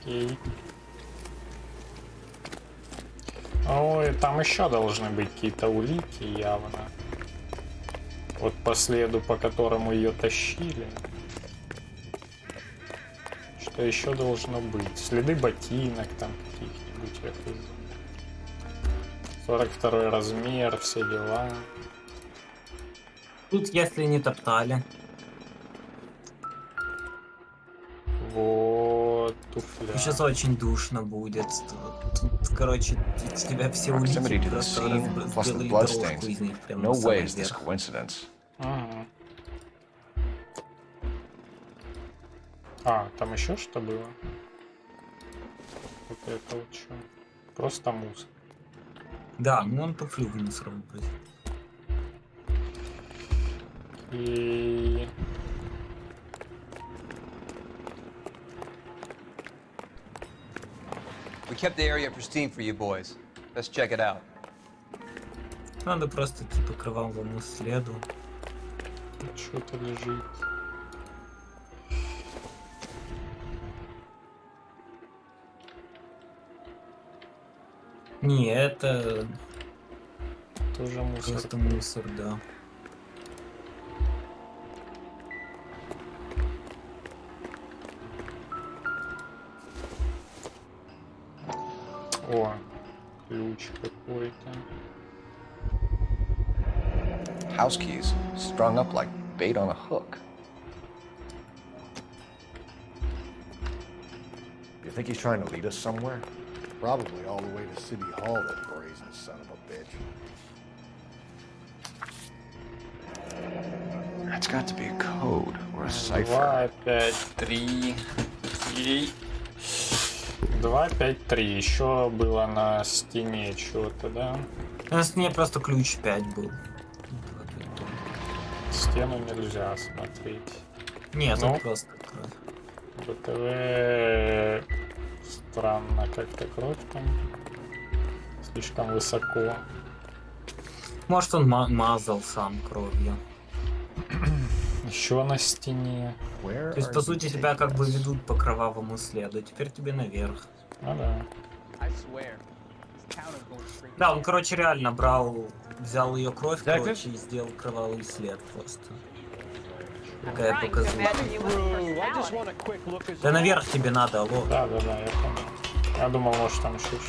Окей. Ой, там еще должны быть какие-то улики явно. Вот по следу, по которому ее тащили. Что еще должно быть? Следы ботинок там каких-нибудь, я хз. 42 размер, все дела. Тут если не топтали. Вот, туфля. Сейчас очень душно будет. Тут, короче, тебя все улики просто сделали дорожку из них прямо No на самый way is this верх. coincidence. А, там еще что было? Вот это вот что? Просто мусор. Да, ну он туфлю в мусор выбросил. И... We kept the area pristine for you boys. Let's check it out. Надо просто типа кровавому следу. Что-то лежит. Не, это тоже мусор. Просто мусор, да. О, ключ какой-то. House keys strung up like bait on a hook. You think he's trying to lead us somewhere? Probably all the way to City Hall, that brazen son of a bitch. That's got to be a code or a cipher. 253. 253. Еще было на стене что-то, да? На стене просто ключ 5 был. Стену нельзя смотреть. Нет, ну, это просто кровь. БТВ... Странно, как-то кровь там слишком высоко. Может, он мазал сам кровью. Еще на стене. То есть, по сути, тебя как бы ведут по кровавому следу. Теперь тебе наверх. А, да. Да, он, короче, реально взял ее кровь, короче, и сделал кровавый след просто. Какая показуха. Да наверх тебе надо, алло. Да, я понял. Я думал, может там еще 4.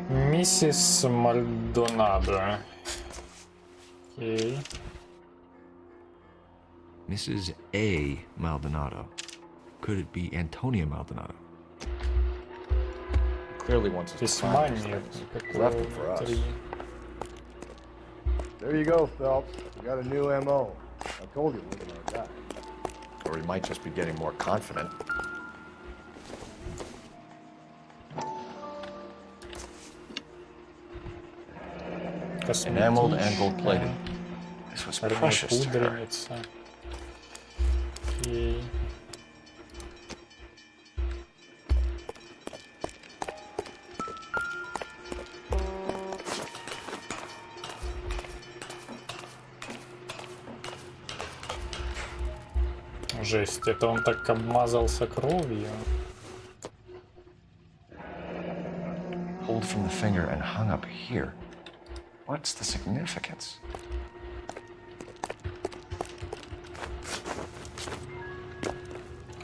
Миссис Мальдонадо. Окей. Mrs. A. Maldonado. Could it be Antonia Maldonado? Clearly wants us to find these things. Left them for us. There you go, Phelps. We got a new MO. I told you we were gonna die. Or he might just be getting more confident. Enameled and gold-plated. This was precious to her. Окей. Жесть, это он так обмазался кровью. Pulled from the finger and hung up here. What's the significance?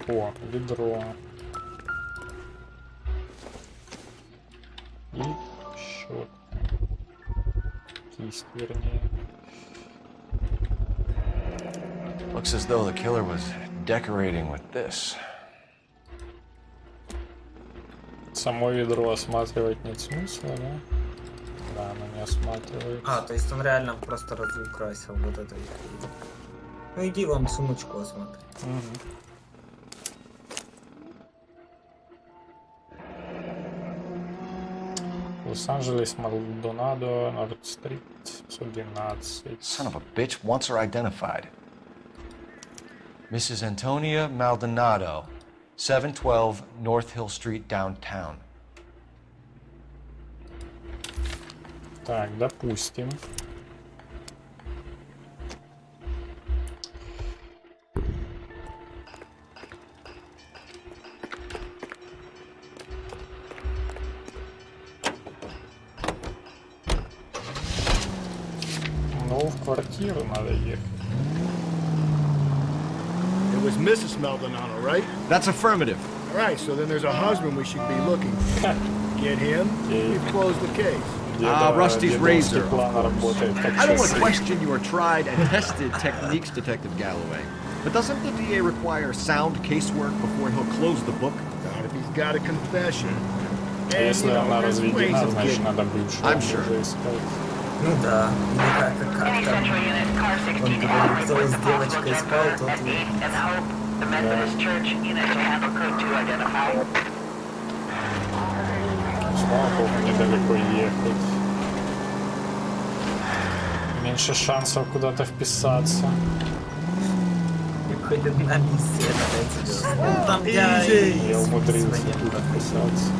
О, ведро. И щетка. Кисть, вернее. Looks as though the killer was decorating with this. Само ведро осматривать нет смысла, да? Да, оно не осматривается. А, то есть он реально просто разукрасил вот это. Ну иди вон сумочку осмотри. Лос-Анджелес, Мальдонадо, Норд-стрит, 712. Son of a bitch wants her identified. Mrs. Antonia Maldonado, 712 North Hill Street, downtown. Так, допустим. Ну, в квартиру надо ехать. It was Mrs. Maldonado, right? That's affirmative. All right, so then there's a husband we should be looking for. Get him, we've closed the case. Rusty's razor, of course. I don't want to question your tried and tested techniques, Detective Galloway. But doesn't the DA require sound casework before he'll close the book? Not if he's got a confession. Если она разведена, значит надо бывшую уже искать. Ну да, как-то. Он говорит, кто с девочкой спал, тот слава богу, недалеко ехать. Меньше шансов куда-то вписаться. Хоть одна миссия, давайте. Там я умудрился тут вписаться.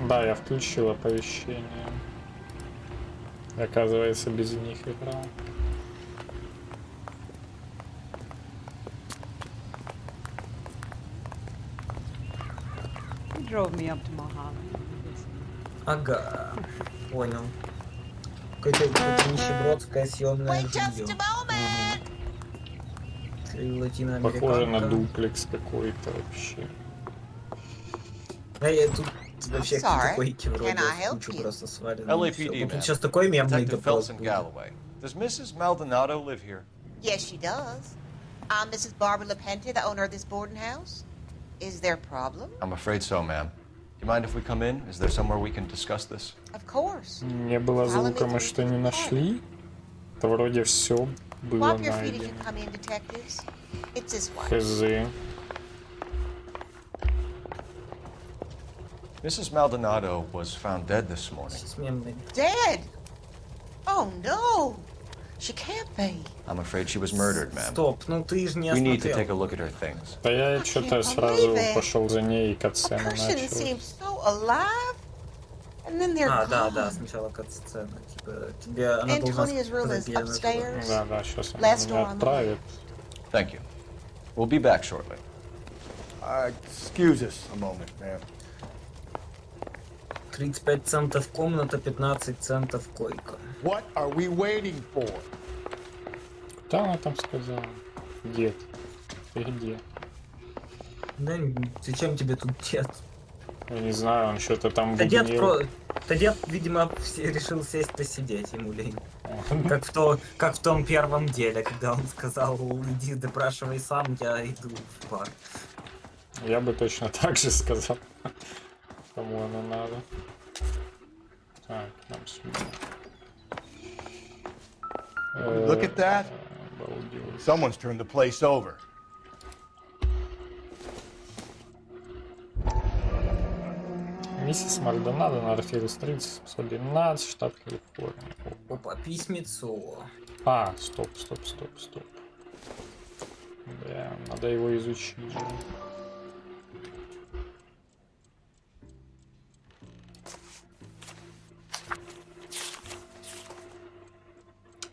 Да, я включил оповещение. Оказывается, без них играл. Ага, понял. Какое-то нищебродское съемное жилье. Похоже на дуплекс какой-то вообще. Да, я тут вообще какой-то вроде кучу просто свален. LAPD, Тут сейчас такой мемный допрос. Does Mrs. Maldonado live here? Yes, she does. I'm Mrs. Barbara LaPenta, the owner of this boarding house. Is there a problem? I'm afraid so, ma'am. Do you mind if we come in? Is there somewhere we can discuss this? Of course. Не было звука, мы что не нашли? Это вроде все было найдено. Хз. Mrs. Maldonado was found dead this morning. Dead? Oh no! She can't be. I'm afraid she was murdered, ma'am. Стоп, ну ты же не We need to осмотрел. take a look at her things. Да я что-то сразу пошел за ней и катсцена Person начал. seems so alive, and then they're А, да, gone. да, сначала кат-сцена. Типа, тебе она должна Antonia's room is сказать, upstairs. Да, да, сейчас она Last door меня on the отправит. Thank you. We'll be back shortly. Excuse us a moment, ma'am. 35 центов комната, 15 центов койка. What are we waiting for? Куда она там сказала? Дед. Ты где? Да, зачем тебе тут дед? Я не знаю, он что-то там Да дед, бубнил. дед, видимо, решил сесть посидеть, ему лень. Как в том первом деле, когда он сказал, иди допрашивай сам, я иду в бар. Я бы точно так же сказал. Кому оно надо. Так, нам сюда. Look at that. Someone's turned the place over. Миссис Мальдонадо на Арфилл-стрит, 112, штат Калифорния. Опа, письмецо. А, стоп. Да, надо его изучить.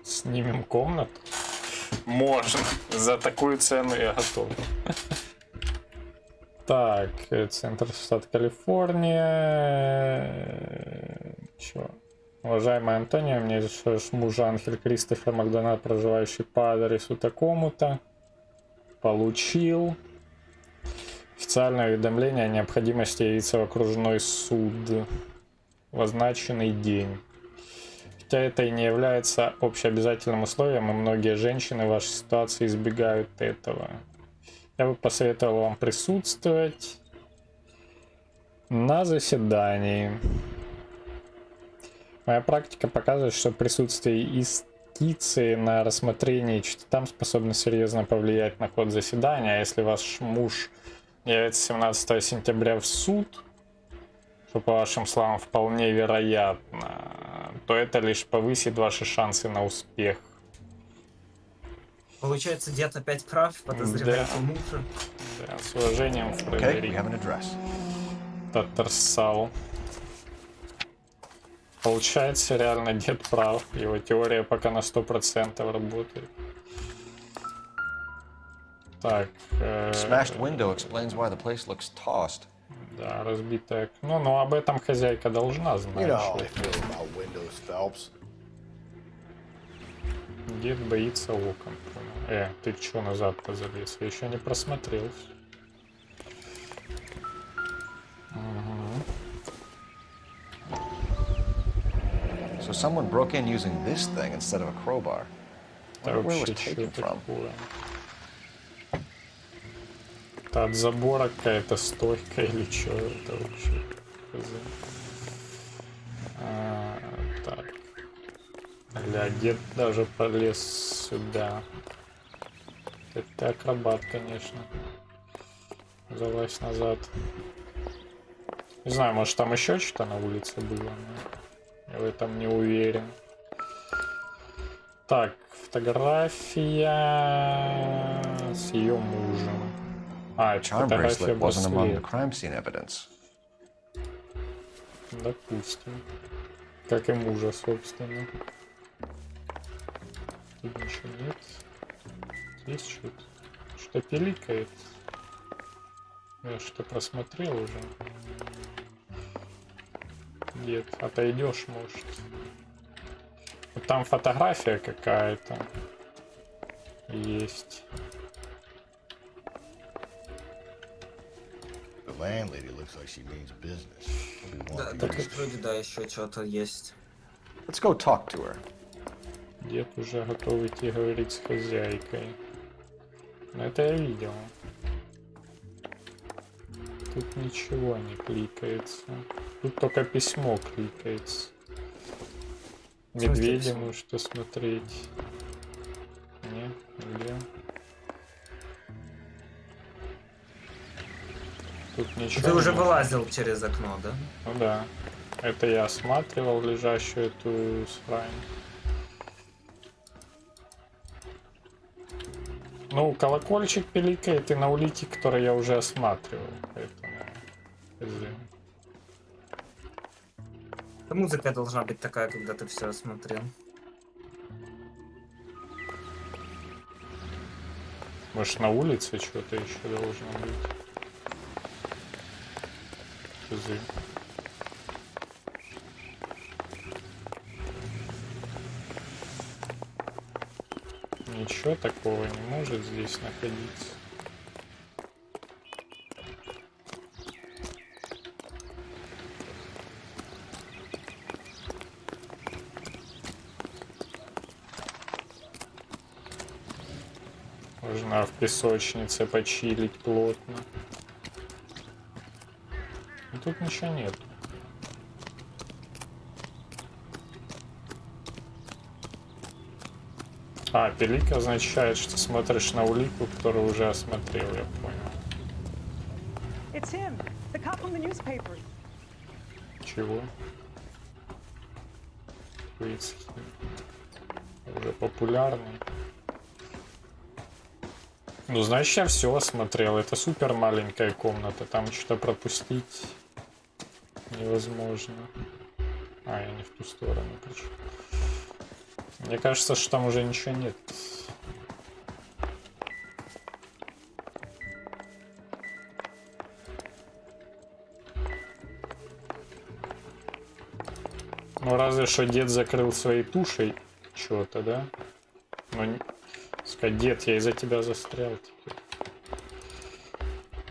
Снимем комнату? Можно. За такую цену я готов. Так, центр штата Калифорния. Чё? Уважаемая Антония, мне муж Анхель Кристофер Макдональд, проживающий по адресу такому-то, получил официальное уведомление о необходимости явиться в окружной суд в означенный день. Хотя это и не является общеобязательным условием, и многие женщины в вашей ситуации избегают этого. Я бы посоветовал вам присутствовать на заседании. Моя практика показывает, что присутствие юстиции на рассмотрении там способно серьезно повлиять на ход заседания. А если ваш муж явится 17 сентября в суд, что, по вашим словам, вполне вероятно, то это лишь повысит ваши шансы на успех. Получается, дед опять прав, подозревает мужа. Да, с уважением, Фредерик. Татарсал. Получается, реально дед прав. Его теория пока на 100% работает. Так. Smashed window explains why the place looks tossed. Да, разбитое окно. Но об этом хозяйка должна знать. Дед боится окон. Ты чё назад-то залез? Я еще не просмотрел. So someone broke in using this thing instead of a crowbar. Where was it taken from? Это от забора какая-то стойка или что это вообще? Так. Бля, дед даже полез сюда. Это акробат, конечно. Залазь назад. Не знаю, может там еще что-то на улице было, но я в этом не уверен. Так, фотография с ее мужем. А, это фотография браслета. Допустим. Как и мужа, собственно. Тут ничего нет. Есть что-то? Что пиликает? Я что-то просмотрел уже. Дед, отойдешь, может. Вот там фотография какая-то есть. Да, так вроде да, еще что-то есть. Let's go talk to her. Дед уже готов идти говорить с хозяйкой. Но это я видел. Тут ничего не кликается. Тут только письмо кликается. Медведя можете смотреть. Нет, нигде. Тут ничего. Ты уже вылазил через окно, да? Ну да. Это я осматривал лежащую эту срань. Ну, колокольчик пиликает и на улике, который я уже осматривал. Поэтому... Музыка должна быть такая, когда ты все осмотрел. Может, на улице что-то еще должно быть. Козы. Ничего такого не может здесь находиться. Можно в песочнице почилить плотно. Но тут ничего нет. А, пилик означает, что смотришь на улику, которую уже осмотрел, я понял. Чего? Уже популярный. Ну, значит, я все осмотрел. Это супер маленькая комната. Там что-то пропустить невозможно. А, я не в ту сторону пришел. Мне кажется, что там уже ничего нет. Ну, разве что дед закрыл своей тушей что-то, да? Но не... Сказать, дед, я из-за тебя застрял теперь.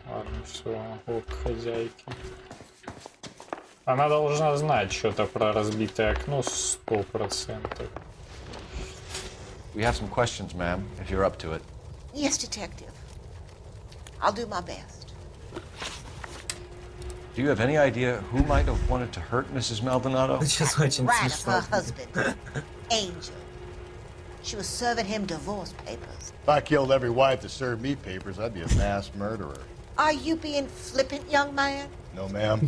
Ладно, все, ок, хозяйки. Она должна знать что-то про разбитое окно 100%. We have some questions, ma'am, if you're up to it. Yes, detective. I'll do my best. Do you have any idea who might have wanted to hurt Mrs. Maldonado? Right of her husband, Angel. She was serving him divorce papers. If I killed every wife that served me papers, I'd be a mass murderer. Are you being flippant, young man? No, ma'am.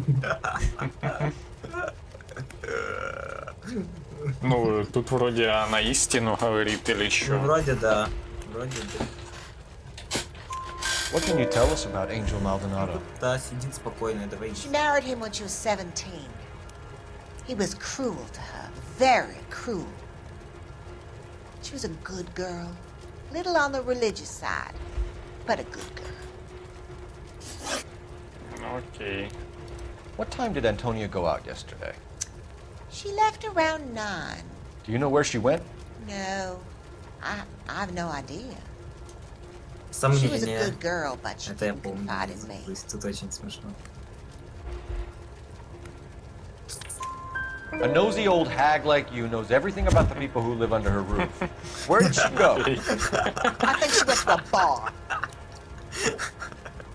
Ну, тут вроде она истину говорит или что? Ну, вроде да. Вроде да. What can you tell us about Angel Maldonado? Да, сидит спокойно, давай. She married him when she was 17. He was cruel to her, very cruel. She was a good girl, little on the religious side, but a good girl. Okay. What time did Antonia go out yesterday? She left around 9. Do you know where she went? No, I have no idea. Сомнения. She was a good girl, but she Это я didn't помню. confide in me. Тут очень смешно. A nosy old hag like you knows everything about the people who live under her roof. Where did she go? I think she went to a bar.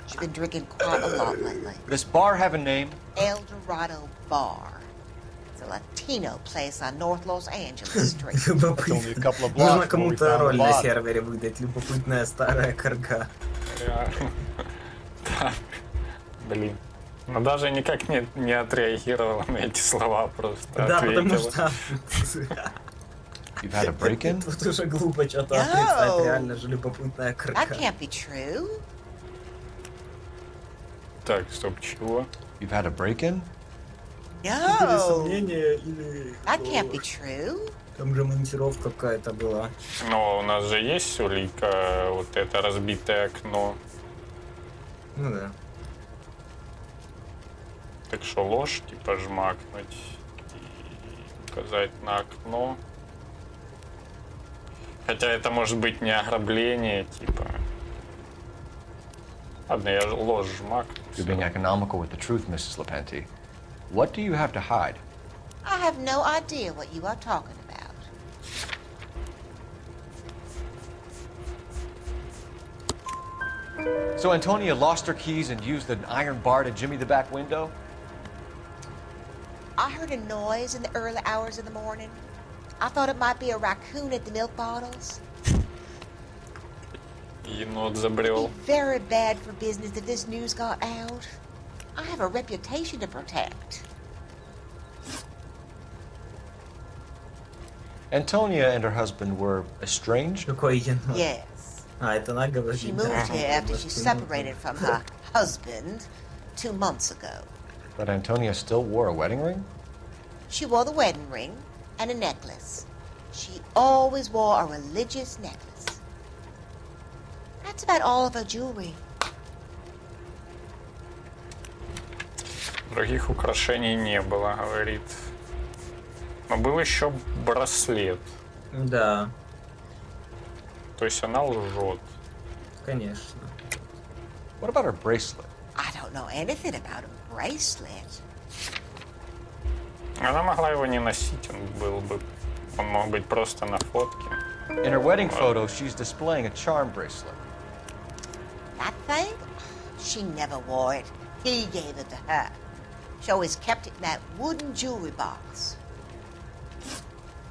She's been drinking quite a lot lately. This bar have a name? El Dorado Bar. It's a Latino place on North Los Angeles Street. It's only a couple of Можно blocks before we кому-то found the роль на body. сервере выдать. Любопытная старая карга. Блин. Ну даже никак не отреагировала на эти слова, просто Да, ответила. потому что... You've had a break-in? Тут уже глупо что-то отрицать, реально же любопытная That крыка. can't be true. Так, стоп, чего? You've had a break-in? Или сомнения, или... That can't be true. Там же монтировка какая-то была. Но у нас же есть улика, вот это разбитое окно. Ну да. Так что ложь, типа, жмакнуть и указать на окно. Хотя это может быть не ограбление, типа. Ладно, я ложь жмакну. You're being economical with the truth, Mrs. Lepenti. What do you have to hide? I have no idea what you are talking about. So Antonia lost her keys and used an iron bar to jimmy the back window? I heard a noise in the early hours of the morning. I thought it might be a raccoon at the milk bottles. Енот забрел. Very bad for business if this news got out. I have a reputation to protect. Antonia and her husband were estranged? Какой енот? Yes. А, это она говорит. She moved here after she separated from her husband 2 months ago. But Antonia still wore a wedding ring? She wore the wedding ring and a necklace. She always wore a religious necklace. That's about all of her jewelry. Других украшений не было, говорит. Но был еще браслет. Да. То есть она лжет. Конечно. What about her bracelet? I don't know anything about a bracelet. Она могла его не носить, он мог быть просто на фотке. In her wedding photo, she's displaying a charm bracelet. That thing? She never wore it. He gave it to her. She always kept it in that wooden jewelry box.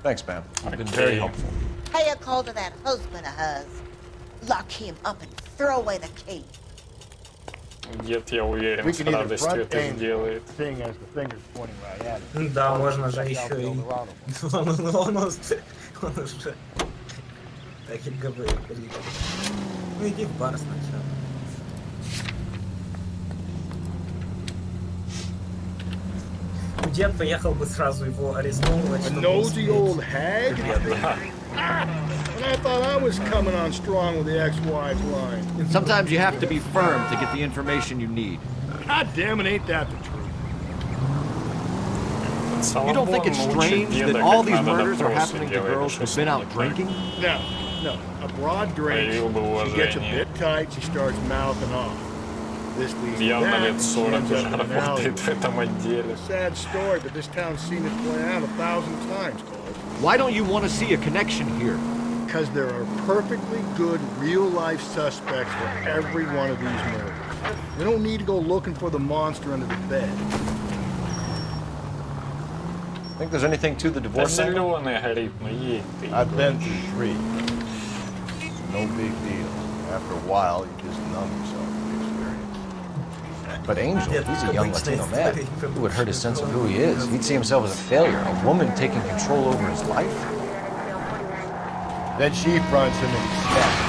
Thanks, ma'am. You've been very helpful. Pay a call to that husband of hers. Lock him up and throw away the key. Дед, я уверен, с радостью это сделает. Да, можно же еще и... Он уже... Так и говорит. Ну иди в бар сначала. Дед поехал бы сразу его арестовывать. Nosy old hag? And I thought I was coming on strong with the ex-wife line. Sometimes you have to be firm to get the information you need. God damn it, ain't that the truth? You don't think it's strange that all these murders are happening to girls who've been out drinking? No. A broad drink, she gets a bit tight, she starts mouthing off. This leads to Явно that, лет and she 40 ends уже up in an работает в этом отделе. A sad story, but this town's seen it play out 1,000 times, Cole. Why don't you want to see a connection here? Because there are perfectly good real-life suspects for every one of these murders. We don't need to go looking for the monster under the bed. Think there's anything to the divorce? Зеленый горит, ну ей ты. I've been through 3. No big deal. After a while, you just numb yourself to the experience. But Angel, he's a young Latino man. It would hurt his sense of who he is. He'd see himself as a failure, a woman taking control over his life. Then she fronts him and snaps.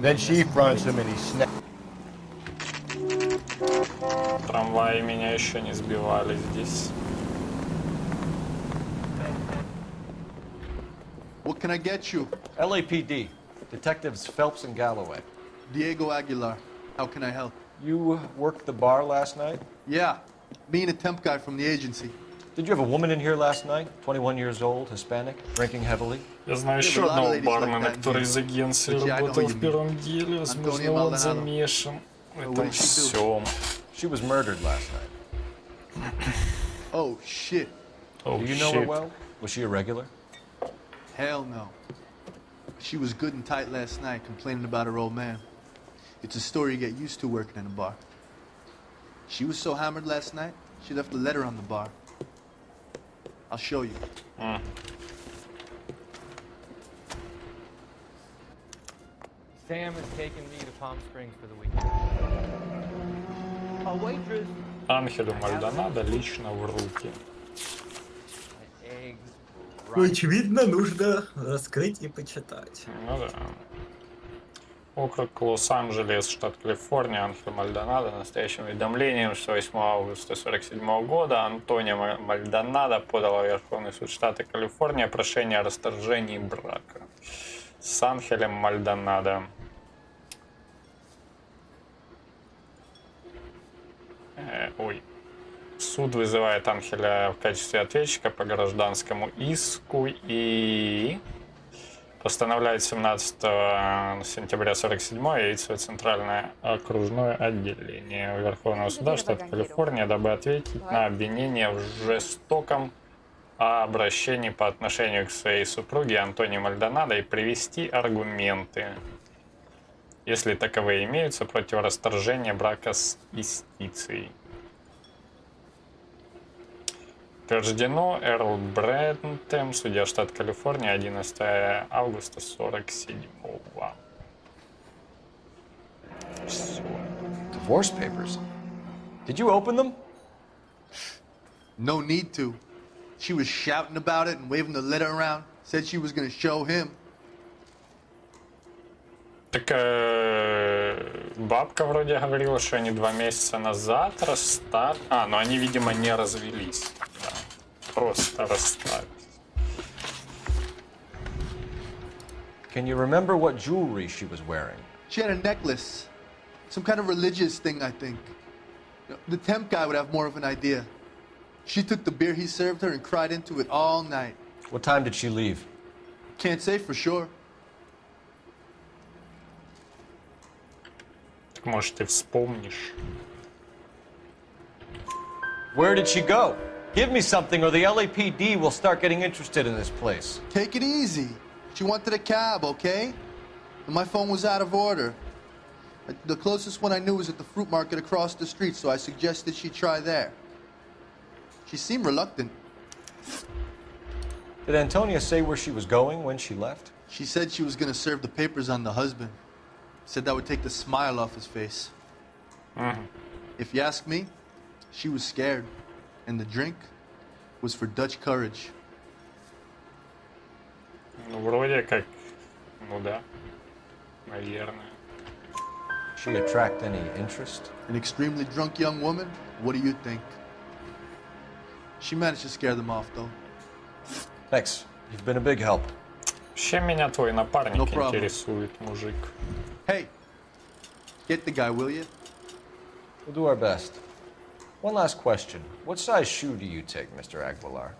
Then she fronts him and he snaps. Трамваи меня еще не сбивали здесь. What can I get you? LAPD. Detectives Phelps and Galloway. Diego Aguilar. How can I help? You worked the bar last night? Yeah. Me and a temp guy from the agency. Did you have a woman in here last night? 21 years old, Hispanic, drinking heavily? Я знаю еще одного бармена, который из агенции работал в первом деле. Возможно, он замешан в этом всем. She was murdered last night. Oh, shit. Oh, Do you know her well? Was she a regular? Hell no. She was good and tight last night, complaining about her old man. It's a story you get used to working in a bar. She was so hammered last night, she left a letter on the bar. I'll show you. Sam has taken me to Palm Springs for the weekend. A waitress. Анхелю Мальдонадо лично в руки. Очевидно, нужно раскрыть и почитать. Ну да. Округ Лос-Анджелес, штат Калифорния, Анхель Мальдонадо. Настоящим уведомлением, что 8 августа 1947 года Антонио Мальдонадо подала в Верховный суд штата Калифорния прошение о расторжении брака с Анхелем Мальдонадо. Суд вызывает Анхеля в качестве ответчика по гражданскому иску и постановляет 17 сентября 1947 явиться в Центральное окружное отделение Верховного суда штата Калифорния, дабы ответить на обвинение в жестоком обращении по отношению к своей супруге Антонио Мальдонадо и привести аргументы, если таковые имеются, против расторжения брака с юстицией. Утверждено Эрл Брентем, судья штат Калифорния, 11 августа 1947. Divorce papers. Did you open them? No need to. She was shouting about it and waving the letter around. Said she was going to show him. Так бабка вроде говорила, что они 2 месяца назад расстались. Но они, видимо, не развелись. Да. Просто расстались. Can you remember what jewelry she was wearing? She had a necklace. Some kind of religious thing, I think. The temp guy would have more of an idea. She took the beer he served her and cried into it all night. What time did she leave? Can't say for sure. Так, может, ты вспомнишь. Where did she go? Give me something or the LAPD will start getting interested in this place. Take it easy. She wanted a cab, okay? And my phone was out of order. The closest one I knew was at the fruit market across the street, so I suggested she try there. She seemed reluctant. Did Antonia say where she was going when she left? She said she was going to serve the papers on the husband. Said that would take the smile off his face. If you ask me, she was scared. And the drink was for Dutch courage. Ну, вроде как, ну да, наверное. She attract any interest? An extremely drunk young woman? What do you think? She managed to scare them off, though. Thanks. You've been a big help. Вообще меня твой напарник интересует, мужик. Hey, get the guy, will you? We'll do our best. One last question. What size shoe do you take, Mr. Aguilar?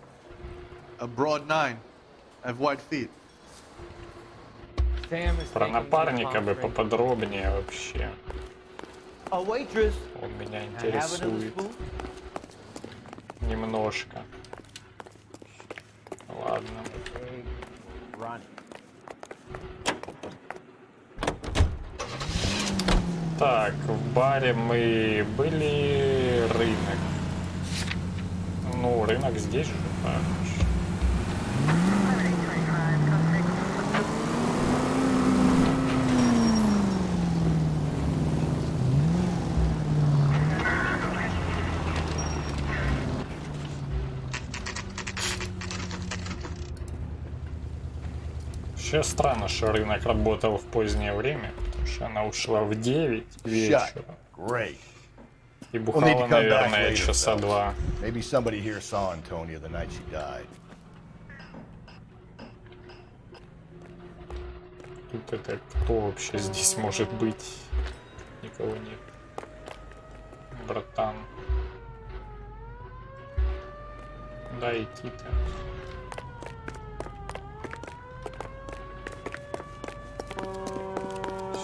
A broad 9. I have wide feet. Про напарника бы поподробнее вообще. Он меня интересует. Немножко. Ладно. Так, в баре мы были. Рынок. Ну, рынок здесь же, так. Вообще странно, что рынок работал в позднее время, потому что она ушла в 9 вечера. И бухала, наверное, часа 2. Maybe somebody here saw Antonia the night she died. Тут это кто вообще здесь может быть? Никого нет. Братан. Да, идти-то.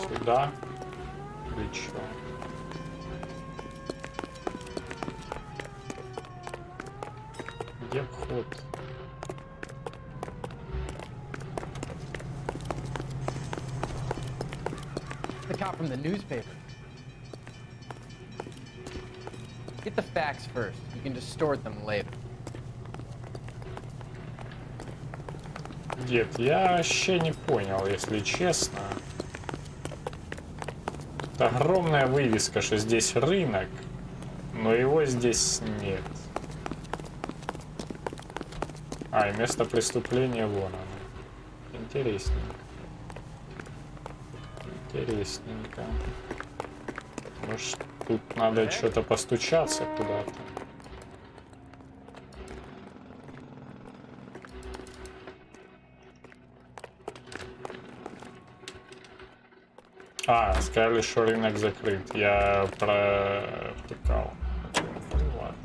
Сюда. Или чё? Где вход? The cop from the newspaper. Get the facts first. You can distort them later. Дед, я вообще не понял, если честно. Огромная вывеска, что здесь рынок, но его здесь нет. А, и место преступления вон оно. Интересненько. Интересненько. Может, тут надо что-то постучаться куда-то. А, сказали, что рынок закрыт. Я протыкал. Ну, ладно.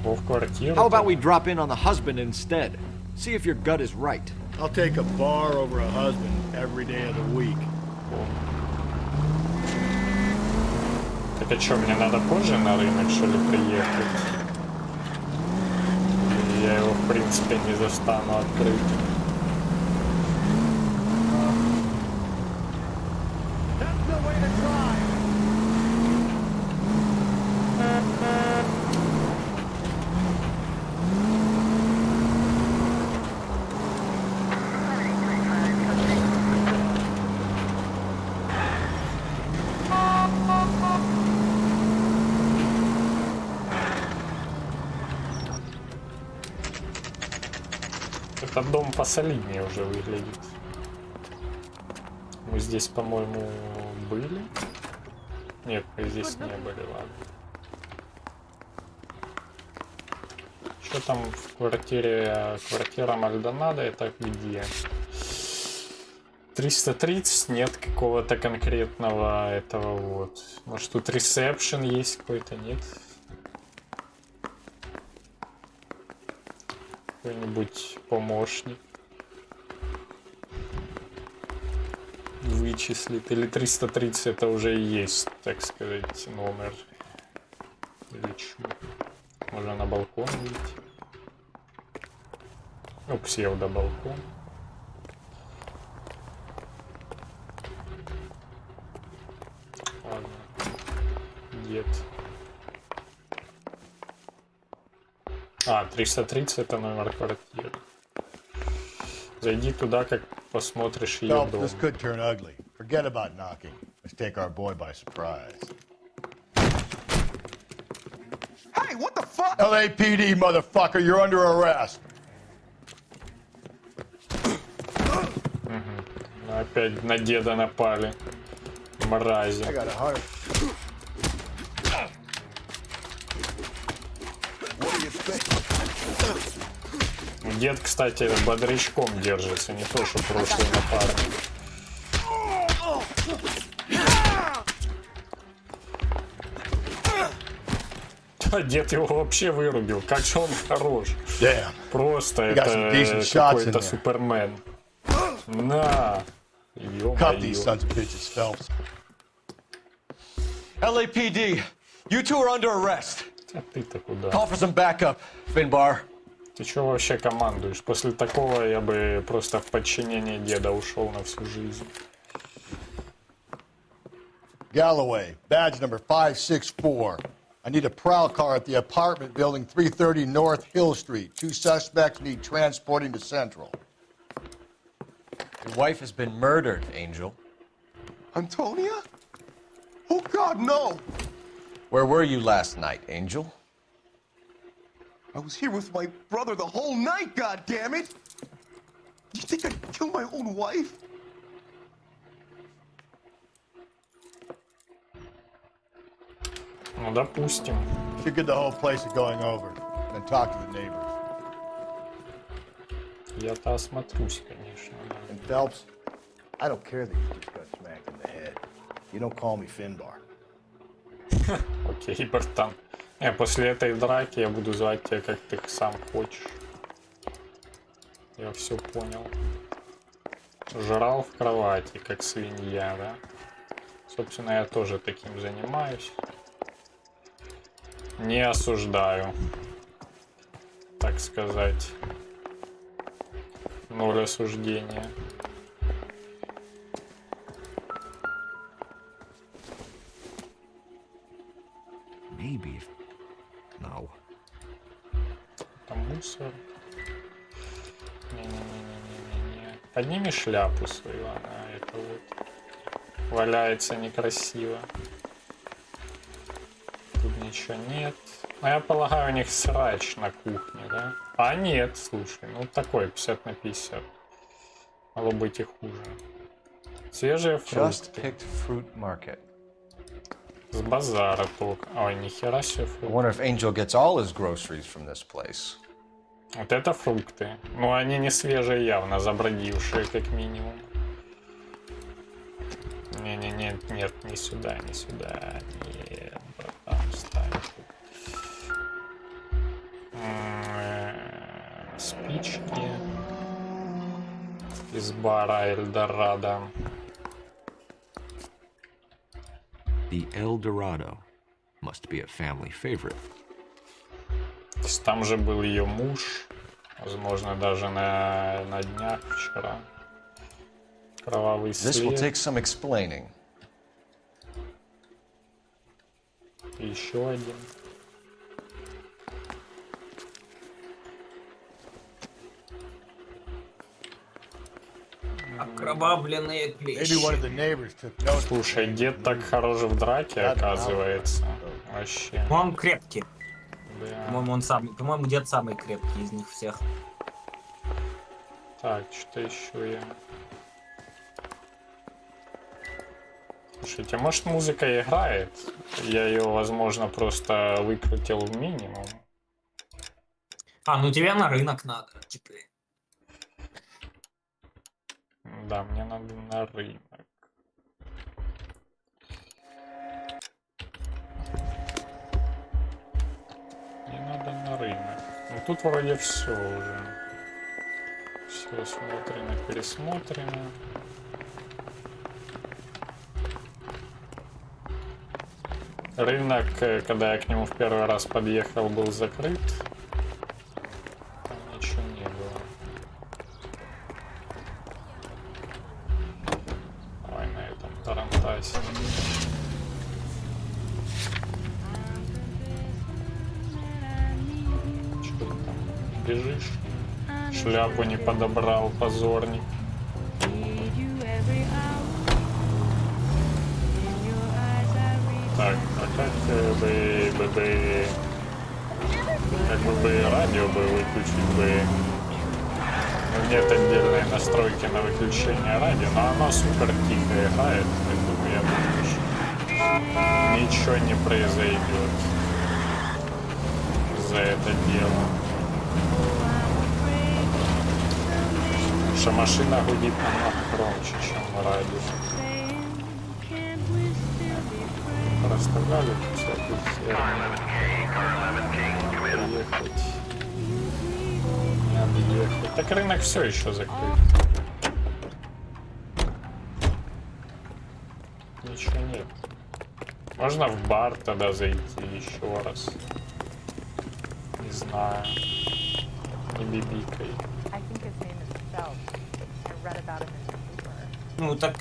Его в квартиру. How about we drop in on the husband instead? See if your gut is right. I'll take a bar over a husband every day of the week. Так а что, мне надо позже на рынок, что ли, приехать? Я его, в принципе, не застану открытым. Этот дом посолиднее уже выглядит. Мы здесь, по-моему, были. Нет, мы здесь не были, ладно. Что там в квартире? Квартира Мальдонадо, это где? 330, нет какого-то конкретного этого вот. Может тут ресепшн есть какой-то, нет? Какой-нибудь помощник вычислит. Или 330 это уже и есть, так сказать, номер. Или что? Можно на балкон выйти. Ну, псевдо-балкон. Ладно. Дед. А, 330 это номер квартиры. Зайди туда, как посмотришь ее дом. This could turn ugly. Forget about knocking. Let's take our boy by surprise. Hey, what the fuck? LAPD, motherfucker, you're under arrest. Опять на деда напали. Мрази. Дед, кстати, бодрячком держится, не то, что прошлый напарник. Дед его вообще вырубил, как же он хорош. Просто это какой-то Супермен. На! LAPD, you two are under arrest. А ты-то куда? Call for some backup, Finbar. Ты чё вообще командуешь? После такого я бы просто в подчинение деда ушел на всю жизнь. Galloway, badge number 564. I need a prowl car at the apartment building 330 North Hill Street. 2 suspects need transporting to Central. Your wife has been murdered, Angel. Antonia? Oh, God, no! Where were you last night, Angel? I was here with my brother the whole night, goddammit! You think I'd kill my own wife? Ну, допустим. Should get the whole place going over, then talk to the neighbors. Я-то осмотрюсь, конечно. And Phelps, I don't care that you just got smacked in the head. You don't call me Finbar. Окей, братан. После этой драки я буду звать тебя, как ты сам хочешь. Я все понял. Жрал в кровати, как свинья, да? Собственно, я тоже таким занимаюсь. Не осуждаю. Так сказать. Ноль осуждения. Maybe. No. Там мусор. Не-не-не-не. Подними шляпу свою, она это вот валяется некрасиво. Тут ничего нет. Ну, я полагаю, у них срач на кухне, да? А нет, слушай, ну такой 50 на 50. Могло быть и хуже. Свежие фрукты. С базара только. Ой, нихера себе фрукты. I wonder if Angel gets all his groceries from this place. Вот это фрукты. Ну, они не свежие явно, забродившие как минимум. Не-не-не, нет, не сюда, не сюда. Нет, братан, ставь. Спички. Из бара Эльдорадо. The El Dorado must be a family favorite. То есть там же был ее муж, возможно, даже на днях вчера. Кровавый след. This will take some explaining. И еще один. Окровавленные клещи. Слушай, дед так хорош в драке, оказывается. Вообще. Он крепкий. Да. По-моему, он самый. По-моему, дед самый крепкий из них всех. Так, что еще я? Слушайте, может музыка играет? Я ее, возможно, просто выкрутил в минимум. А, ну тебе на рынок надо, теперь. Да, мне надо на рынок. Мне надо на рынок. Ну тут вроде все уже. Все смотрено, пересмотрено. Рынок, когда я к нему в первый раз подъехал, был закрыт. Там ничего не было. Давай на этом тарантасе. Что ты там бежишь? Шляпу не подобрал, позорник. Так, а как бы радио бы выключить бы. Нет отдельной настройки на выключение радио, но оно супер тихо играет, поэтому я выключу. Ничего не произойдет за это дело. Потому что машина гудит намного громче, чем радио. Расставляли всякую херню. Ехать. Не объехать. Так рынок все еще закрыт. Ничего нет. Можно в бар тогда зайти еще раз. Не знаю. Не бибикай. Ну так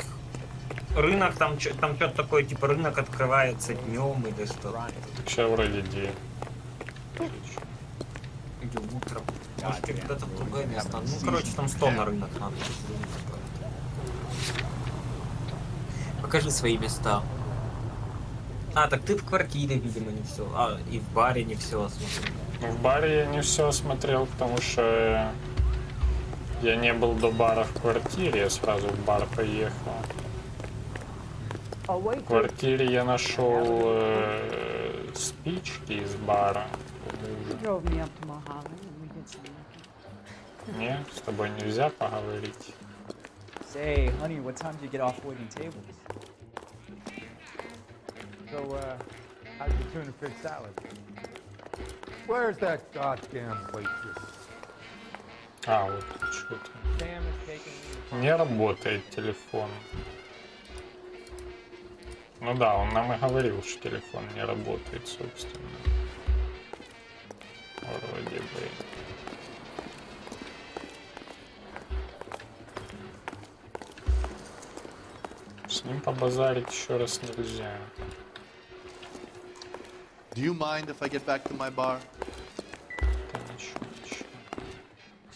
рынок там что-то такое, типа рынок открывается днем или что. Так сейчас вроде день. Или утром. Может где-то в другое место. Ну короче, там 100 на рынок надо. Покажи свои места. А, так ты в квартире, видимо, не все. А, и в баре не все осмотрел. Ну, в баре я не все осмотрел, потому что я не был до бара в квартире, я сразу в бар поехал. В квартире я нашел спички из бара. Не, с тобой нельзя поговорить. Say, honey, what time do you get off waiting tables? So, how's your tuna fish salad? Where's that goddamn waitress? А, вот что-то. Не работает телефон. Ну да, он нам и говорил, что телефон не работает, собственно. Вроде бы. С ним побазарить еще раз нельзя. Do you mind if I get back to my bar?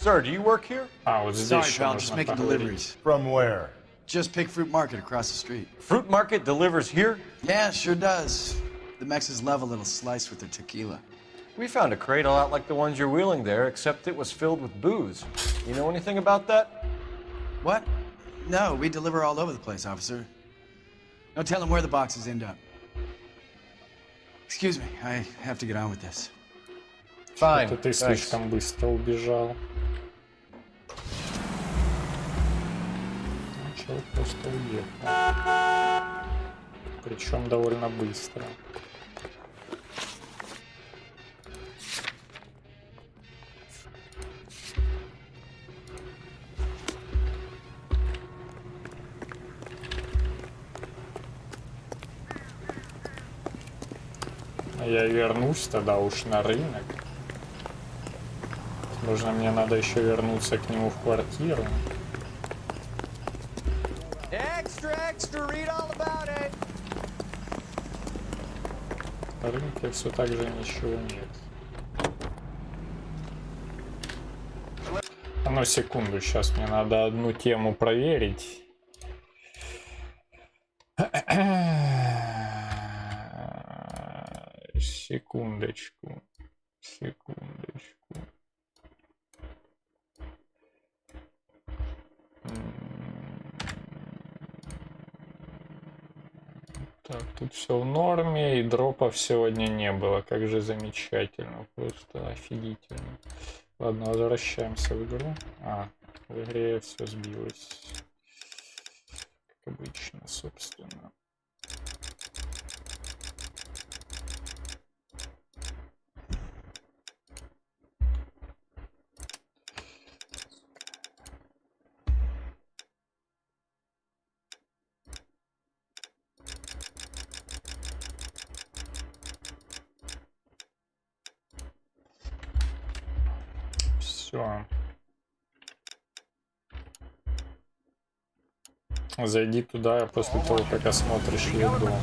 Sir, do you work here? А, вот здесь Sorry, еще pal, just нужно making поговорить. deliveries. From where? Just Pig Fruit Market across the street. Fruit market delivers here? Yeah, sure does. The Mexes love a little slice with their tequila. We found a crate a lot like the ones you're wheeling there, except it was filled with booze. You know anything about that? What? No, we deliver all over the place, officer. No telling where the boxes end up. Excuse me, I have to get on with this. Fine. Что-то ты слишком быстро убежал. Человек просто уехал. Причем довольно быстро. Я вернусь тогда уж на рынок. Возможно, мне надо еще вернуться к нему в квартиру. Extra, read all about it. На рынке все так же ничего нет. А ну секунду, сейчас мне надо одну тему проверить. Секундочку. Так, тут все в норме, и дропов сегодня не было. Как же замечательно, просто офигительно. Ладно, возвращаемся в игру. В игре все сбилось. Как обычно, собственно. Все. Зайди туда, после того, как осмотришь ее дом.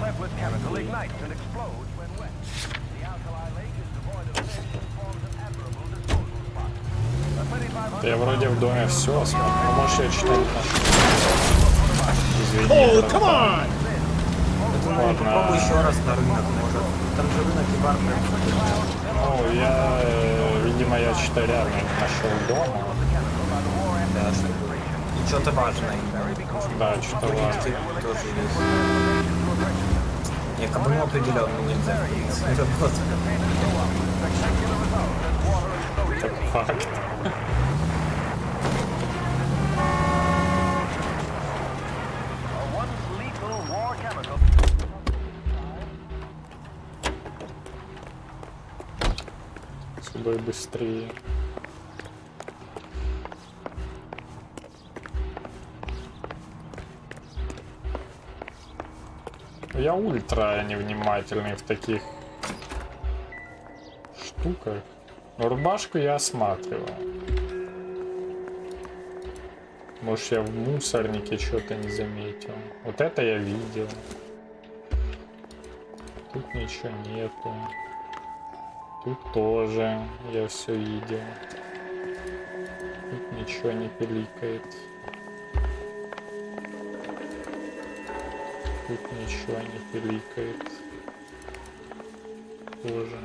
Я вроде в доме все осмотрел. Ну, может, я что-то извини. Попробуй еще раз на рынок, может. Там же рынок и бар. Ну, видимо, я что-то реально нашел дома. Да, и что-то важное. Да, что-то важное. Тоже есть. Я кому определенно нельзя работать. Это факт. Сюда и быстрее. Я ультра невнимательный в таких штуках. Но рубашку я осматривал. Может, я в мусорнике что-то не заметил. Вот это я видел. Тут ничего нету. Тут тоже я все видел. Тут ничего не пиликает. Тут ничего не пиликает. Тоже.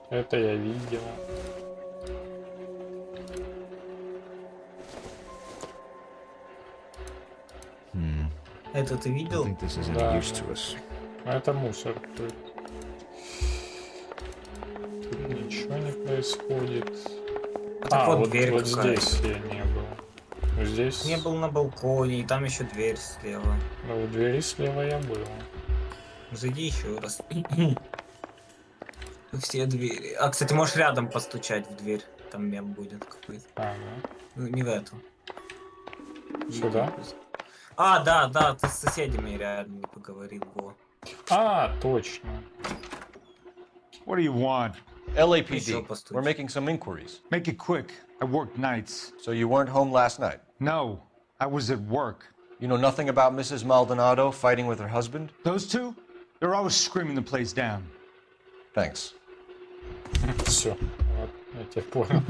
Это я видел. Это ты видел? Да. Это мусор. Тут ничего не происходит. Так вот дверь вот здесь я не был. Здесь... Не был на балконе, и там еще дверь слева. Да, у двери слева я был. Зайди еще раз. Все двери. А, кстати, можешь рядом постучать в дверь. Там мем будет какой-то. Ну, не в эту. Сюда? Да, ты с соседями реально не поговорил. Во. Точно. What do you want? LAPD. We're making some inquiries. Make it quick. I work nights. So you weren't home last night? No, I was at work. You know nothing about Mrs. Maldonado fighting with her husband? Those two? They're always screaming the place down. Thanks. Все. Вот, я тебя понял.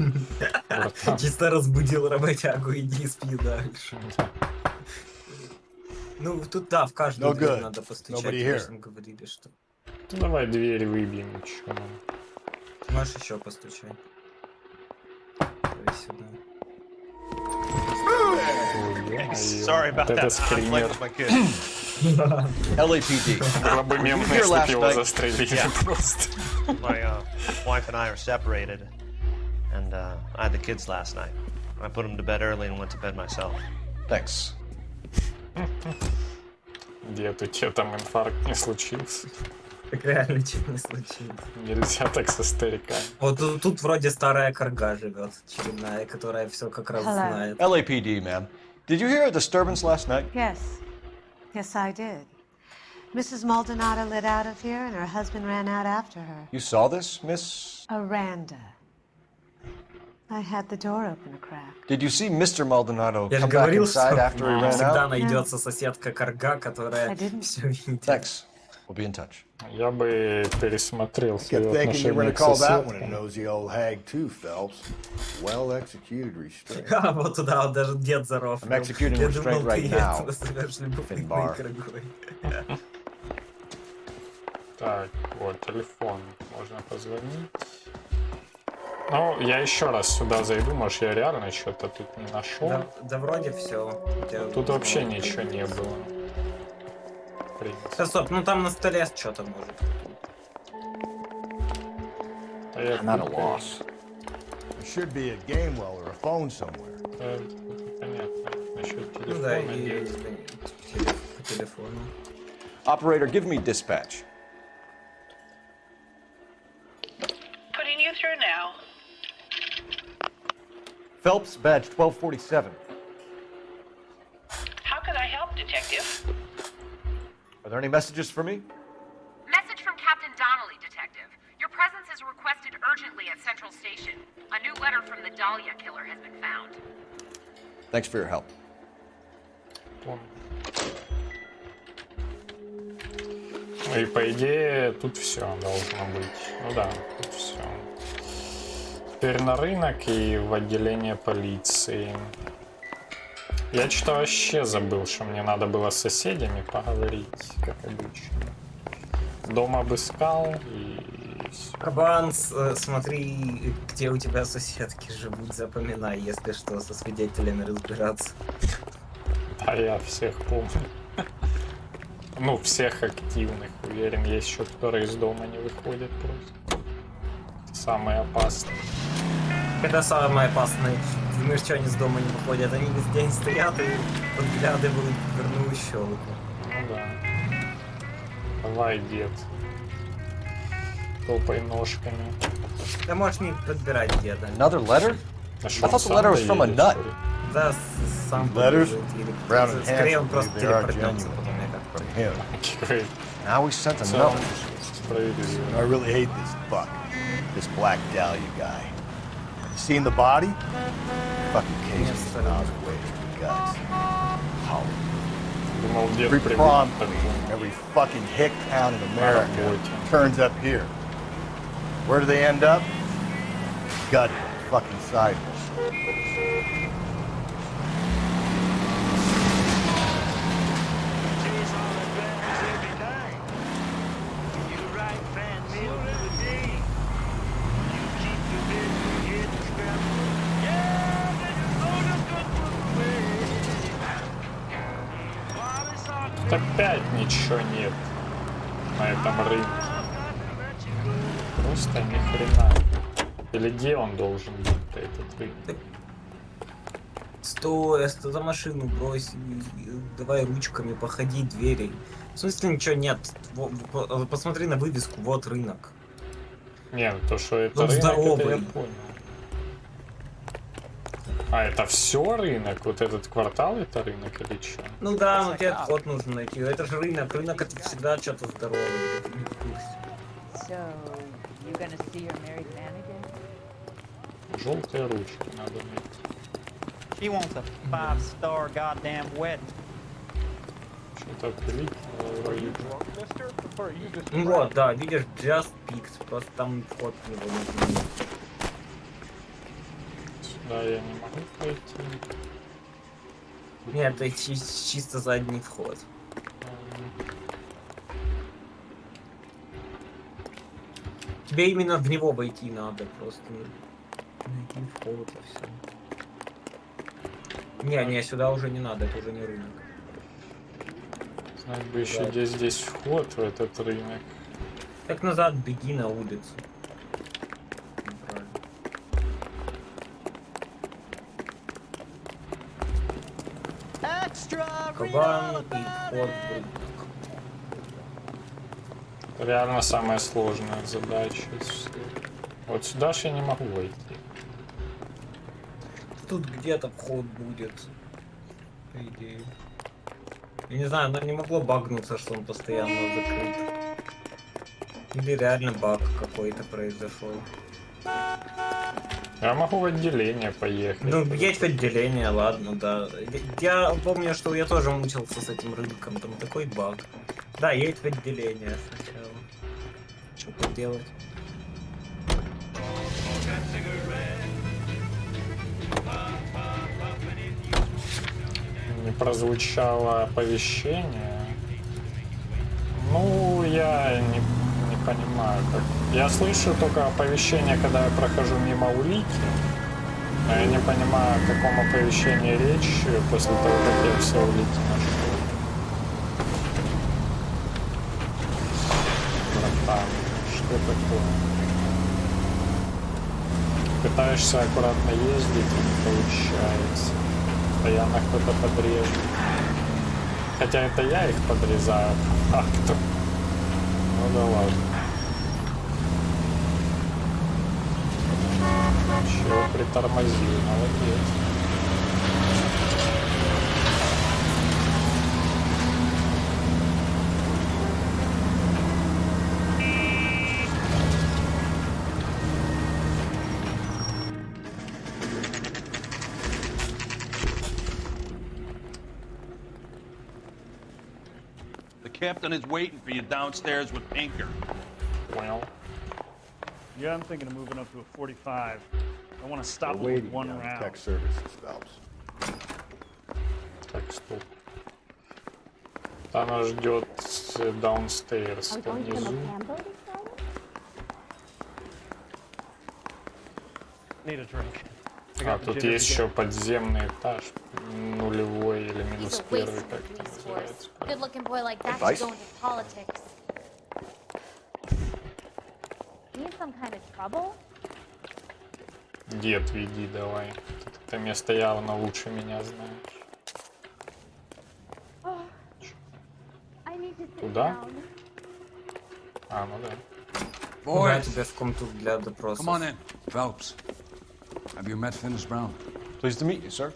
Чисто разбудил работягу, иди спи дальше. Ну, тут да, в каждую дверь надо постучать, конечно, говорили, что... Ну, давай дверь выбьем, еще. Можешь еще постучать. Давай сюда. Sorry about that. I'm playing with my kids. LAPD. My wife and I are separated, and I had the kids last night. I put them to bed early and went to bed myself. Thanks. Дед, у тебя там инфаркт не случился? Так реально чуть не случилось. Нельзя так со стариками. Вот тут вроде старая карга живет, очередная, которая все как раз знает. LAPD, ma'am. Did you hear a disturbance last night? Yes. Yes, I did. Mrs. Maldonado lit out of here and her husband ran out after her. You saw this, Miss? Aranda. I had the door open a crack. Did you see Mr. Maldonado Я come back говорил, inside что after he ran всегда out? найдется соседка карга, которая все видит. Thanks. We'll be in touch. Я бы пересмотрел свои Kept thinking you were отношения gonna к call that one a соседкам. nosy old hag too, Phelps. Well executed restraint. А вот туда вот даже дед здоров. I'm executing Я restraint думал, right ты now. назовешь любопытной Finbar. каргой. Так, вот, телефон. Можно позвонить. Ну, я еще раз сюда зайду, может, я реально что-то тут не нашел. Да вроде все. Тут вообще ничего не было. Стоп, ну там на столе что-то может. I'm at a loss. There should be a game well or a phone somewhere. Понятно. Насчет телефона. Ну да, и по телефону. Operator, give me dispatch. Putting you through now. Phelps, badge 1247. How can I help, Detective? Are there any messages for me? Message from Captain Donnelly, Detective. Your presence is requested urgently at Central Station. A new letter from the Dahlia killer has been found. Thanks for your help. Ну и по идее тут все должно быть. Ну да, тут все. Теперь на рынок и в отделение полиции. Я что-то вообще забыл, что мне надо было с соседями поговорить, как обычно. Дом обыскал и... Кабан, смотри, где у тебя соседки живут, запоминай, если что, со свидетелями разбираться. Да, я всех помню. Ну, всех активных, уверен, есть еще, которые из дома не выходят просто. Самые опасные. Это самое опасное. Думаешь, что они с дома не выходят? Они весь день стоят и подглядывают в дверную щелку. Ну да. Давай, дед. Топай ножками. Да можешь не подбирать деда. Another letter? I thought the letter was from a nut. Да, сам Letters? Brown and скорее он handsome, просто they are телепортнется genuine. потом, я как Him. Now we sent another. I really hate this fuck. This Black Dahlia guy. You seen the body? Fucking case is miles away from the guts. Every prom queen, every fucking hick town in America turns up here. Where do they end up? Gut fucking sidewalk. Тут опять ничего нет на этом рынке. Просто ни хрена. Или где он должен быть, этот рынок? Стой, за машину брось, давай ручками походи, двери. В смысле ничего нет? Посмотри на вывеску, вот рынок. Не, ну то, что это Он рынок, здоровый. это я понял. А это все рынок? Вот этот квартал это рынок или что? Ну да, но тебе вход нужно найти. Это же рынок. Рынок это всегда что-то здоровое. So, you gonna see your married man again? Желтые ручки надо найти. She wants a 5-star goddamn wedding. Ну вот, да, видишь, Just Picked, просто там вход в него нужен. Сюда я не могу пройти. Нет, это чисто задний вход. Тебе именно в него войти надо, просто найти вход и все. Не, сюда уже не надо, это уже не рынок. Знать бы еще, где здесь вход в этот рынок. Так назад беги на улицу. Кабан и вход в рынок. Реально самая сложная задача из всех. Вот сюда же я не могу войти. Тут где-то вход будет, по идее. Я не знаю, но не могло багнуться, что он постоянно закрыт. Или реально баг какой-то произошел. Я могу в отделение поехать. Ну, есть отделение, ладно, да. Я помню, что я тоже мучился с этим рынком, там такой баг. Да, едь в отделение сначала. Что поделать? Не прозвучало оповещение. Ну, я не понимаю, как. Я слышу только оповещение, когда я прохожу мимо улики. Но я не понимаю, о каком оповещении речь после того, как я все улики нашел. Братан, что такое? Пытаешься аккуратно ездить, и не получается. Постоянно кто-то подрежет. Хотя это я их подрезаю по факту. Ну да ладно. Чего притормозил, молодец. The captain is waiting for you downstairs with Pinker. Well. Yeah, I'm thinking of moving up to a 45. I want to stop We're with waiting one down round. Tech services, Phelps. Так, стоп. Она ждет downstairs внизу. Need a drink. А, тут есть еще подземный этаж. Нулевой или минус первый, как это называется. Good-looking boy like that should go into politics. Need some kind of trouble? Дед, веди давай. Ты это место явно лучше меня знаешь. Куда? А, ну да. Boys, тебя в комнату для допросов. Come on in, Phelps. Have you met Finnis Brown? Pleased to meet you, sir.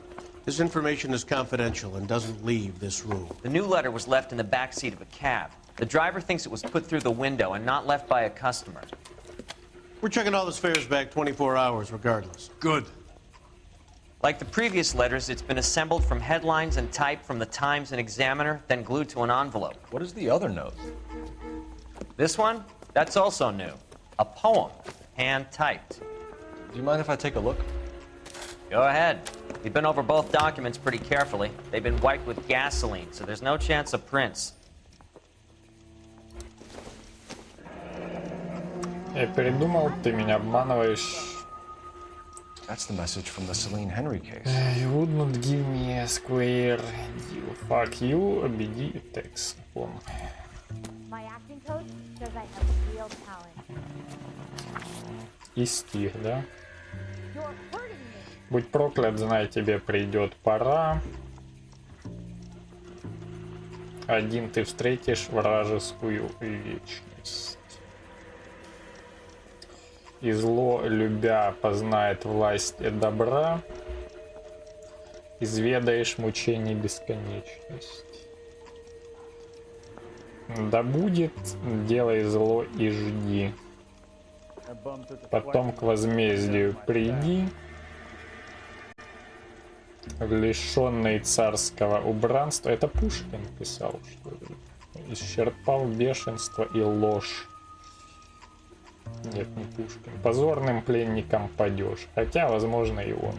His information is confidential and doesn't leave this room. The new letter was left in the back seat of a cab. The driver thinks it was put through the window and not left by a customer. We're checking all his fares back 24 hours regardless. Good. Like the previous letters, it's been assembled from headlines and typed from the Times and Examiner, then glued to an envelope. What is the other note? This one? That's also new. A poem, hand-typed. Do you mind if I take a look? Go ahead. We've been over both documents pretty carefully. They've been wiped with gasoline, so there's no chance of prints. Я передумал, ты меня обманываешь. That's the message from the Celine Henry case. You would not give me a square deal. Fuck you, BD text. My acting coach says I have real talent. И стих, да? You're hurting me. Будь проклят, знай, тебе придет пора. Один ты встретишь вражескую вечность. И зло, любя, познает власть добра. Изведаешь мучений бесконечность. Да будет, делай зло и жди. Потом к возмездию приди. Лишенный царского убранства. Это Пушкин писал, что ли? Исчерпал бешенство и ложь. Нет, не Пушкин. Позорным пленником падешь. Хотя, возможно, и он.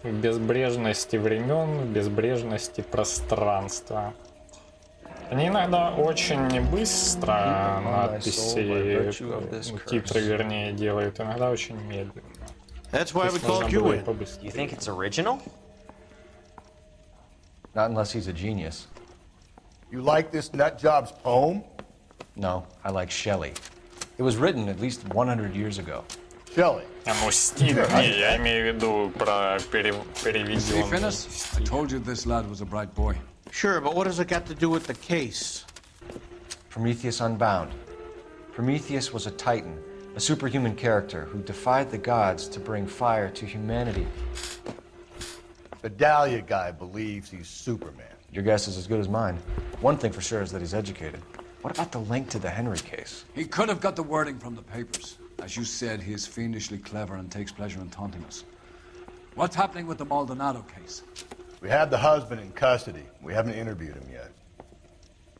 В безбрежности времен, в безбрежности пространства. Они иногда очень быстро надписи, титры, вернее, делают, иногда очень медленно. That's why we called you in. You think it's original? Not unless he's a genius. You like this nut job's poem? No, I like Shelley. It was written at least 100 years ago. Shelley. Ну, стиль, не, я имею в виду про переведенный. I told you this lad was a bright boy. Sure, but what does it got to do with the case? Prometheus Unbound. Prometheus was a titan, a superhuman character who defied the gods to bring fire to humanity. The Dahlia guy believes he's Superman. Your guess is as good as mine. One thing for sure is that he's educated. What about the link to the Henry case? He could have got the wording from the papers. As you said, he is fiendishly clever and takes pleasure in taunting us. What's happening with the Maldonado case? We have the husband in custody. We haven't interviewed him yet.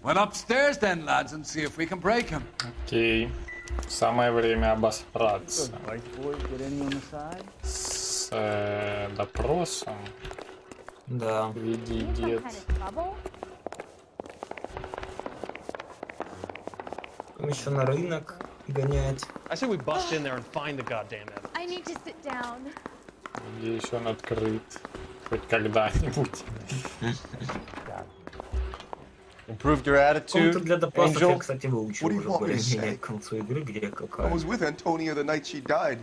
Well, upstairs then, lads, and see if we can break him. Окей. Самое время обосраться. С допросом. Да. Веди, дед. Еще на рынок гонять. I say we bust in there and find the goddamn evidence. I need to sit down. Надеюсь, он открыт. Хоть когда-нибудь. Improved your attitude, Комнату для допросов я, Angel? кстати, выучил уже более-менее к концу игры, где I какая. was with Antonia the night she died,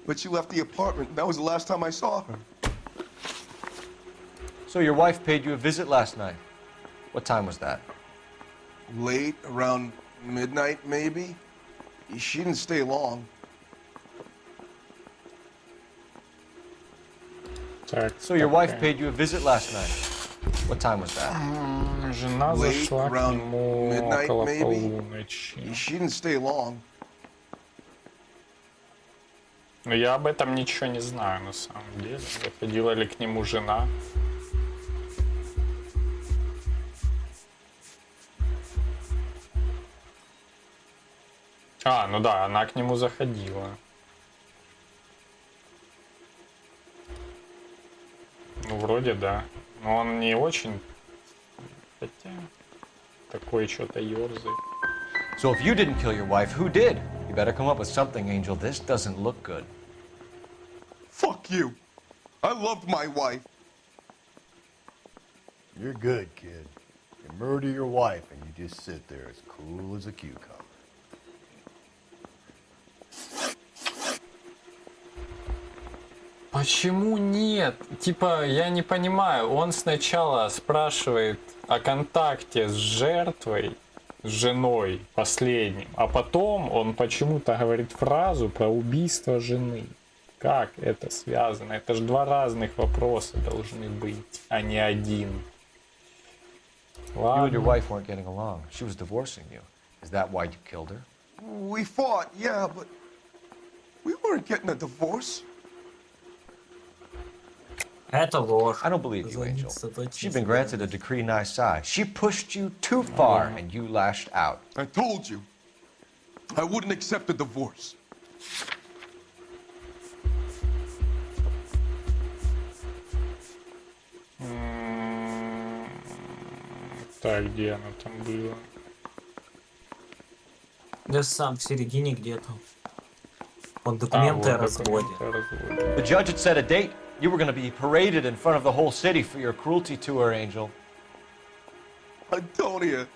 but she left the apartment. That was the last time I saw her. So your wife paid you a visit last night. What time was that? Late, around midnight, maybe. She didn't stay long. So your wife paid you a visit last night. What time was that? Жена зашла к нему около полуночи. She didn't stay long. Но я об этом ничего не знаю, на самом деле. Заходила ли к нему жена? А, ну да, она к нему заходила. Ну, вроде да. Но он не очень... Хотя... Такой что-то ёрзает. So if you didn't kill your wife, who did? You better come up with something, Angel. This doesn't look good. Fuck you. I loved my wife. You're good, kid. You murder your wife and you just sit there as cool as a cucumber. Почему нет? Типа, я не понимаю. Он сначала спрашивает о контакте с жертвой, с женой последним, а потом он почему-то говорит фразу про убийство жены. Как это связано? Это же два разных вопроса должны быть, а не один. You and your wife weren't getting along. She was divorcing you. Is that why you killed her? We fought, yeah, but we weren't getting a divorce. Это ложь. I don't believe you, Angel. She'd been granted a decree nisi. She pushed you too far, and you lashed out. I told you, I wouldn't accept a divorce. Так, где оно там было? Я сам в середине где-то. Под документы о разводе. The judge had set a date. You were going to be paraded in front of the whole city for your cruelty to her, Angel. Antonia.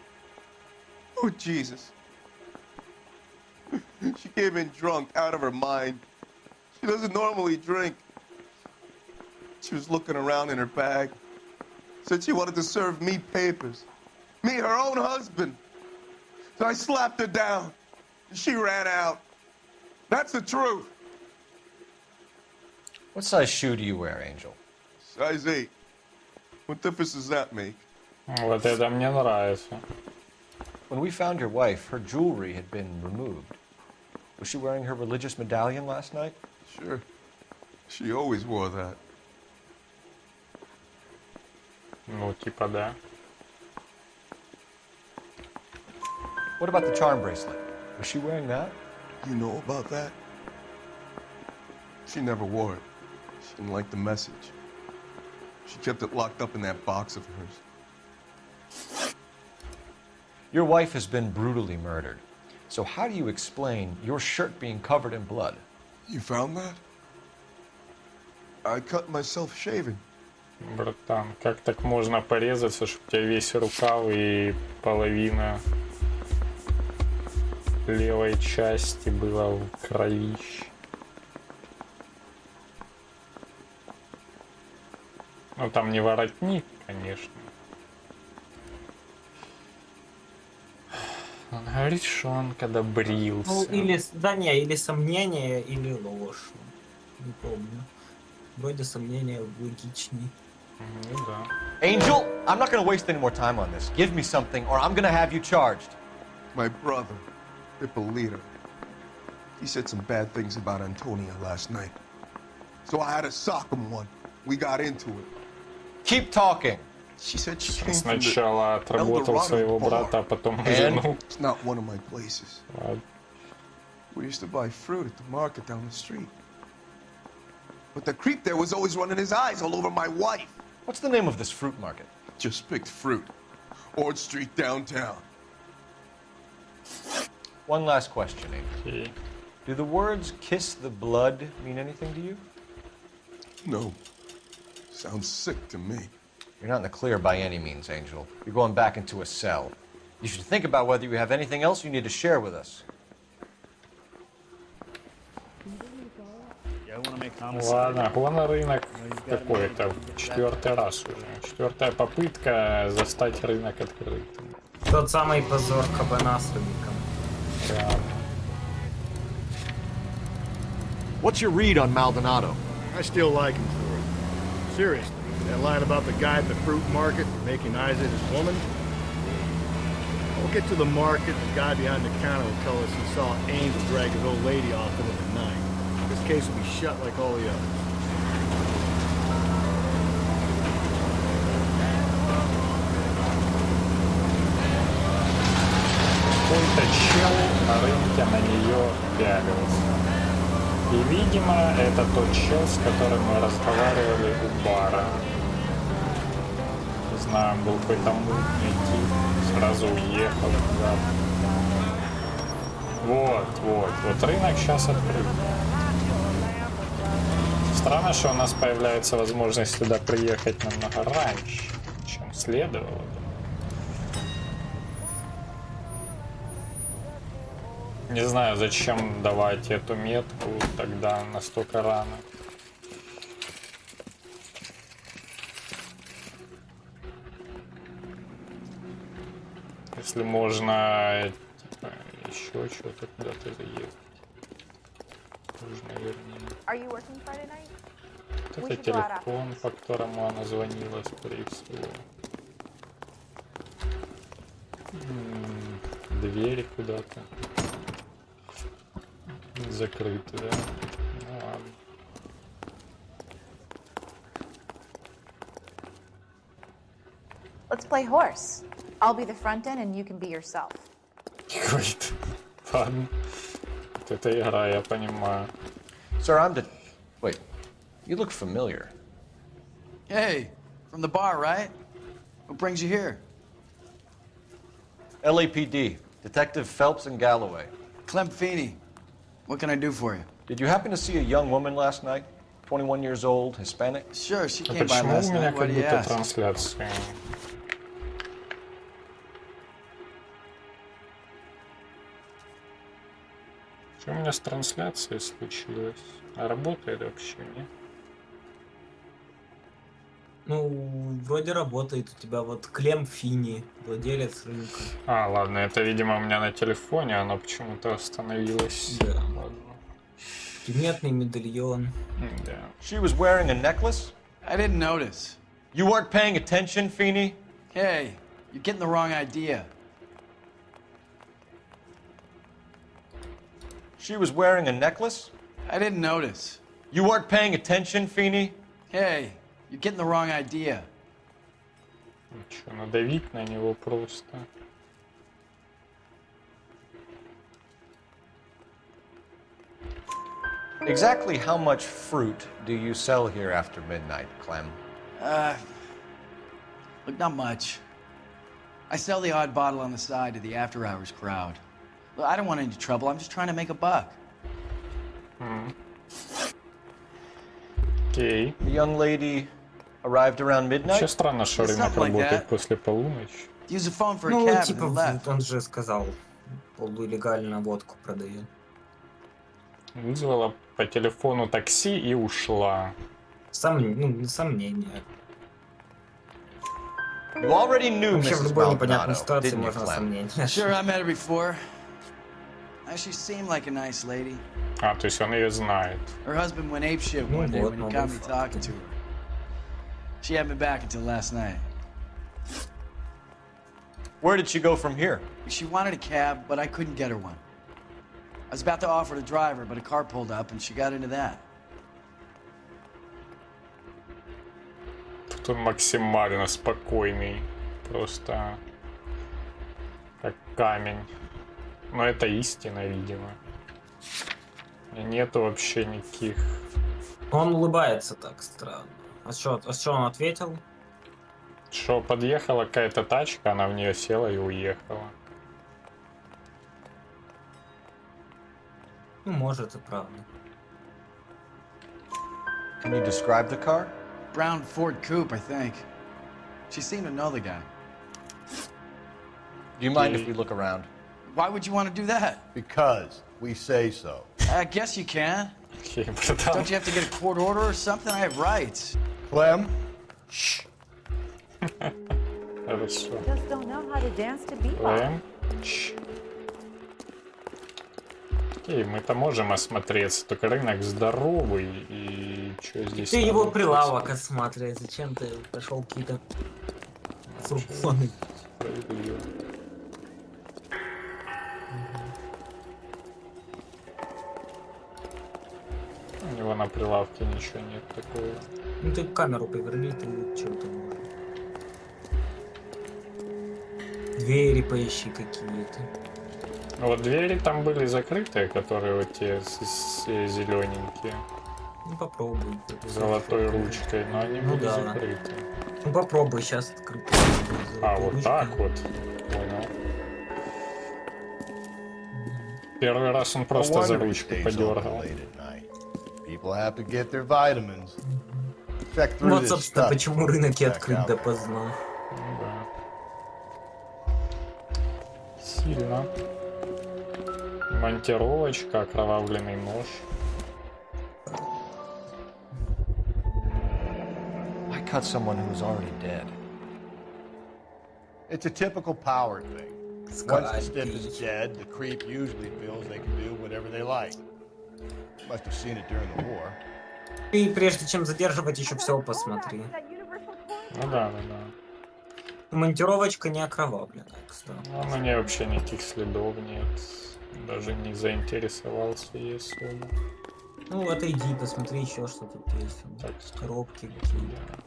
Oh, Jesus. She came in drunk, out of her mind. She doesn't normally drink. She was looking around in her bag. Said she wanted to serve me papers. Me, her own husband. So I slapped her down. And she ran out. That's the truth. What size shoe do you wear, Angel? Size 8. What difference does that make? Вот это мне нравится. When we found your wife, her jewelry had been removed. Was she wearing her religious medallion last night? Sure. She always wore that. Ну, типа да. What about the charm bracelet? Was she wearing that? You know about that? She never wore it. She didn't like the message. She kept it locked up in that box of hers. Your wife has been brutally murdered. So how do you explain your shirt being covered in blood? You found that? I cut myself shaving. Братан, как так можно порезаться, чтобы у тебя весь рукав и половина левой части была в кровище? Ну там не воротник, конечно. Он говорит, что он когда брился. Ну, или, да не, или сомнение, или ложь. Не помню. Вроде сомнения логичней. Ну да. Angel, I'm not going to waste any more time on this. Give me something or I'm going to have you charged. My brother, Ippolito, he said some bad things about Antonia last night. So I had to sock him one. We got into it. Keep talking. She said she came from Сначала отработал своего брата, а потом жену. It's not one of my places. We used to buy fruit at the market down the street. But the creep there was always running his eyes all over my wife. What's the name of this fruit market? Just picked fruit. Ord Street downtown. One last question, Angel. Okay. Do the words kiss the blood mean anything to you? No. Sounds sick to me. You're not in the clear by any means, Angel. You're going back into a cell. You should think about whether you have anything else you need to share with us. Ладно, на рынок какой-то. 4-й раз уже. 4-я попытка застать рынок открытым. Тот самый позор кабана с рынком. Да. What's your read on Maldonado? I still like him for it. Seriously, that line about the guy at the fruit market making eyes at his woman? We'll get to the market, the guy behind the counter will tell us he saw Angel drag his old lady off into the night. This case will be shut like all the others. Какой-то чел на рынке на нее пялился. И, видимо, это тот чел, с которым мы разговаривали у бара. Не знаю, был какой-то мутный тип, сразу уехал куда-то. Вот рынок сейчас открыт. Странно, что у нас появляется возможность сюда приехать намного раньше, чем следовало бы. Не знаю, зачем давать эту метку тогда настолько рано. Если можно, типа, еще что-то куда-то заехать. Нужно вернее. Это телефон, по которому она звонила, скорее всего. Двери куда-то. Закрыты, да? Ну ладно. Let's play horse. I'll be the front end and you can be yourself. Говорит. Ладно. Вот это игра, я понимаю. Sir, I'm the... Wait. You look familiar. Hey, from the bar, right? What brings you here? LAPD. Detective Phelps and Galloway. Clem Feeney. What can I do for you? Did you happen to see a young woman last night? 21 years old, Hispanic? Sure, she А came by почему last у меня night. Why как do you будто ask? трансляция? Что у меня с трансляцией случилось? А работает вообще, не? Ну, вроде работает у тебя. Вот Клем Фини, владелец рынка. А, ладно, это, видимо, у меня на телефоне, оно почему-то остановилось. Да. Ладно. Приметный медальон. Да. She was wearing a necklace? I didn't notice. You weren't paying attention, Feeney? Hey, you're getting the wrong idea. She was wearing a necklace? I didn't notice. You weren't paying attention, Feeney? Hey, you're getting the wrong idea. Что, надавить на него просто? Exactly how much fruit do you sell here after midnight, Clem? Look, not much. I sell the odd bottle on the side to the after-hours crowd. Look, I don't want any trouble. I'm just trying to make a buck. Окей. The young lady arrived around midnight? Вообще странно, что рынок работает после полуночи. Use the phone for a Ну, cab типа, and left. он же сказал, полулегально водку продает. Вызвала по телефону такси и ушла. Сомнения. You already knew Вообще, в Mrs. любой непонятной Maldonado, ситуации didn't you, можно Clem? сомнения. Sure, I met her before. She seemed like a nice lady. А, то есть он ее знает. Her husband went apeshit one day when he got me talking to her. She had me back until last night. Where did she go from here? She wanted a cab, but I couldn't get her one. I was about to offer to drive her, but a car pulled up and she got into that. Тут он максимально спокойный. Просто как камень. Но это истина, видимо. И нету вообще никаких... Он улыбается так странно. А что он ответил? Что подъехала какая-то тачка, она в нее села и уехала. Ну, может, и правда. Can you describe the car? Brown Ford Coupe, I think. She seemed to know the guy. Do you mind if we look around? Why would you want to do that? Because we say so. I guess you can. Окей, братан. Don't you have to get a court order or something? I have rights. Clem? Хорошо. Just don't know how to dance to bebop. Клэм. Окей, мы-то можем осмотреться, только рынок здоровый, и что здесь... Ты его прилавок осматривай, зачем ты пошел какие-то фургоны? У него на прилавке ничего нет такого. Ну ты камеру поверни, ты что-то можешь. Двери поищи какие-то. Вот двери там были закрытые, которые вот те зелененькие. Ну попробуй. Золотой ручкой, но они были закрыты. Ну попробуй сейчас открыть. А, вот так вот. Понял. Первый раз он просто за ручку подергал. Вот, собственно, почему рынок и открыт допоздна. Да. Сильно. Монтировочка, окровавленный нож. I cut someone who's already dead. It's a typical power thing. Once the stiff is dead, the creep usually feels they can do whatever they like. Must have seen it during the war. И прежде чем задерживать, еще все посмотри. Ну да. Монтировочка не окровавленная, кстати. А на ней вообще никаких следов нет. Даже не заинтересовался ей особо. Ну, отойди, посмотри еще, что тут есть. Так, коробки какие-то.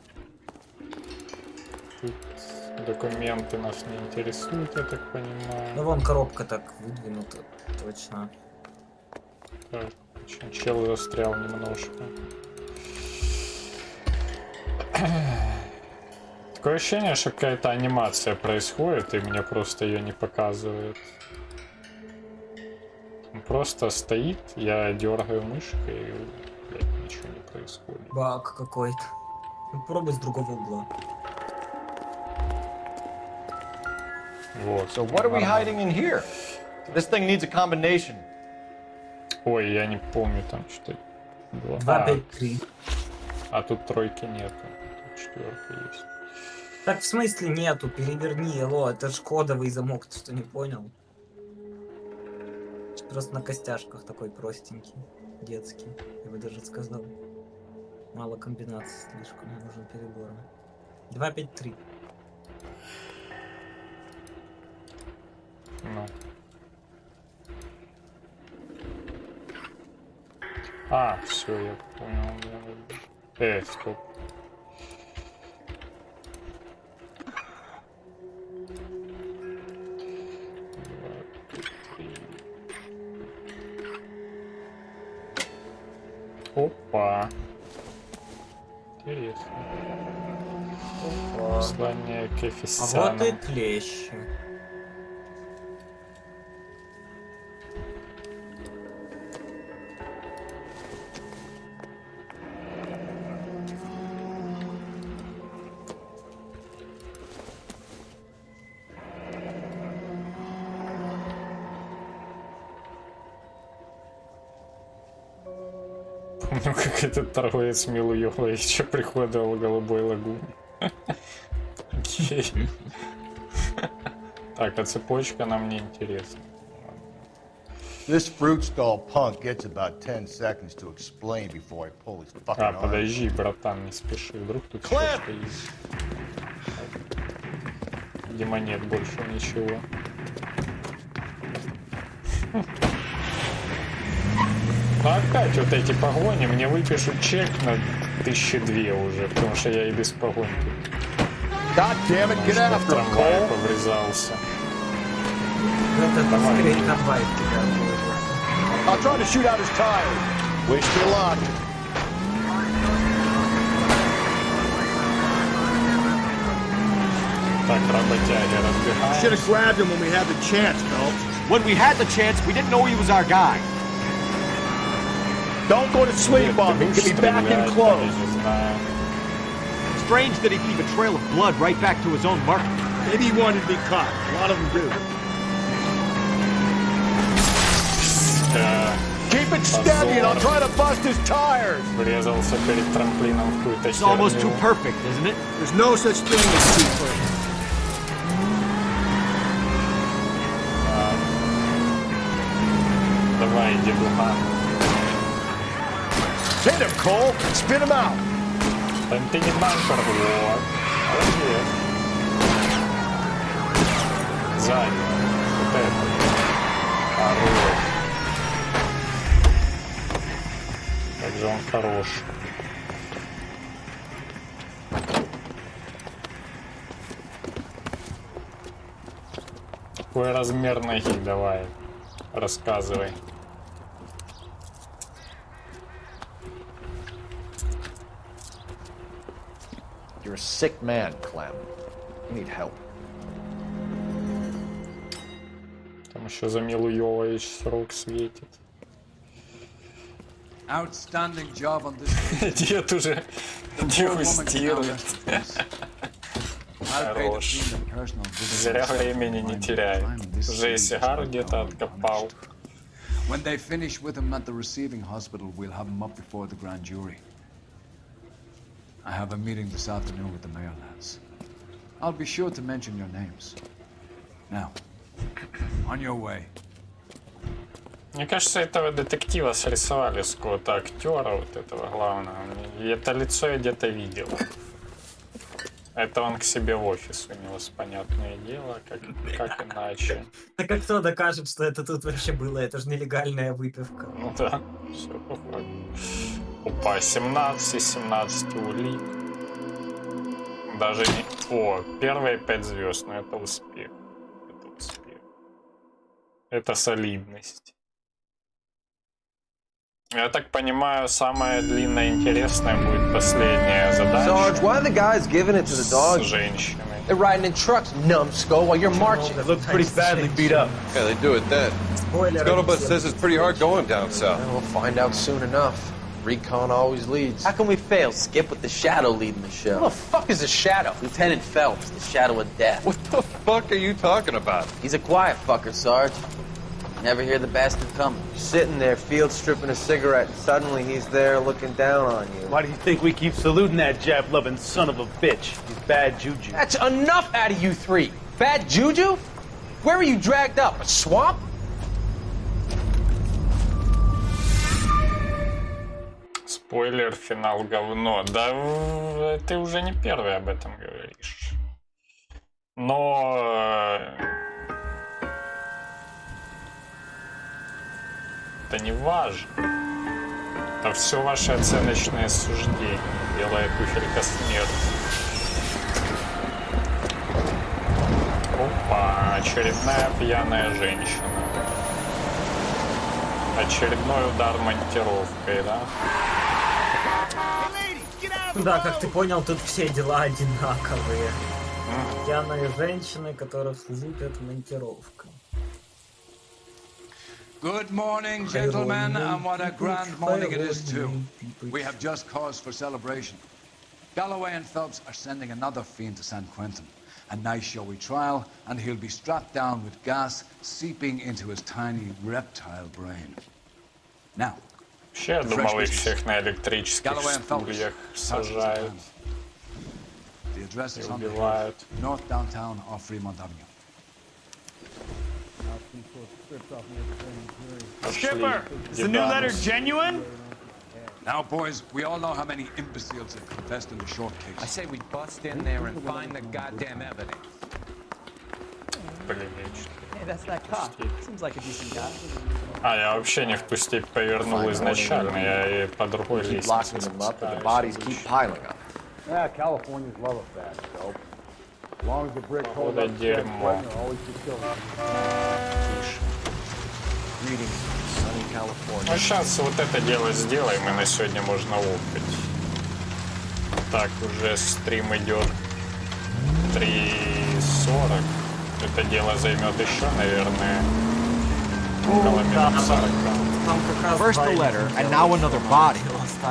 Тут документы нас не интересуют, я так понимаю. Ну, вон коробка так выдвинута, точно. Так, чел застрял немножко. Такое ощущение, что какая-то анимация происходит, и мне просто ее не показывает. Он просто стоит, я дергаю мышкой, и, блядь, ничего не происходит. Баг какой-то. Попробуй с другого угла. Вот. So what are we hiding in here? This thing needs a combination. Ой, я не помню там что. 2, 5, 3. А тут тройки нету. Тут четверка есть. Так в смысле нету? Переверни его, это ж кодовый замок, ты что, не понял? Просто на костяшках такой простенький, детский, я бы даже сказал. Мало комбинаций слишком, нужен перебором. 2, 5, 3. Ну. А, все, я понял. Стоп. Опа. Интересно. Послание к А Ефесянам. вот и клещи. Ну как этот торговец Милуёва еще приходил в Голубой лагуне. Окей. Так, а цепочка нам не интересна. This fruit stall punk gets about 10 seconds to explain before I pull his fucking arm. Подожди, братан, не спеши. Вдруг тут что-то есть. Видимо, нет больше ничего. Ну опять вот эти погони, мне выпишут чек на 1002 уже, потому что я и без погонь тут. God damn it, get after в трамвае поврезался. Давай. Трамвай тебя будет. I'll try to shoot out his tires. Wish me luck. Так, работяги, разбегаемся. Should have grabbed him when we had the chance, Phelps. When we had the chance, we didn't know he was our guy. Don't go to sleep on me. Get me back in close. Strange that he'd leave a trail of blood right back to his own mark. Maybe he wanted to be caught. A lot of them do. Keep it steady and I'll try to bust his tires. Врезался перед трамплином в какую-то It's almost too perfect, isn't it? There's no such thing as too perfect. Давай, дедуха. Hit him, Cole. Spin him out. Там ты не бампер, вот. Молодец. Сзади. Вот это. Хорош. Как же он хорош. Какой размер ноги, давай. Рассказывай. You're a sick man, Clem. You need help. Там еще за Милуёва срок светит. Outstanding job on this. Дед уже дегустирует. Хорош. Зря времени не теряет. Уже и сигару где-то откопал. When they finish with him at the receiving hospital, we'll have him up before the grand jury. I have a meeting this afternoon with the mayor lads. I'll be sure to mention your names. Now, on your way. Мне кажется, этого детектива срисовали с какого-то актера, вот этого главного. И это лицо я где-то видел. Это он к себе в офис унес, понятное дело, как иначе. Так а кто докажет, что это тут вообще было? Это же нелегальная выпивка. Ну да, все по факту. Опа, 17 из 17 улик. Даже не... О, первые 5 звезд, но это успех. Это успех. Это солидность. Я так понимаю, самое длинное и интересное будет последняя задача. Sarge, why are the guys giving it to the dogs? С женщиной. They're riding in trucks, numbskull, while you're marching. They look pretty badly beat up. Yeah, they do it then. Scuttlebutt says it's pretty hard going down south. We'll find out soon enough. Recon always leads. How can we fail, Skip, with the Shadow leading the show? Who the fuck is a Shadow? Lieutenant Phelps, the Shadow of Death. What the fuck are you talking about? He's a quiet fucker, Sarge. Never hear the bastard coming. Sitting there, field stripping a cigarette, and suddenly he's there looking down on you. Why do you think we keep saluting that Jap-loving son of a bitch? He's bad juju. That's enough out of you three. Bad juju? Where were you dragged up? A swamp? Спойлер, финал говно. Да ты уже не первый об этом говоришь. Но... это не важно. Это все ваши оценочные суждения. Белая туфелька смерти. Опа, очередная пьяная женщина. Очередной удар монтировкой, да? Да, как ты понял, тут все дела одинаковые. Пьяные женщины, которых лупят монтировкой. Good morning, gentlemen, and what a grand morning it is, too. We have just cause for celebration. Galloway and Phelps are sending another fiend to San Quentin. A nice showy trial, and he'll be strapped down with gas seeping into his tiny reptile brain. Now, Вообще, я думал, их всех на электрических стульях сажают и убивают. North downtown off Fremont Avenue. Skipper, is the new letter genuine? Now, boys, we all know how many imbeciles have confessed in the short case. I say we bust in there and find the goddamn evidence. Hey, that's that cop. Seems like a decent guy. А, я вообще не в ту степь повернул изначально, я и по другой лестнице спускаюсь. Yeah, Californians love a fast dope. As long as the brick holds up, Дерьмо. always be killed. Ну сейчас вот это дело сделаем, и на сегодня можно лопать. Так, уже стрим идет 3:40. Это дело займет еще, наверное, около минут 40. First the letter, and now another body.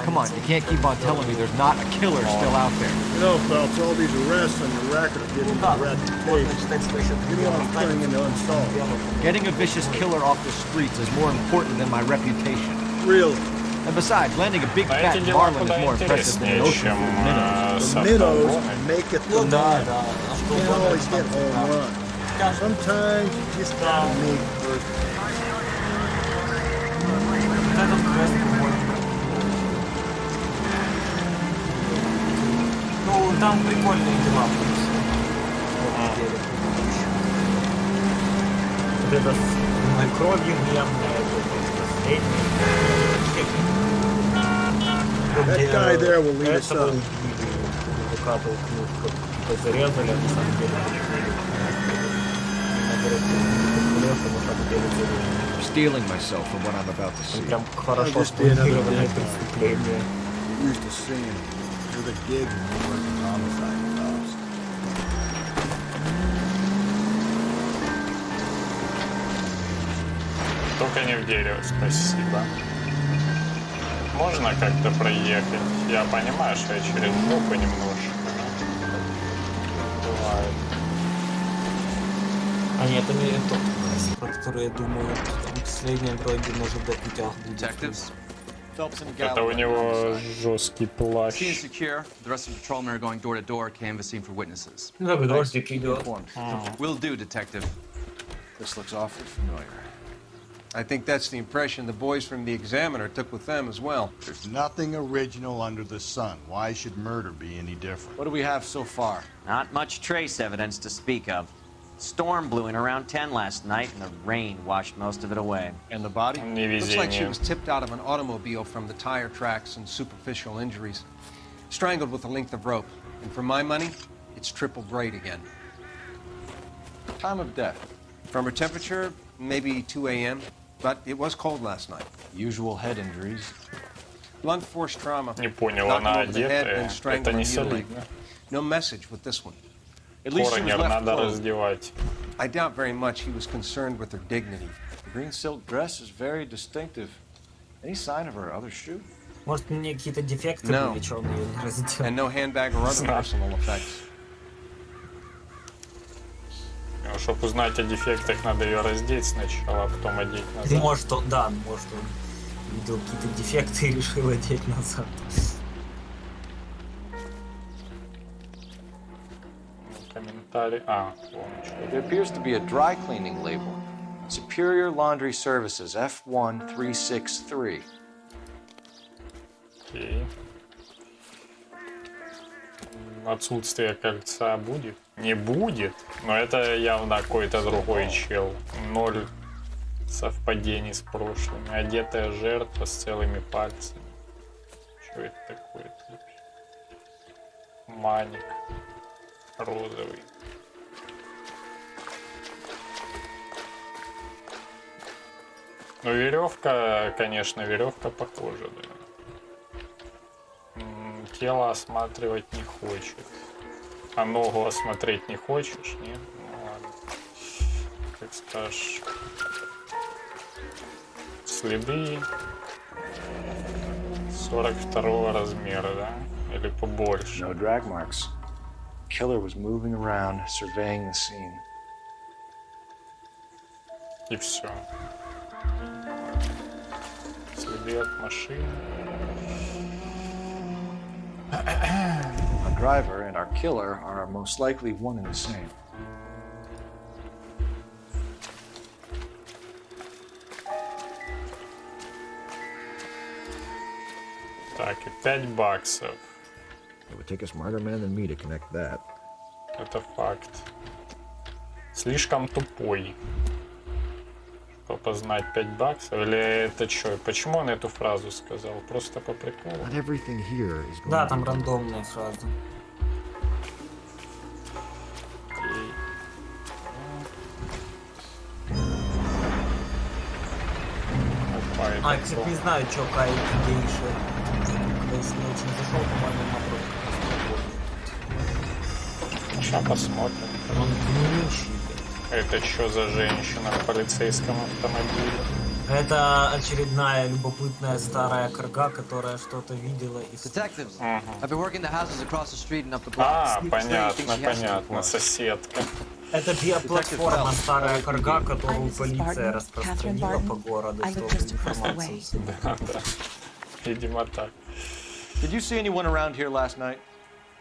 Come on, you can't keep on telling me there's not a killer still out there. You know, Phelps, all these arrests on your record are giving you a reputation. You know I'm turning into unsolved. Getting a vicious killer off the streets is more important than my reputation. Really? And besides, landing a big fat marlin is more impressive than an ocean full of minnows. The minnows make it the man. You can't always hit home run. Sometimes you just gotta make first. Ну, там прикольные дела были. Вот это с кровью гневная, That guy there will lead us up. Зарезали, на самом деле. I'm steeling myself from what I'm about to see. Прям хорошо спланированное преступление. Used to singing. You're the gig and working homicide cops. Только не в дерево, спасибо. Можно как-то проехать? Я понимаю, что я через жопу немножко. Бывает. А нет, это не тот, про который я думаю. Там последняя вроде может до 5 будет. Это у него жесткий плащ. Scene is secure. The rest of the patrolmen are going door to door, canvassing for witnesses. Да, дождик идет. Will do, detective. This looks awfully familiar. I think that's the impression the boys from the Examiner took with them as well. There's nothing original under the sun. Why should murder be any different? What do we have so far? Not much trace evidence to speak of. Storm blew in around 10 last night, and the rain washed most of it away. And the body? Looks like she was tipped out of an automobile from the tire tracks and superficial injuries. Strangled with a length of rope. And for my money, it's triple braid again. Time of death? From her temperature, maybe 2 a.m., but it was cold last night. Usual head injuries. Blunt force trauma. Не понял, она одетая. Это не солидно. No message with this one. Коронер надо раздевать. I doubt very much he was concerned with her dignity. The green silk dress is very distinctive. Any sign of her other shoe? Может, у нее какие-то дефекты были, что он ее не раздел. And no handbag or other personal effects. Чтобы узнать о дефектах, надо ее раздеть сначала, а потом одеть назад. Может, он видел какие-то дефекты и решил одеть назад. Комментарий. There appears to be a dry cleaning label. Superior Laundry Services, F1363. Окей. Отсутствие кольца будет? Не будет, но это явно какой-то другой чел. 0 совпадений с прошлым. Одетая жертва с целыми пальцами. Что это такое? Маник. Розовый. Ну, веревка, конечно, веревка похожа, да. тело осматривать не хочет. А ногу осмотреть не хочешь? Нет? Ну ладно. Как скажешь. Следы 42 размера, да? Или побольше? No drag marks. Killer was moving around, surveying the scene. И все. Следы от машины. Our driver and our killer are most likely one and the same. Так, и 5 баксов. It would take a smarter man than me to connect that. Это факт. Слишком тупой. Чтобы познать 5 баксов. Или это что? Почему он эту фразу сказал? Просто по приколу? Да, там рандомная фраза. А, кстати, не знаю, что Кай гейша. Когда если не очень зашел, по-моему, напротив. Сейчас посмотрим. Он длиннющий. Это что за женщина в полицейском автомобиле? Это очередная любопытная старая карга, которая что-то видела и... А, понятно, понятно, соседка. Это биоплатформа старая карга, которую полиция распространила по городу, чтобы информацию. Да, да. Видимо так. Did you see anyone around here last night?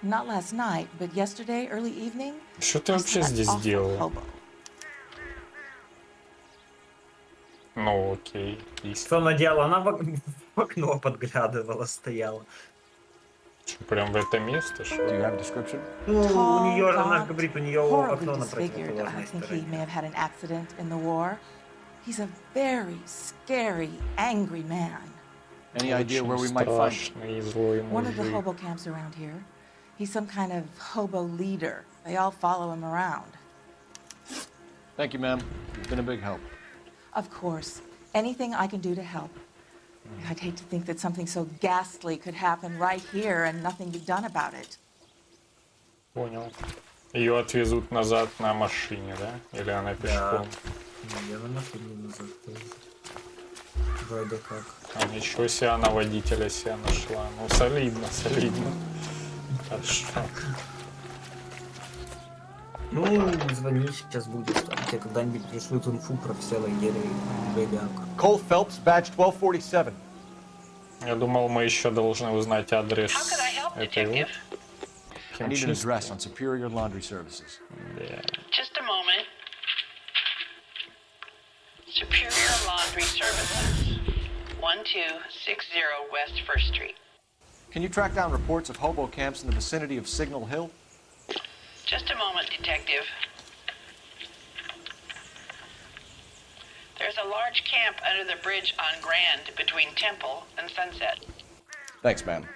Not last night, but yesterday, early evening. Что ты вообще здесь делала? Ну, окей. Что она делала? Она в окно подглядывала, стояла. Что, прям в это место, что ли? Ну, у нее, она говорит, у нее окно на противоположной I think he стороне. may have had an accident in the war. He's a very scary, angry man. Any idea where we might find him? One of the hobo camps around here. He's some kind of hobo leader. They all follow him around. Thank you, ma'am. You've been a big help. Of course. Anything I can do to help. I'd hate to think that something so ghastly could happen right here and nothing be done about it. Понял. Ее отвезут назад на машине, да? Или она пешком? Я на машине назад. Вроде как. А ничего себе, она водителя себя нашла. Ну, солидно, солидно. Хорошо. Ну, звони, сейчас будет. Тебе когда-нибудь пришлют инфу про все лагеря и Бэбиак. Cole Phelps, badge 1247. Я думал, мы еще должны узнать адрес этой вот. I need an address on Superior Laundry Services. Just a moment. Superior Laundry Services, 1260 West 1st Street. Can you track down reports of hobo camps in the vicinity of Signal Hill? Just a moment, Detective. There's a large camp under the bridge on Grand between Temple and Sunset. Thanks, ma'am.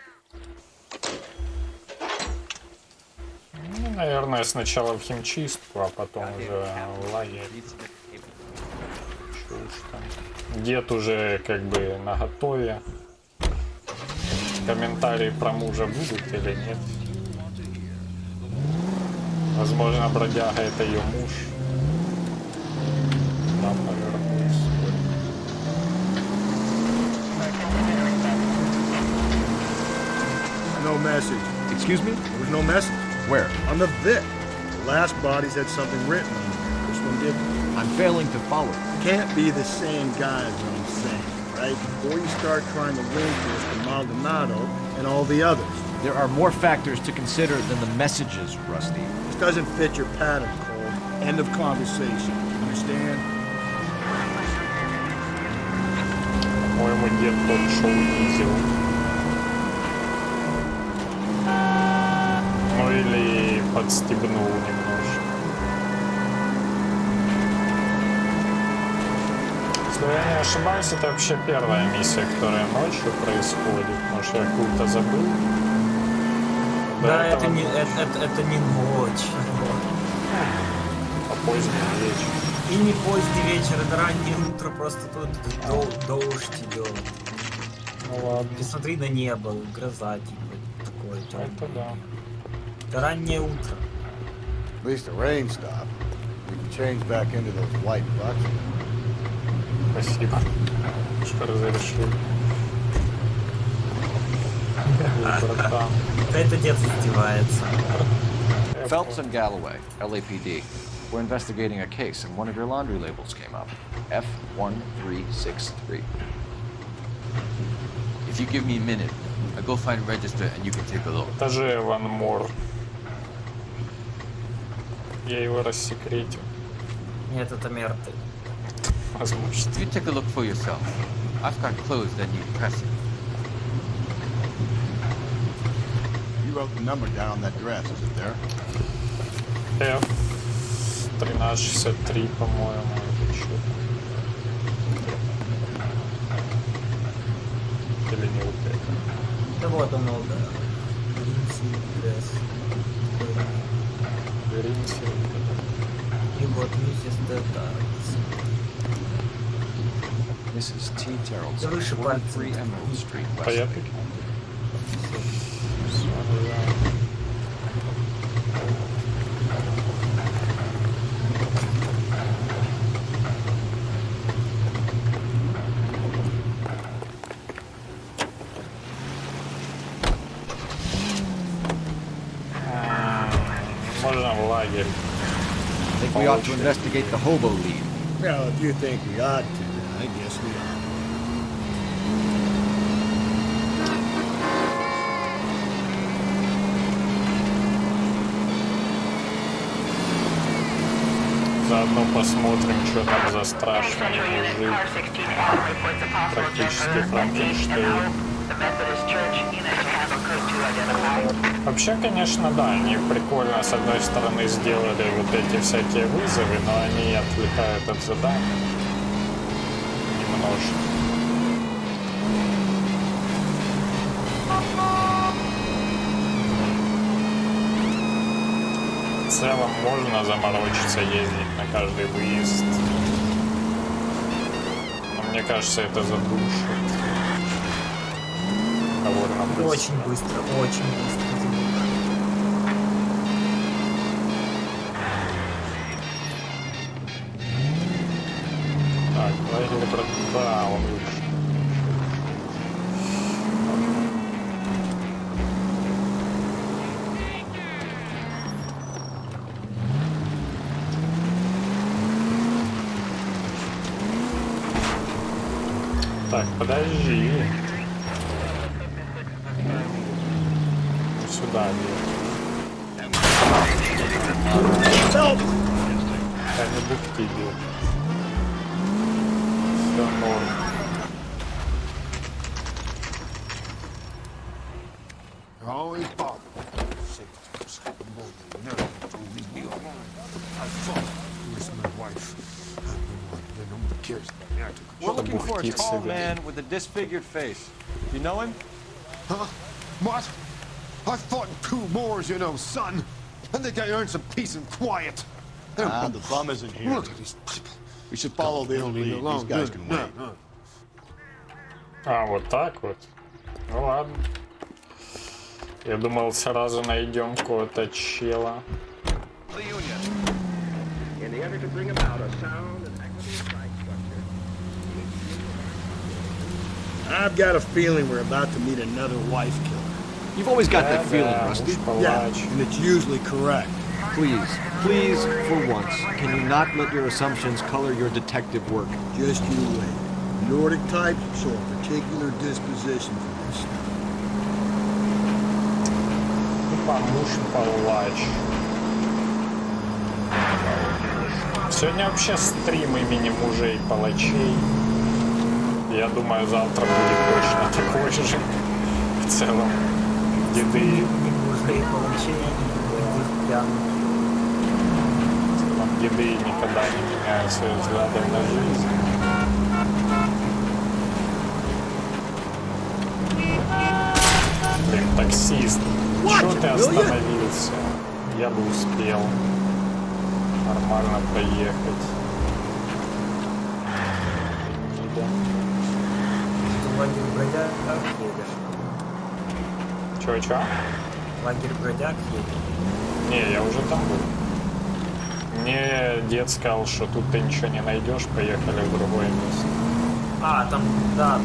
Ну, наверное, сначала в химчистку, а потом уже в лагерь. Чё уж там. Дед уже как бы наготове. Комментарии про мужа будут или нет? Возможно, бродяга это ее муж. Там повернулся. No message. Excuse me? There was no message. Where? On the Vic. The last bodies had something written on them. This one didn't. I'm failing to follow. Can't be the same guy, is what I'm saying, right? Before you start trying to link this to Maldonado and all the others. There are more factors to consider than the messages, Rusty. This doesn't fit your pattern, Cole. End of conversation. Understand? По-моему, дед тот шоу видел. Ну или подстегнул немножко. Если я не ошибаюсь, это вообще первая миссия, которая ночью происходит. Может, я какую-то забыл? Да, это не ночь. А поздний вечер. И не поздний вечер, это раннее утро, просто тут дождь идет. Ну ладно. И смотри на небо, гроза, типа. Ой, Это да. это раннее утро. At least the rain stopped. We can change back into those white bucks. Спасибо, что разрешил. Братан. Это дед издевается. Phelps and Galloway, LAPD. We're investigating a case, and one of your laundry labels came up. F1363. If you give me a minute, I'll go find a register and you can take a look. Это же l.a.nuire. Я его рассекретил. Нет, это мертвый. Возможно. You take a look for yourself. I've got clothes that need pressing. You wrote the number down on that dress, is it there? F1363, по-моему, или что-то. Или не вот это. Да вот он, да. Гринси. И вот миссис Детарс. Mrs. T. Terrell, Да выше пальца. 43 Emerald Street, West. Поехали. Можно в лагерь. I think we ought to investigate the hobo lead. Well, if you think we ought to, I guess we ought. Заодно посмотрим, что там за страшный мужик. Практически Франкенштейн. Вообще, конечно, да, они прикольно с одной стороны сделали вот эти всякие вызовы, но они отвлекают от заданий немножко. В целом можно заморочиться, ездить на каждый выезд. Но мне кажется, это задушит. Довольно быстро. Очень быстро, очень быстро. Так, лагерь, да, он лучше. Так, подожди. Сюда бей. Я не бухти бил. Все норм. Always bother. We're looking for a tall man with a disfigured face. You know him? Huh? What? I fought in 2 wars, you know, son. I think I earned some peace and quiet. The bum isn't here. Look at these people. We should follow the lead. These guys can wait. А, вот так вот. Ну ладно. Я думал, сразу найдем какого-то чела. I've got a feeling we're about to meet another wife killer. You've always got that feeling, Rusty. Yeah, and it's usually correct. Please, please, for once, can you not let your assumptions color your detective work? Just you wait. Nordic types show a particular disposition for this stuff. Помуж, палач. Сегодня вообще стрим имени мужей-палачей. Я думаю, завтра будет точно такой же. В целом, деды. Деды никогда не меняют свои взгляды на жизнь. Блин, таксист. Чего ты остановился? Я бы успел нормально проехать. Чё? Лагерь бродяг едет. Не, я уже там был. Мне дед сказал, что тут ты ничего не найдешь, поехали в другое место. А, там, да.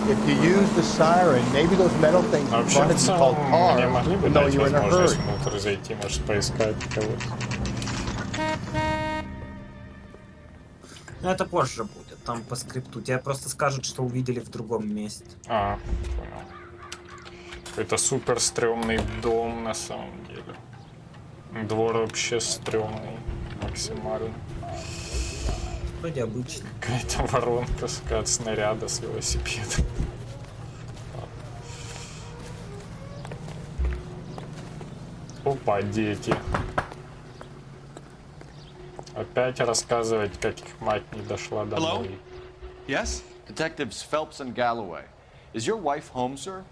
If you use the siren, maybe those metal things in Вообще, front в of you целом, called cars мне могли бы will know дать you're in a возможность hurry. внутрь зайти, может, поискать кого-то. Ну, это позже будет, там по скрипту. Тебе просто скажут, что увидели в другом месте. А, понял. Какой-то супер стрёмный дом, на самом деле. Двор вообще стрёмный максимально. Вроде обычно. Какая-то воронка от снаряда с велосипедом. Опа, дети. Опять рассказывать, как их мать не дошла домой. Yes? Detectives Phelps and Galloway. Is your wife home, sir?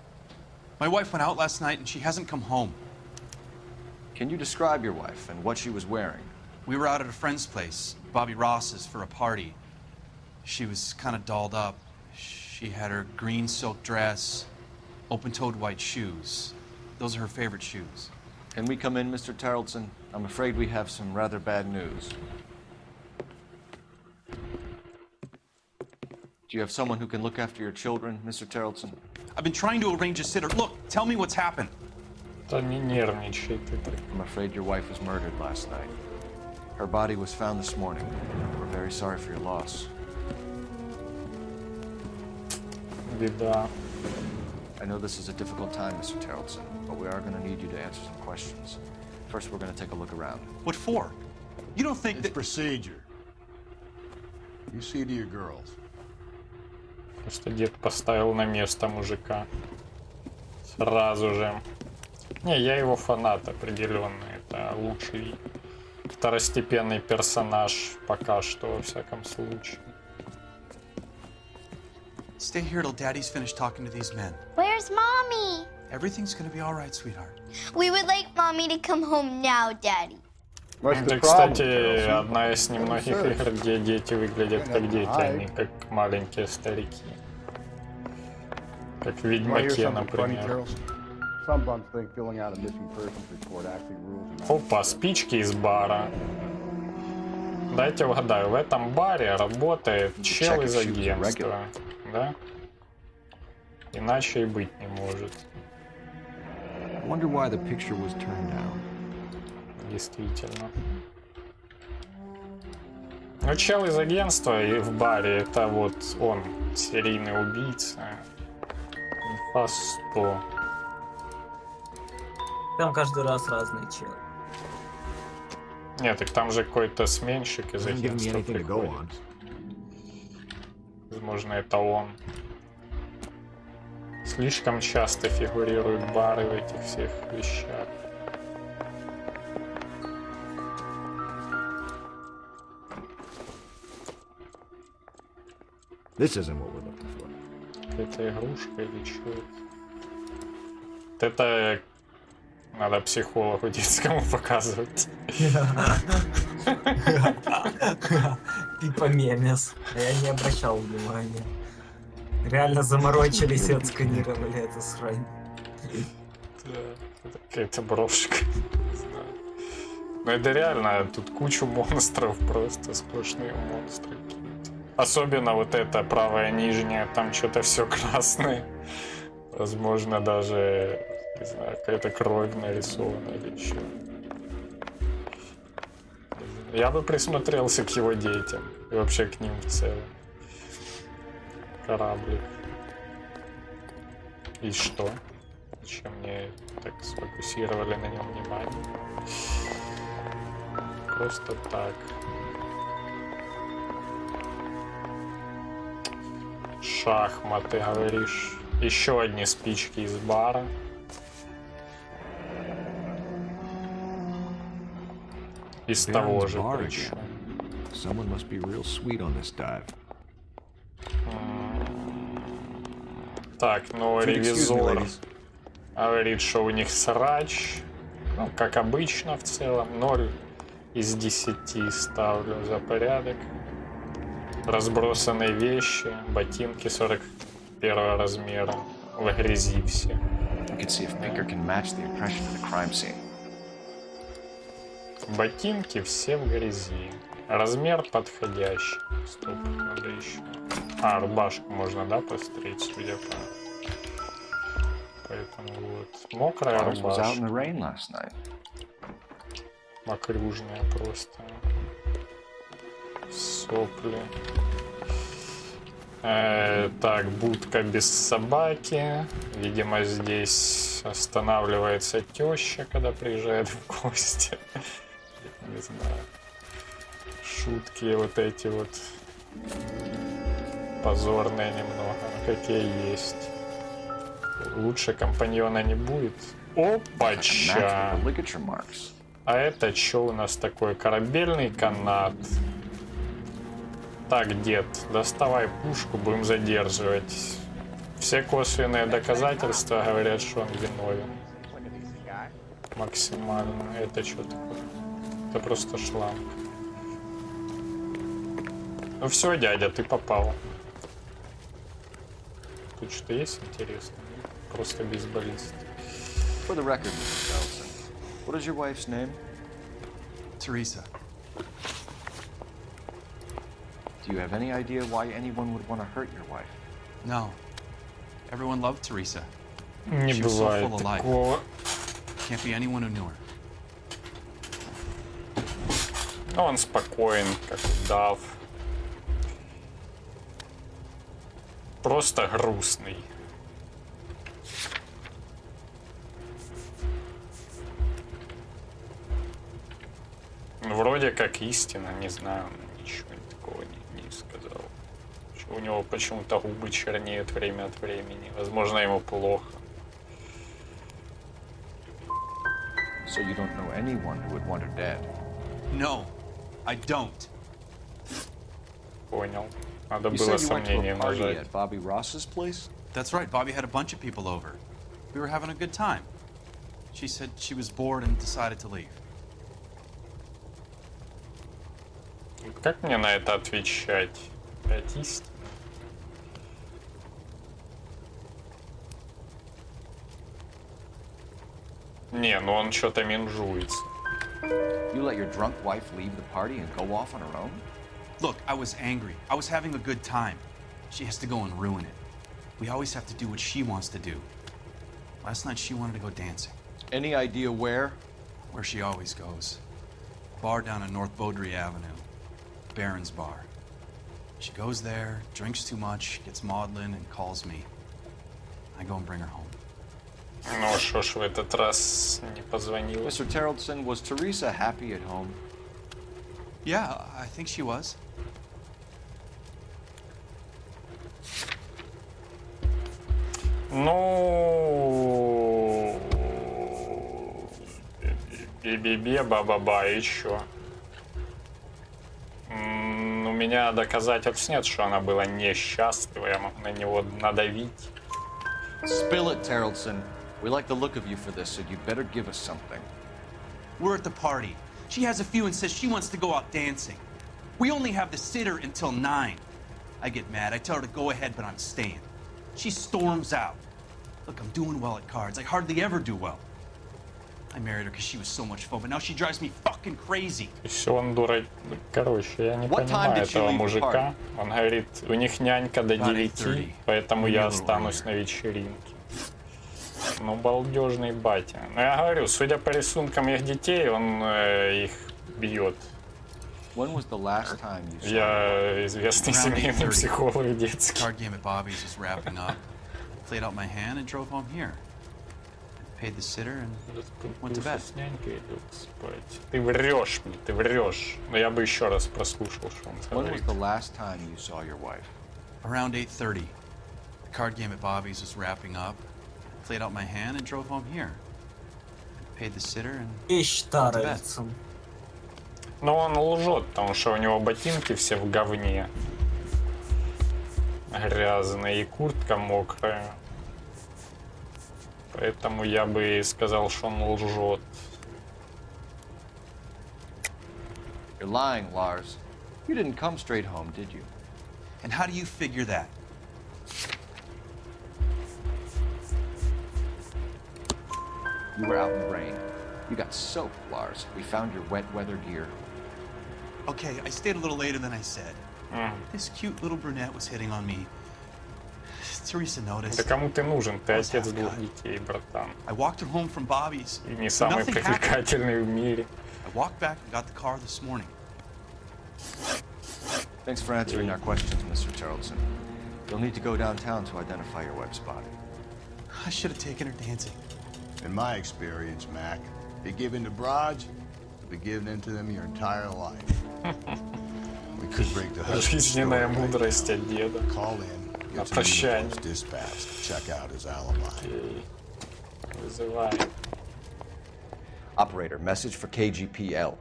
My wife went out last night and she hasn't come home. Can you describe your wife and what she was wearing? We were out at a friend's place, Bobby Ross's, for a party. She was kind of dolled up. She had her green silk dress, open-toed white shoes. Those are her favorite shoes. Can we come in, Mr. Tarleton? I'm afraid we have some rather bad news. Do you have someone who can look after your children, Mr. Tarleton? I've been trying to arrange a sitter. Look, tell me what's happened. Да не нервничай ты так. I'm afraid your wife was murdered last night. Her body was found this morning. We're very sorry for your loss. Беда. I know this is a difficult time, Mr. Tarleton, but we are going to need you to answer some questions. First, we're going to take a look around. What for? You don't think It's procedure. You see to your girls. Просто дед поставил на место мужика. Сразу же. Не, я его фанат определенно. Это лучший второстепенный персонаж пока что, во всяком случае. Stay here till Daddy's finished talking to these men. Where's Mommy? Everything's gonna be all right, sweetheart. We would like Mommy to come home now, Daddy. Это, кстати, одна из немногих игр, где дети выглядят как дети, а не как маленькие старики. Как в Ведьмаке, например. Опа, спички из бара. Дайте угадаю, в этом баре работает чел из агентства, да? Иначе и быть не может. Действительно. Ну, чел из агентства и в баре, это вот он, серийный убийца. Инфа 100. Там каждый раз разный чел. Нет, так там же какой-то сменщик из агентства приходит. Возможно, это он. Слишком часто фигурируют бары в этих всех вещах. This isn't what we're looking for. Какая-то игрушка или что это? Вот это надо психологу детскому показывать. Пипа мемес. Я не обращал внимания. Реально заморочились и отсканировали эту срань. Это какая-то брошка. Ну это реально, тут кучу монстров, просто сплошные монстры. Особенно вот эта правая нижняя, там что-то все красное. Возможно, даже, не знаю, какая-то кровь нарисована или что. Я бы присмотрелся к его детям. И вообще к ним в целом. Кораблик. И что? Зачем мне так сфокусировали на нем внимание? Просто так. Шахматы, говоришь. Еще одни спички из бара. Из того же причем. Так, ну ревизор говорит, что у них срач. Ну, как обычно в целом. 0 из 10 ставлю за порядок. Разбросанные вещи, ботинки 41 размера, в грязи все. can see if Pinker can match the impression of the crime scene. Ботинки все в грязи. Размер подходящий. Стоп, надо еще. А, рубашку можно, да, посмотреть, судя по... Поэтому вот. Мокрая рубашка. Мокрюжная просто. Сопли. Так, будка без собаки. Видимо, здесь останавливается теща, когда приезжает в гости. Не знаю. Шутки вот эти вот позорные немного, какие есть. Лучше компаньона не будет. Опача! А это что у нас такое? Корабельный канат. Так, дед, доставай пушку, будем задерживать. Все косвенные доказательства говорят, что он виновен. Максимально. Это что такое? Это просто шланг. Ну все, дядя, ты попал. Тут что есть интересно? Просто бейсболист. For the record, Mrs. Ellison, what is your wife's name? Teresa. Do you have any idea why anyone would want to hurt your wife? No. Everyone loved Teresa. Не She was so бывает full of life. такого. Can't be anyone who knew her. Но он спокоен, как удав. Просто грустный. Вроде как истина, не знаю, ничего такого не сказал. У него почему-то губы чернеют время от времени. Возможно, ему плохо. So you don't know anyone who would want her dead? No, I don't. Понял. Надо You было said you went to сомнение a party нажать. at Bobby Ross's place? That's right, Bobby had a bunch of people over. We were having a good time. She said she was bored and decided to leave. Как мне на это отвечать? Опять истина? Не, ну он что-то менжуется. You let your drunk wife leave the party and go off on her own? Look, I was angry. I was having a good time. She has to go and ruin it. We always have to do what she wants to do. Last night she wanted to go dancing. Any idea where? Where she always goes. Bar down on North Beaudry Avenue. Baron's Bar. She goes there, drinks too much, gets maudlin, and calls me. I go and bring her home. Ну что ж в этот раз не позвонил. Mr. Terrellson, was Teresa happy at home? Yeah, I think she was. Ну... Би-би-би, ба-ба-ба, и чё? У меня доказательств нет, что она была несчастлива, я мог на него надавить. Spill it, Terrellson. We like the look of you for this, so you'd better give us something. We're at the party. She has a few and says she wants to go out dancing. We only have the sitter until 9. I get mad. I tell her to go ahead, but I'm staying. She storms out. Look, I'm doing well at cards. I hardly ever do well. I married her because she was so much fun, but now she drives me fucking crazy. Все, он дурак. Короче, я не понимаю этого мужика. Он говорит, у них нянька до 9, поэтому я останусь на вечеринке. Ну, балдежный батя. Ну, я говорю, судя по рисункам их детей, он их бьет. When was the last time you saw Я известный семейный психолог детский. Card game at Bobby's was wrapping up. Played out my hand and drove home here. Paid the sitter and went to bed. С нянькой идут спать. Ты врешь мне, ты врешь. Но я бы еще раз прослушал, что он When говорит. was the last time you saw your wife? Around 8:30. The card game at Bobby's was wrapping up. Played out my hand and drove home here. Paid the sitter and Вещь went to bed. старая. Но он лжет, потому что у него ботинки все в говне. Грязные и куртка мокрая. Поэтому я бы сказал, что он лжет. You're lying, Lars. You didn't come straight home, did you? And how do you figure that? You were out in the rain. You got soaked, Lars. We found your wet weather gear. Okay, I stayed a little later than I said. This cute little brunette was hitting on me. Teresa noticed. Да кому ты нужен? Ты отец двух детей, братан. I walked her home from Bobby's. И не самый привлекательный в мире. I walked back and got the car this morning. Thanks for answering our questions, Mr. Charlton. You'll need to go downtown to identify your web spot. I should have taken her dancing. In my experience, Mac, if you give in to broads, you'll be giving in to them your entire life. We could break the husband's Жизненная мудрость от деда. Call in, На get some прощание. uniforms dispatched, check out his alibi. Вызывай. Operator, message for KGPL.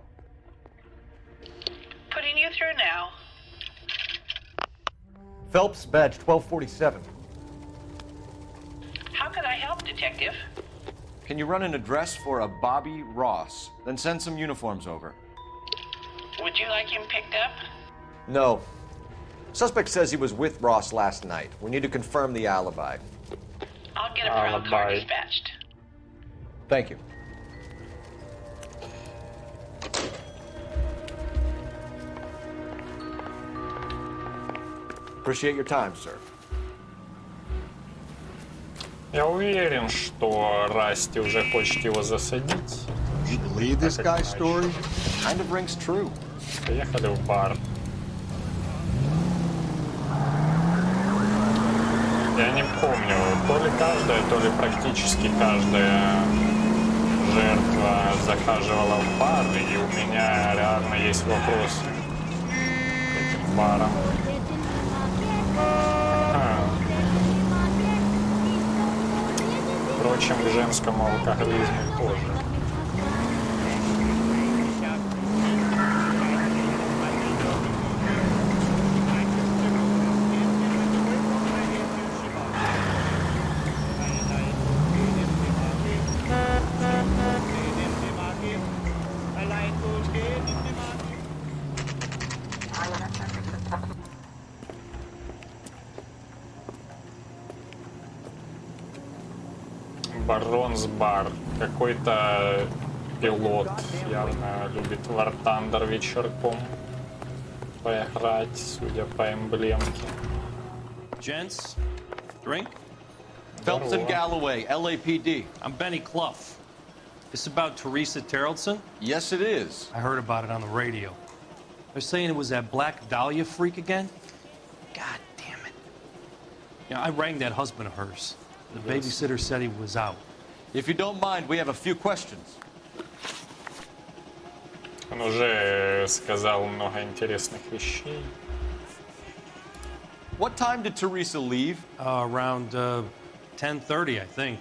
Putting you through now. Phelps, badge 1247. How can I help, Detective? Can you run an address for a Bobby Ross? Then send some uniforms over. Would you like him picked up? No. Suspect says he was with Ross last night. We need to confirm the alibi. I'll get a brown car dispatched. Thank you. Appreciate your time, sir. Я уверен, что Расти уже хочет его засадить. You believe this guy's story? Kind of rings true. Поехали в бар. Я не помню, то ли каждая, то ли практически каждая жертва захаживала в бар, и у меня реально есть вопрос к этим барам. Впрочем, к женскому алкоголизму тоже. Баронс-бар. Какой-то пилот явно любит War Thunder вечерком поиграть, судя по эмблемке. Gents, drink? Phelps and Galloway, LAPD. I'm Benny Clough. This about Teresa Terrellson? Yes, it is. I heard about it on the radio. They're saying it was that Black Dahlia freak again? God damn it. Yeah, I rang that husband of hers. The babysitter said he was out. If you don't mind, we have a few questions. Он уже сказал много интересных вещей. What time did Teresa leave? Around 10:30, I think.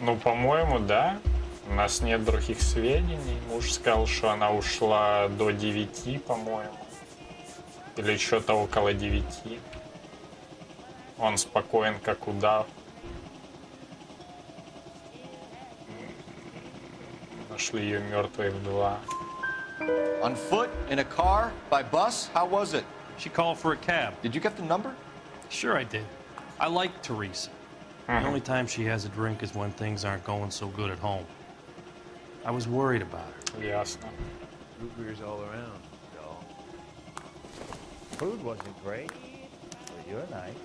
Ну, по-моему, да. У нас нет других сведений. Муж сказал, что она ушла до 9, по-моему. Или что-то около 9. Он спокоен, как удав. Нашли ее мертвой в 2. On foot, in a car, by bus? How was it? She called for a cab. Did you get the number? Sure I did. I like Teresa. The only time she has a drink is when things aren't going so good at home. I was worried about her. Ясно. Root beers all around, y'all. Food wasn't great, but you're nice.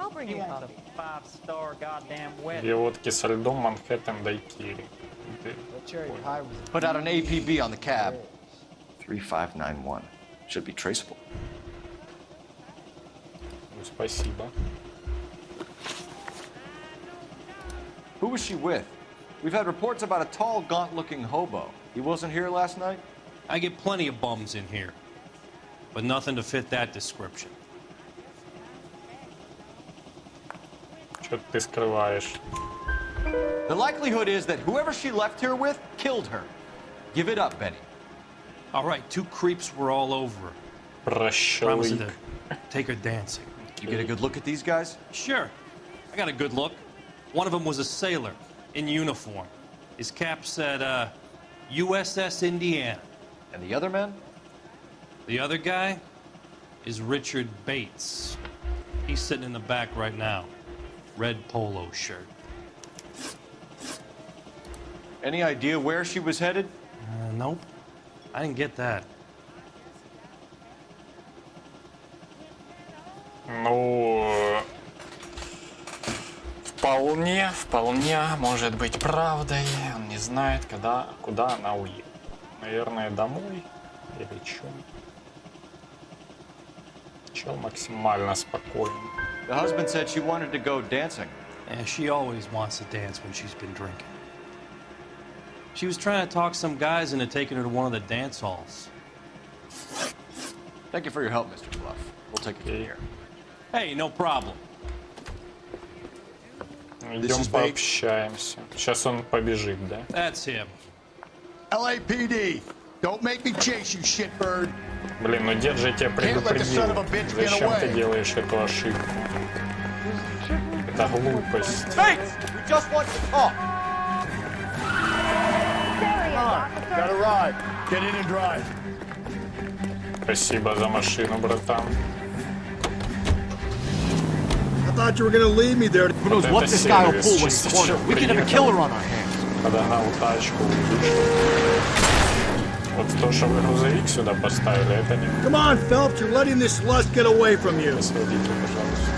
I'll bring you coffee. 5-star goddamn wet. Две водки со льдом, Манхэттен, дайкири. Put out an APB on the cab. 3591. Should be traceable. Ну, спасибо. Who was she with? We've had reports about a tall, gaunt-looking hobo. He wasn't here last night? I get plenty of bums in here, but nothing to fit that description. Что ты скрываешь? The likelihood is that whoever she left here with killed her. Give it up, Benny. All right, 2 creeps were all over her. Promising to take her dancing. You get a good look at these guys? Sure. I got a good look. One of them was a sailor in uniform. His cap said, USS Indiana. And the other man? The other guy is Richard Bates. He's sitting in the back right now. red polo shirt. Any idea where she was headed? Nope. I didn't get that. Ну, вполне может быть правдой. Он не знает, куда она уедет. Наверное, домой или что? Чел максимально спокойный. The husband said she wanted to go dancing. Yeah, she always wants to dance when she's been drinking. She was trying to talk some guys into taking her to one of the dance halls. Thank you for your help, Mr. Bluff. We'll take it from here. Hey, no problem. Идем пообщаемся. Сейчас он побежит, да? That's him. LAPD, don't make me chase you, shitbird. Блин, ну дед же тебя предупредил. Зачем ты делаешь эту ошибку? Это глупость. Just want to talk. Got a ride. Get in and drive. Спасибо за машину, братан. I thought you were gonna leave me there. Who knows what this guy will pull when he's cornered? We could have a killer on our hands. Подогнал тачку, вышел. Вот то, что вы грузовик сюда поставили, это не... Come on, Phelps, you're letting this lust get away from you. Сводите, пожалуйста.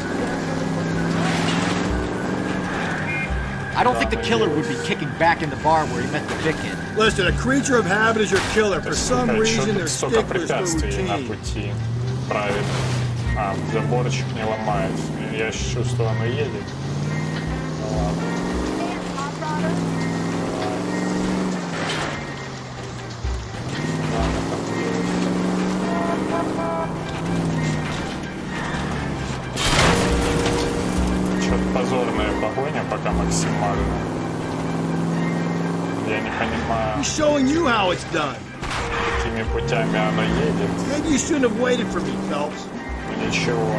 I don't think the killer would be kicking back in the bar where he met the victim. Listen, a creature of habit is your killer. For some reason, they're Столько sticklers for препятствий на routine. пути. Правильно. А, заборчик не ломается. Я чувствую, оно едет. Ну ладно. Что-то позорная погоня пока максимально. Я не понимаю, He's showing you how it's done. какими путями оно едет. Maybe you shouldn't have waited for me, Phelps. Ну ничего.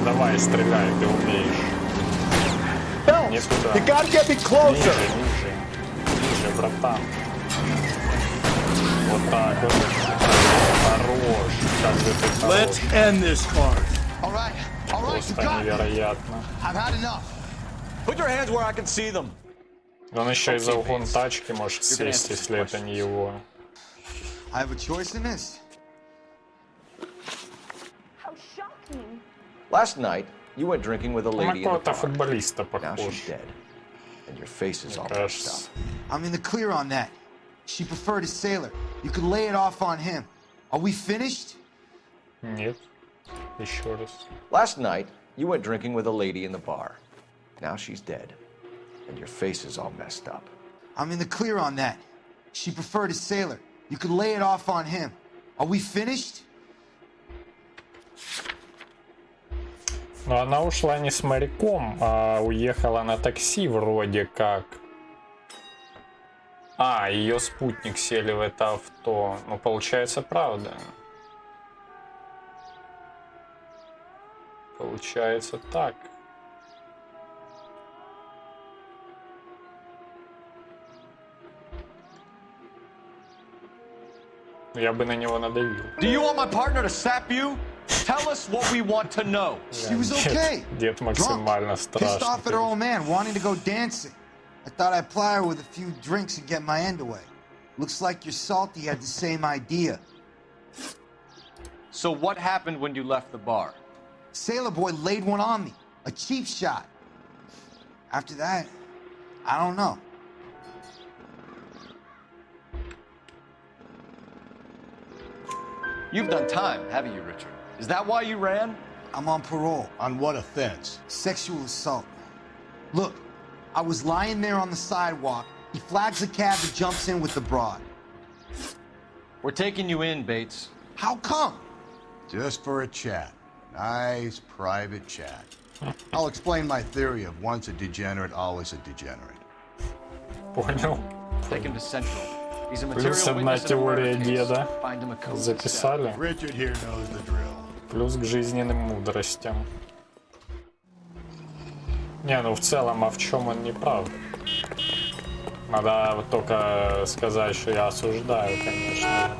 Давай, стреляй, ты умеешь. Не туда. You gotta get me closer. Ниже, братан. Вот так вот. Хорош. Как же ты хорош. Let's end this card. Просто невероятно. Put your hands where I can see them. Он еще и за угон тачки может сесть, если это не его. I have a choice in this. How shocking. Last night, you went drinking with a lady in the какого-то bar. футболиста Now похож. she's dead, and your face is all messed up. I'm in the clear on that. She preferred a sailor. You could lay it off on him. Are we finished? Нет. Еще раз. Last night, you went drinking with a lady in the bar. Now she's dead, and your face is all messed up. I'm in the clear on that. She preferred a sailor. You could lay it off on him. Are we finished? Но она ушла не с моряком, а уехала на такси вроде как. А, ее спутник сели в это авто. Ну, получается, правда. Получается так. Я бы на него надавил. Do you want my partner to sap you? Tell us what we want to know. She was okay. Дед максимально Pissed off at her страшный. old man, wanting to go dancing. I thought I'd ply her with a few drinks and get my end away. Looks like your salty had the same idea. So what happened when you left the bar? Sailor boy laid one on me. A cheap shot. After that, I don't know. You've done time, haven't you, Richard? Is that why you ran? I'm on parole. On what offense? Sexual assault. Look, I was lying there on the sidewalk. He flags a cab and jumps in with the broad. We're taking you in, Bates. How come? Just for a chat. Nice private chat. I'll explain my theory of once a degenerate, always a degenerate. Понял. Take him to Central. He's a Плюс material одна witness in a murder теория case. деда. Find him a code. Записали. Richard here knows the drill. Плюс к жизненным мудростям. Не, ну в целом, а в чем он не прав? Надо вот только сказать, что я осуждаю, конечно.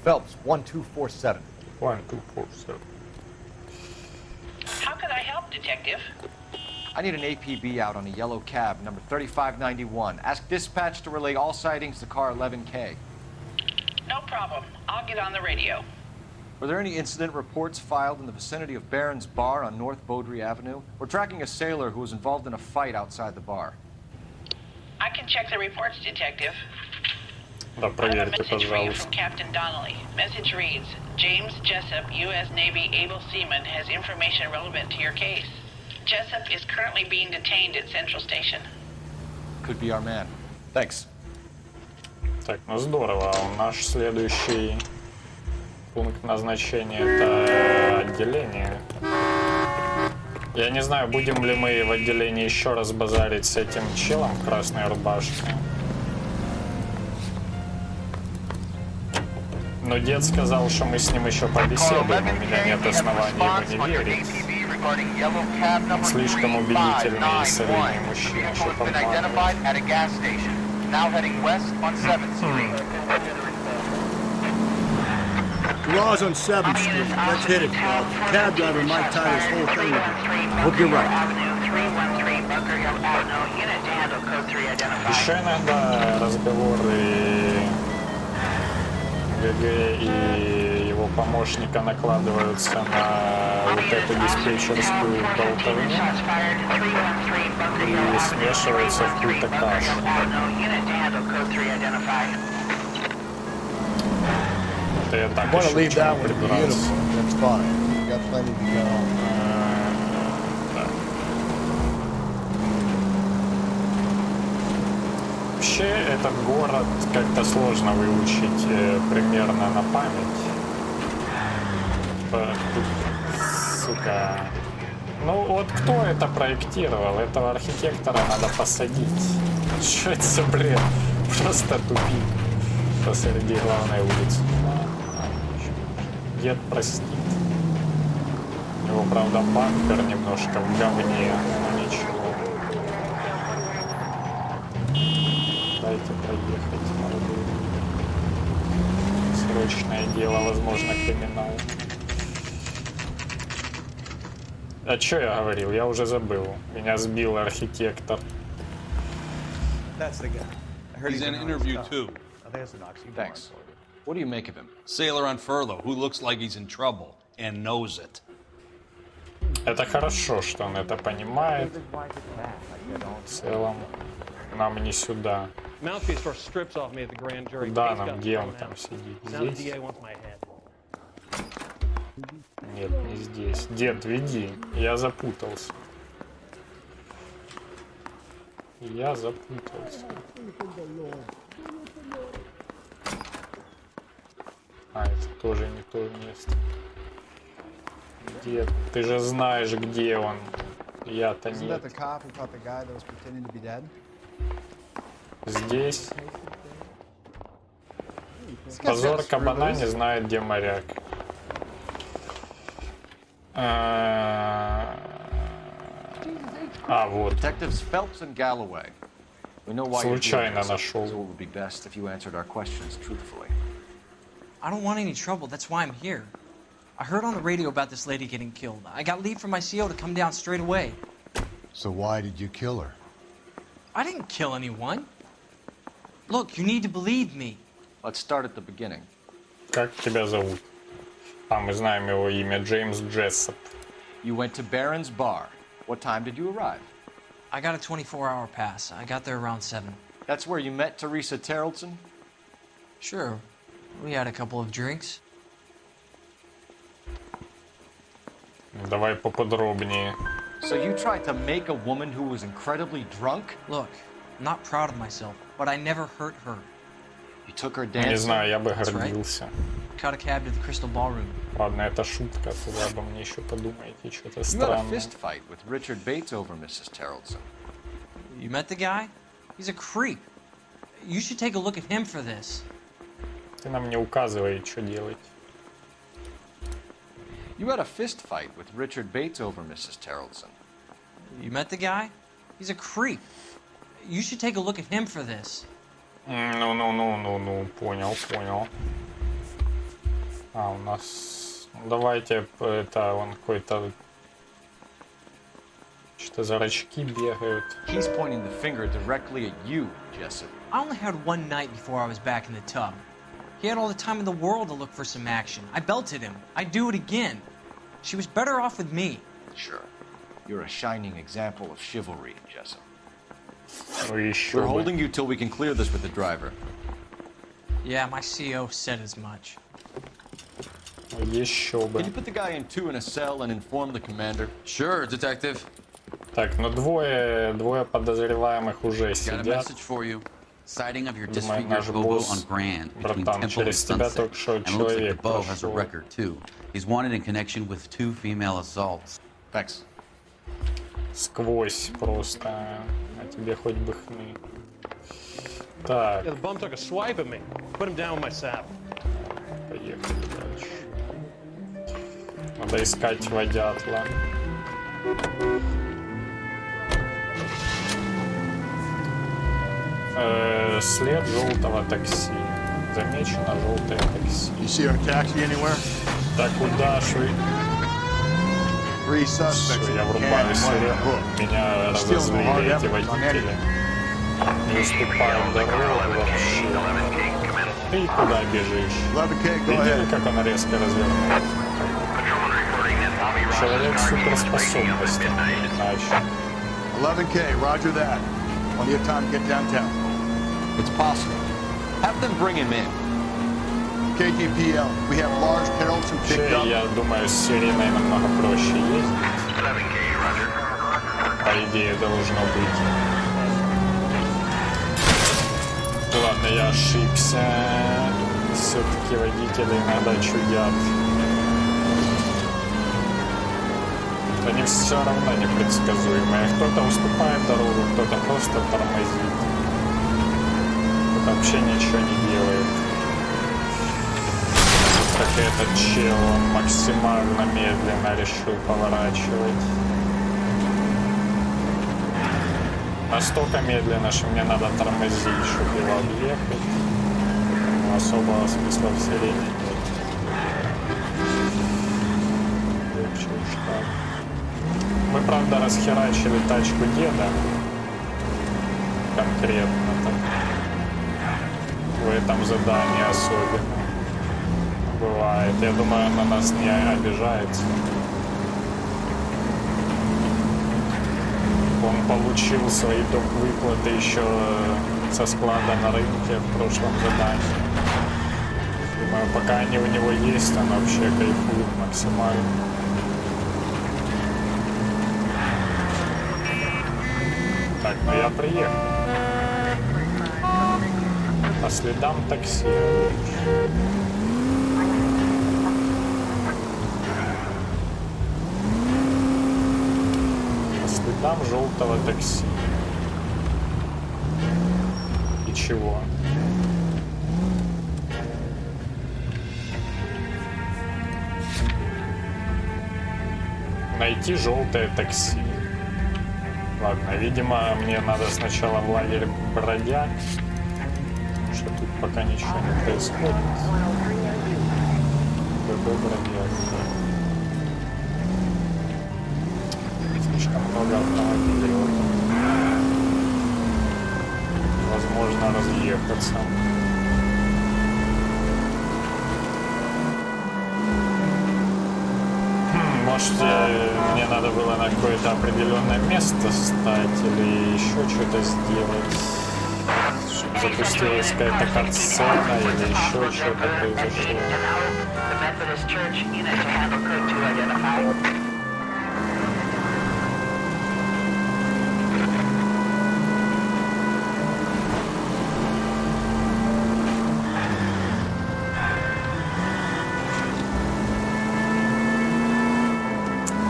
Phelps, 1247. 1247. How could I help, Detective? I need an APB out on a yellow cab, number 3591. Ask dispatch to relay all sightings to car 11K. No problem. I'll get on the radio. Were there any incident reports filed in the vicinity of Barron's Bar on North Beaudry Avenue? We're tracking a sailor who was involved in a fight outside the bar. I can check the reports, Detective. Да, I have a проверьте, message for you пожалуйста. from Captain Donnelly. Message reads, James Jessup, U.S. Navy able seaman, has information relevant to your case. Jessup is currently being detained at Central Station. Could be our man. Thanks. Так, ну здорово. Наш следующий пункт назначения — это отделение. Я не знаю, будем ли мы в отделении еще раз базарить с этим челом в красной рубашке. Но дед сказал, что мы с ним еще побеседуем. У меня нет оснований ему не верить. Слишком убедительный и солидный мужчина, чтобы обманывать. Garage on 7th Street. Let's hit it, Bob. Cab driver might tie this whole thing together. Hope you're right. Еще иногда разговоры ГГ и его помощника накладываются на вот эту диспетчерскую болтовню и смешиваются в какую-то кашу. Это я так еще к чему прибираться. Вообще этот город как-то сложно выучить примерно на память. Сука. Ну вот кто это проектировал? Этого архитектора надо посадить. Что это за бред? Просто тупик посреди главной улицы. Дед простит. У него, правда, бампер немножко в говне, но ничего. Дайте проехать, молодые. Срочное дело, возможно, криминал. А что я говорил? Я уже забыл. Меня сбил архитектор. He's in interview too. Thanks. What do you make of him? Sailor on furlough who looks like he's in trouble and knows it. Это хорошо, что он это понимает. В целом, нам не сюда. Куда нам? Где он там сидит? Здесь? Нет, не здесь. Дед, веди. Я запутался. Я запутался. А, это тоже не то место. Дед, ты же знаешь, где он. Я-то нет. Здесь. Позор кабана не знает, где моряк. А, вот. Detectives Phelps and Galloway. We know why you're here, Случайно so нашел. it would be best if you answered our questions truthfully. I don't want any trouble. That's why I'm here. I heard on the radio about this lady getting killed. I got leave from my CO to come down straight away. So why did you kill her? I didn't kill anyone. Look, you need to believe me. Let's start at the beginning. Как тебя зовут? А, мы знаем его имя. Джеймс Джессоп. You went to Barron's Bar. What time did you arrive? I got a 24-hour pass. I got there around 7. That's where you met Teresa Terrelson? Sure. We had a couple of drinks. Давай поподробнее. So you tried to make a woman who was incredibly drunk? Look, I'm not proud of myself, but I never hurt her. You took her dancing? Не знаю, я бы That's right. гордился. Caught a cab to the Crystal Ballroom. Ладно, это шутка, вы обо мне еще подумаете, что-то You had a странное. fist fight with Richard Bates over Mrs. Terrelson. You met the guy? He's a creep. You should take a look at him for this. Ты нам не указывай, что делать. You had a fist fight with Richard Bates over Mrs. Terrelson. You met the guy? He's a creep. You should take a look at him for this. Ну, понял. А, у нас... Ну, давайте, это он какой-то... Что-то зрачки бегают. He's pointing the finger directly at you, Jessup. I only had one night before I was back in the tub. He had all the time in the world to look for some action. I belted him. I'd do it again. She was better off with me. Sure. You're a shining example of chivalry, Jessup. We're holding you till we can clear this with the driver. Yeah, my CO said as much. Еще бы. Can you put the guy in two in a cell and inform the commander? Sure, detective. Так, ну двое подозреваемых уже Got a сидят. message for you. Sighting of your Думаю, disfigured наш hobo босс, on Grand between братан, Temple and через тебя Sunset. только что And looks like the человек Beau has a прошел. record too. He's wanted in connection with 2 female assaults. Thanks. Сквозь просто. А тебе хоть бы хны. Так, Yeah, the bum took a swipe at me. Put him down with my saddle. поехали дальше. Надо искать водятла. След желтого такси. Замечено желтое такси. You see our taxi anywhere? Так куда ж вы? Все, я врубаю сирену. Меня разозлили эти водители. Не уступают дорогу вообще. Ты куда бежишь? Видели, как она резко развернулась? Человек с суперспособностями. Иначе. 11K, roger that. Plenty of time to get downtown. It's possible. Have them bring him in. KTPL, we have large heralds who picked up. Я думаю, с сиреной намного проще ездить. По идее, должно быть. Ладно, я ошибся. Все-таки водители иногда чудят. Они все равно непредсказуемые. Кто-то уступает дорогу, кто-то просто тормозит. Кто-то вообще ничего не делает. Как этот чел, он максимально медленно решил поворачивать. Настолько медленно, что мне надо тормозить, чтобы его объехать. Но особого смысла в сирене нет. Вообще уж так. Мы, правда, расхерачили тачку деда. Конкретно так. В этом задании особенно. Бывает. Я думаю, он на нас не обижается. Он получил свои доп-выплаты еще со склада на рынке в прошлом задании. Думаю, пока они у него есть, он вообще кайфует максимально. Так, ну я приехал. По следам такси. По следам желтого такси. И чего? Найти желтое такси. Ладно, видимо, мне надо сначала в лагерь бродяг, потому что тут пока ничего не происходит. Какой бродяг? Слишком много автомобилей. Возможно разъехаться. Может, мне надо было на какое-то определенное место стать или еще что-то сделать, чтобы запустилась какая-то катсцена или еще что-то произошло.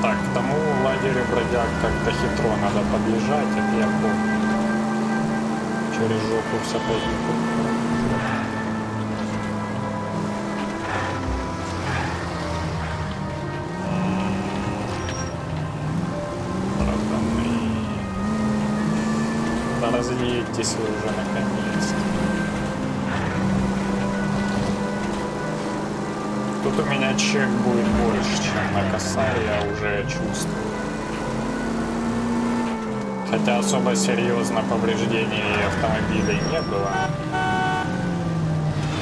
Так, к тому лагерю бродяг как-то хитро надо подъезжать, это я помню. Через жопу все поехали. Да разъедьтесь вы уже наконец-то. Тут у чек будет больше, чем на косарь, я уже чувствую. Хотя особо серьезно повреждений автомобилей не было.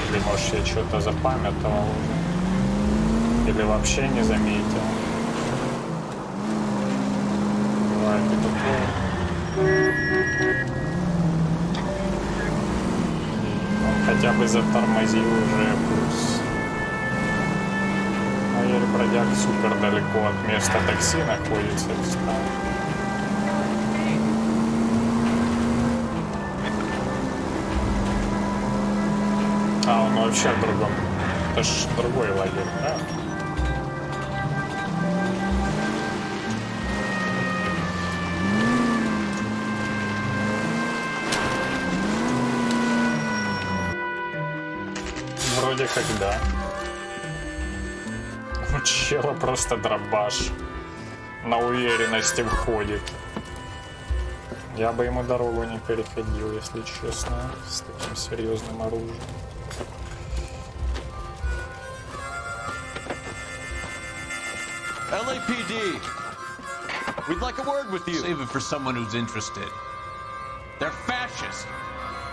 Или может я что-то запамятовал уже. Или вообще не заметил. Бывает и такое. Он хотя бы затормозил уже плюс. А еле бродяг супер далеко от места такси находится, кстати. А, он вообще в другом. Это ж другой лагерь, да? Вроде как да. У чела просто дробаш. На уверенности входит. Я бы ему дорогу не переходил, если честно, с таким серьезным оружием. LAPD, we'd like a word with you. Save it for someone who's interested. They're fascists.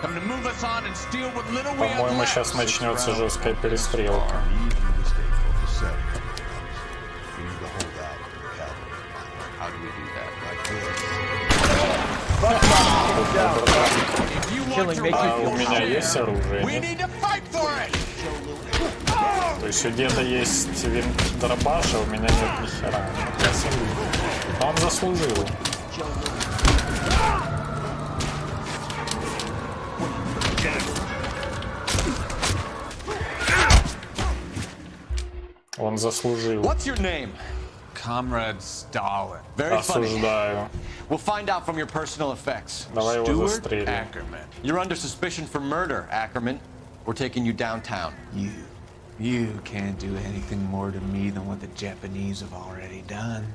Come to move us on and steal what little we have left. По-моему, сейчас начнется жесткая перестрелка. How do we do that? А у меня есть оружие? Нет? То есть у деда есть дробаш, а у меня нет ни хера. Но он заслужил. Он заслужил. What's your name? Comrade Stalin. Very funny. Осуждаю. We'll find out from your personal effects. Давай его застрелим. Ackerman. You're under suspicion for murder, Ackerman. We're taking you downtown. You can't do anything more to me than what the Japanese have already done.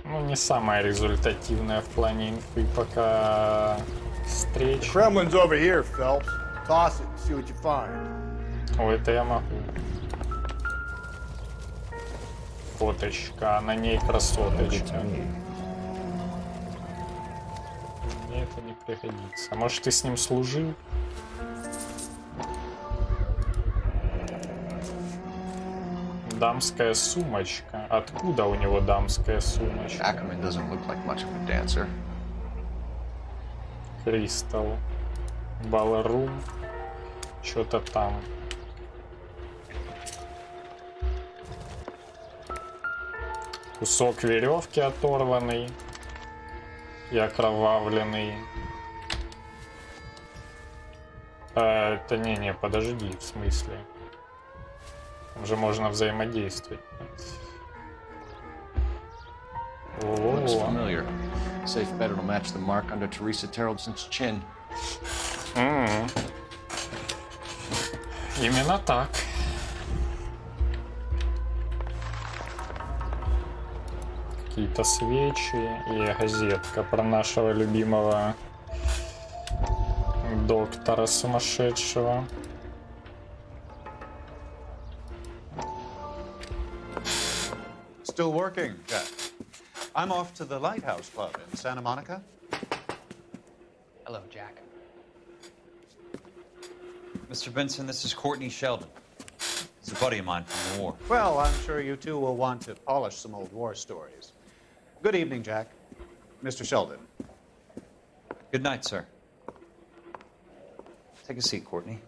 Ну, не самая результативная в плане инфы пока встреча. Kremlin's over here, Phelps. Toss it and see what you find. О, это я могу. Фоточка, а на ней красоточка. Мне это не пригодится. А может, ты с ним служил? Дамская сумочка. Откуда у него дамская сумочка? Ackerman doesn't look like much of a dancer. Кристалл. Балларум. Что-то там. Кусок веревки оторванный. И окровавленный. Это не, подожди, в смысле. Там же можно взаимодействовать. Looks familiar. Safe bet it'll match the mark under Teresa Terrelson's chin. Именно так. Какие-то свечи и газетка про нашего любимого доктора сумасшедшего. Still working, Jack. I'm off to the Lighthouse Club in Santa Monica. Hello, Jack. Mr. Benson, this is Courtney Sheldon. He's a buddy of mine from the war. Well, I'm sure you two will want to polish some old war stories. Good evening, Jack. Mr. Sheldon. Good night, sir. Take a seat, Courtney.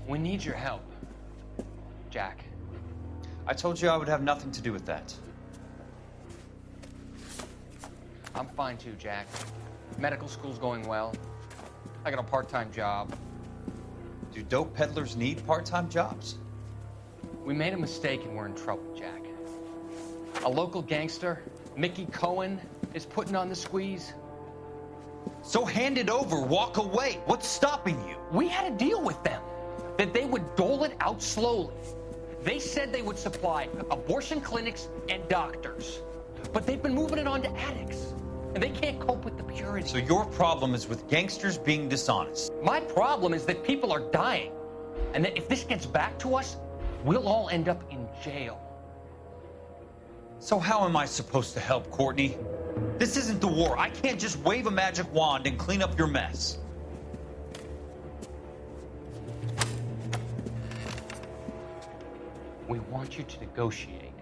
We need your help, Jack. I told you I would have nothing to do with that. I'm fine too, Jack. Medical school's going well. I got a part-time job. Do dope peddlers need part-time jobs? We made a mistake and we're in trouble, Jack. A local gangster, Mickey Cohen, is putting on the squeeze. So hand it over, walk away. What's stopping you? We had a deal with them that they would dole it out slowly. They said they would supply abortion clinics and doctors. but they've been moving it onto attics. And they can't cope with the purity. So your problem is with gangsters being dishonest? My problem is that people are dying. And that if this gets back to us, we'll all end up in jail. So how am I supposed to help, Courtney? This isn't the war. I can't just wave a magic wand and clean up your mess. We want you to negotiate,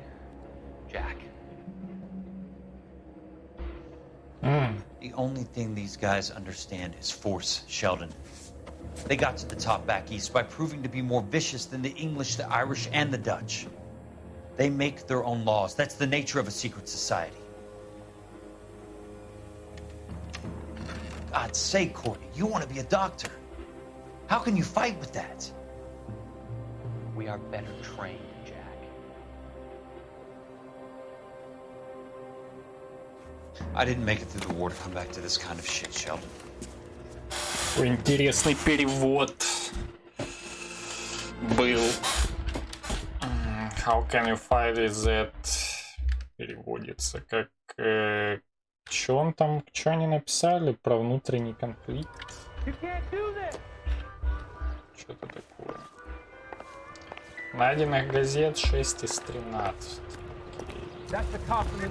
Jack. The only thing these guys understand is force, Sheldon. They got to the top back east by proving to be more vicious than the English, the Irish, and the Dutch. They make their own laws. That's the nature of a secret society. For God's sake, Courtney, you want to be a doctor. How can you fight with that? We are better trained, Jack. I didn't make it through the war to come back to this kind of shit, Sheldon. Интересный перевод был. How can you fight with that? Переводится как... Что он там, что они написали про внутренний конфликт? Что-то такое. Найденных газет 6 из 13.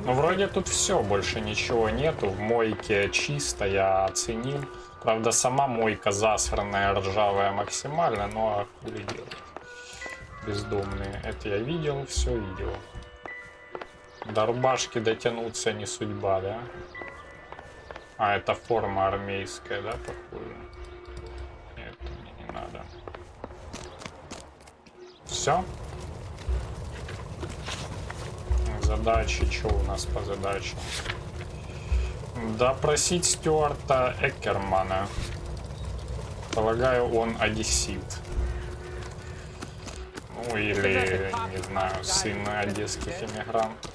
Ну, вроде тут все, больше ничего нету. В мойке чисто, я оценил. Правда, сама мойка засранная, ржавая максимально, но хули делать. Бездомные. Это я видел, все видел. До рубашки дотянуться не судьба, да? А, это форма армейская, да, похоже? Нет, мне не надо. Все? Задачи, что у нас по задачам? Допросить Стюарта Эккермана. Полагаю, он одессит. Ну или, не знаю, сын одесских иммигрантов.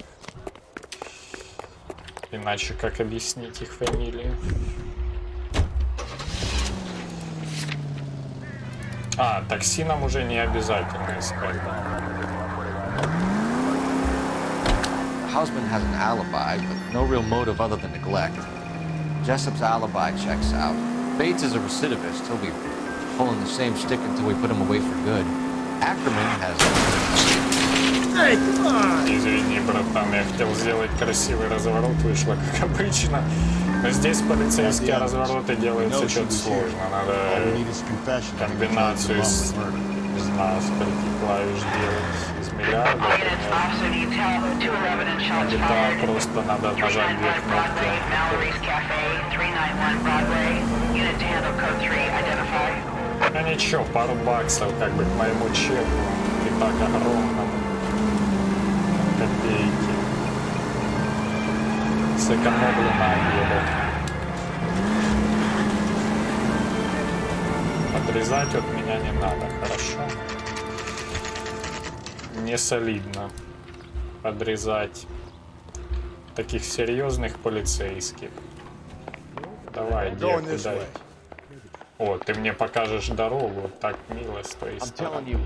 Иначе как объяснить их фамилии? А, такси нам уже не обязательно искать, да? The husband has an alibi, but no real motive other than neglect. Jessup's alibi checks out. Bates is a recidivist. He'll be pulling the same stick until we put him away for good. Ackerman has... Эй, извини, братан, я хотел сделать красивый разворот, вышло как обычно. Но здесь полицейские развороты делаются что-то сложно. Надо комбинацию из, не знаю, скольки клавиш делать. Из миллиарда. Да, просто надо нажать две кнопки. Ну ничего, пару баксов как бы к моему чеку. И так огромному. Копейки. Сэкономлю на обедах. Подрезать от меня не надо, хорошо? Не солидно подрезать таких серьезных полицейских. Давай, иди, куда? О, ты мне покажешь дорогу, так мило с твоей стороны.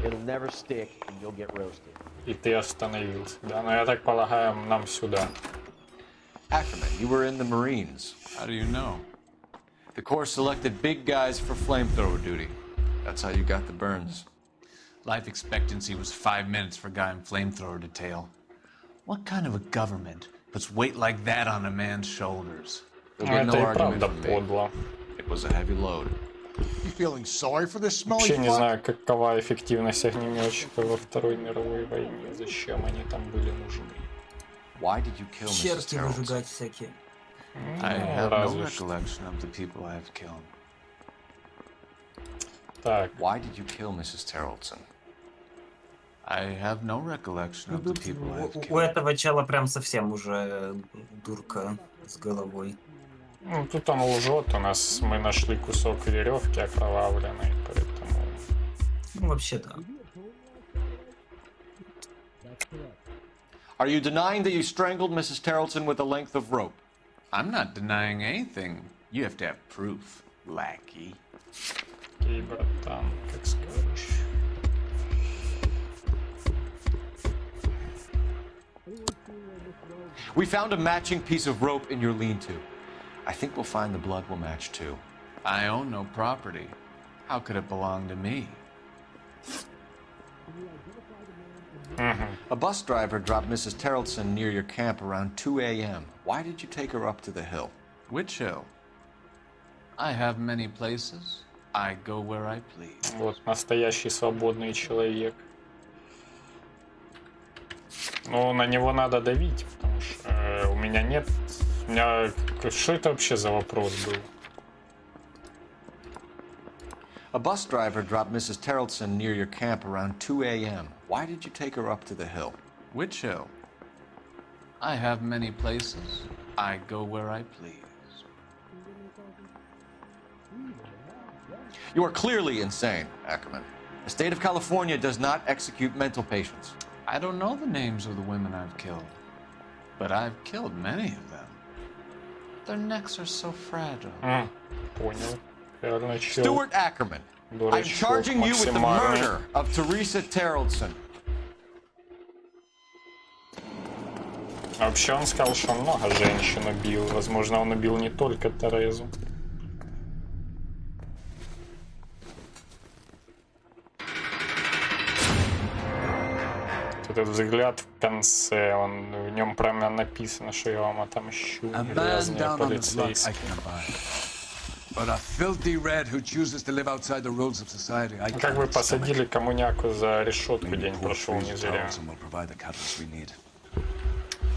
И ты остановился, да? Но я так полагаю, нам сюда. Ackerman, you were in the Marines. How do you know? The Corps selected big guys for flamethrower duty. That's how you got the burns. Life expectancy was 5 minutes for a guy in flamethrower detail. What kind of a government puts weight like that on a man's shoulders? Это и правда подло. It was a heavy load. You feeling sorry for this smelly Вообще не fuck? знаю, какова эффективность огнеметчиков во Второй мировой войне. Зачем они там были нужны? Why did you kill Mrs. Черти выжигать всякие. I have no recollection of the people I have killed. Так. Why did you kill Mrs. Terrelson? I have no recollection of the people I have killed. У этого чела прям совсем уже дурка с головой. Ну, тут он лжет, у нас мы нашли кусок веревки окровавленной, поэтому... Ну, вообще да. Are you denying that you strangled Mrs. Terrelson with a length of rope? I'm not denying anything. You have to have proof, lackey. Окей, братан, как скажешь. We found a matching piece of rope in your lean-to. I think we'll find the blood will match too. I own no property. How could it belong to me? A bus driver dropped Mrs. Terrelson near your camp around 2 a.m. Why did you take her up to the hill? Which hill? I have many places. I go where I please. Вот настоящий свободный человек. Ну, на него надо давить, потому что у меня нет... У меня... Что это вообще за вопрос был? A bus driver dropped Mrs. Terrelson near your camp around 2 a.m. Why did you take her up to the hill? Which hill? I have many places. I go where I please. You are clearly insane, Ackerman. The state of California does not execute mental patients. I don't know the names of the women I've killed, but I've killed many of them. Their necks are so fragile. Понял. Stuart Ackerman, I'm charging you with the murder of Teresa Terrelson. Вообще он сказал, что он много женщин убил. Возможно, он убил не только Терезу. Этот взгляд в конце, в нем прямо написано, что я вам отомщу, грязные полицейские. Как бы посадили коммуняку за решетку, день прошел не зря.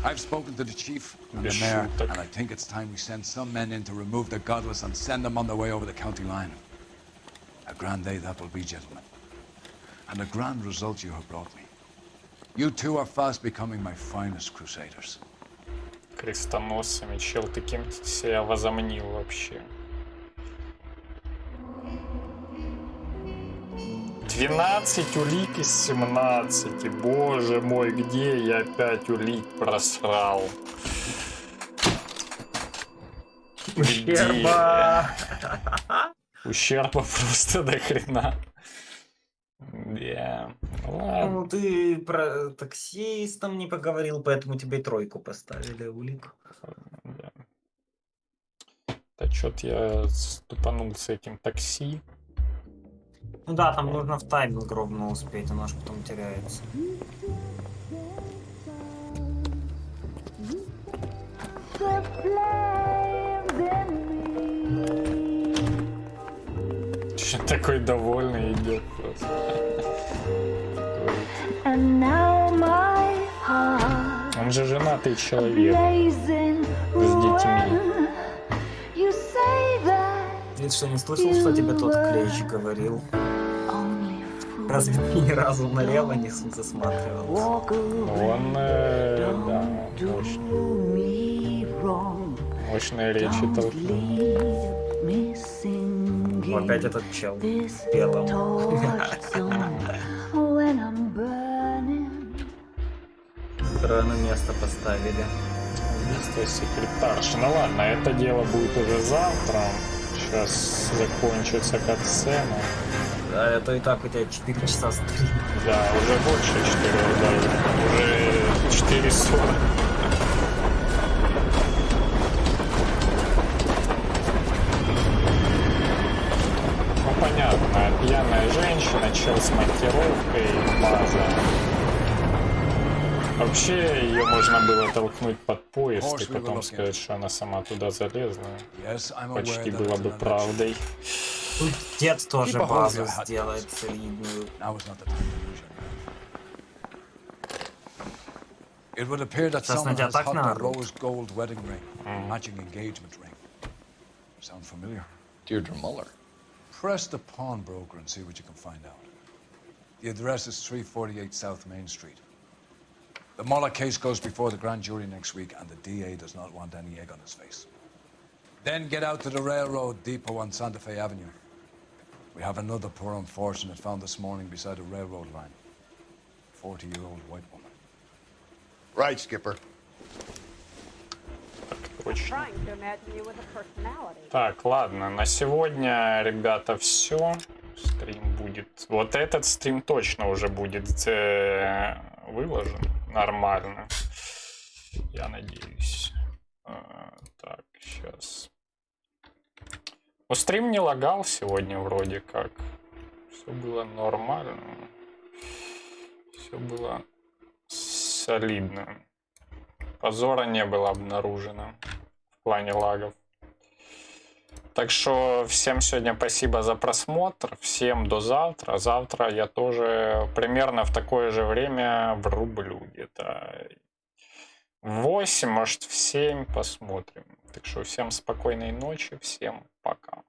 I've spoken to the chief and the mayor, and I think it's time we send some men in to remove the godless and send them on their way over the county line. A grand day that will be, gentlemen. And a grand result you have brought me. You two are fast becoming my finest crusaders. Крестоносцами, чел, ты кем себя возомнил вообще? 12 улик из 17. Боже мой, где я опять улик просрал? Ущерба! Ущерба просто до хрена. Да. Ладно. Ну, ты про таксистом не поговорил, поэтому тебе и тройку поставили улик. Да. Да чё-то я ступанул с этим такси. Ну да, там нужно в тайминг ровно успеть, оно аж потом теряется. Что такой довольный идет просто. Он же женатый человек с детьми. Ты что, не слышал, что тебе тот клещ говорил? Разве ты ни разу налево не засматривался? Он, да, мощные речи толкнул. Опять этот чел в белом. Которое на место поставили. Место секретарши. Ну ладно, это дело будет уже завтра. Сейчас закончится катсцена. Да, это и так у тебя 4 часа стрима. Да, уже больше 4 даже. Уже 4:40. Ну понятно, пьяная женщина, чел с монтировкой, база. Вообще ее можно было толкнуть под поезд и потом сказать, что она сама туда залезла. Почти было бы правдой. Тут дед тоже базу сделает солидную. It would appear that someone has hopped a rose gold wedding ring, matching engagement ring. Sound familiar? Deirdre Muller. Press the pawnbroker and see what you can find out. The address is 348 South Main Street. The Muller case goes before the grand jury next week, and the DA does not want any egg on his face. Then get out to the railroad depot on Santa Fe Avenue. We have another poor unfortunate found this morning beside a railroad line. 40-year-old white woman. Right, Skipper. Точно. Так, ладно, на сегодня, ребята, все. Стрим будет... Вот этот стрим точно уже будет выложен нормально. Я надеюсь. Так, сейчас. Ну, стрим не лагал сегодня вроде как. Все было нормально. Все было солидно. Позора не было обнаружено в плане лагов. Так что всем сегодня спасибо за просмотр. Всем до завтра. Завтра я тоже примерно в такое же время врублю. Где-то в 8, может в 7 посмотрим. Так что всем спокойной ночи. Всем пока.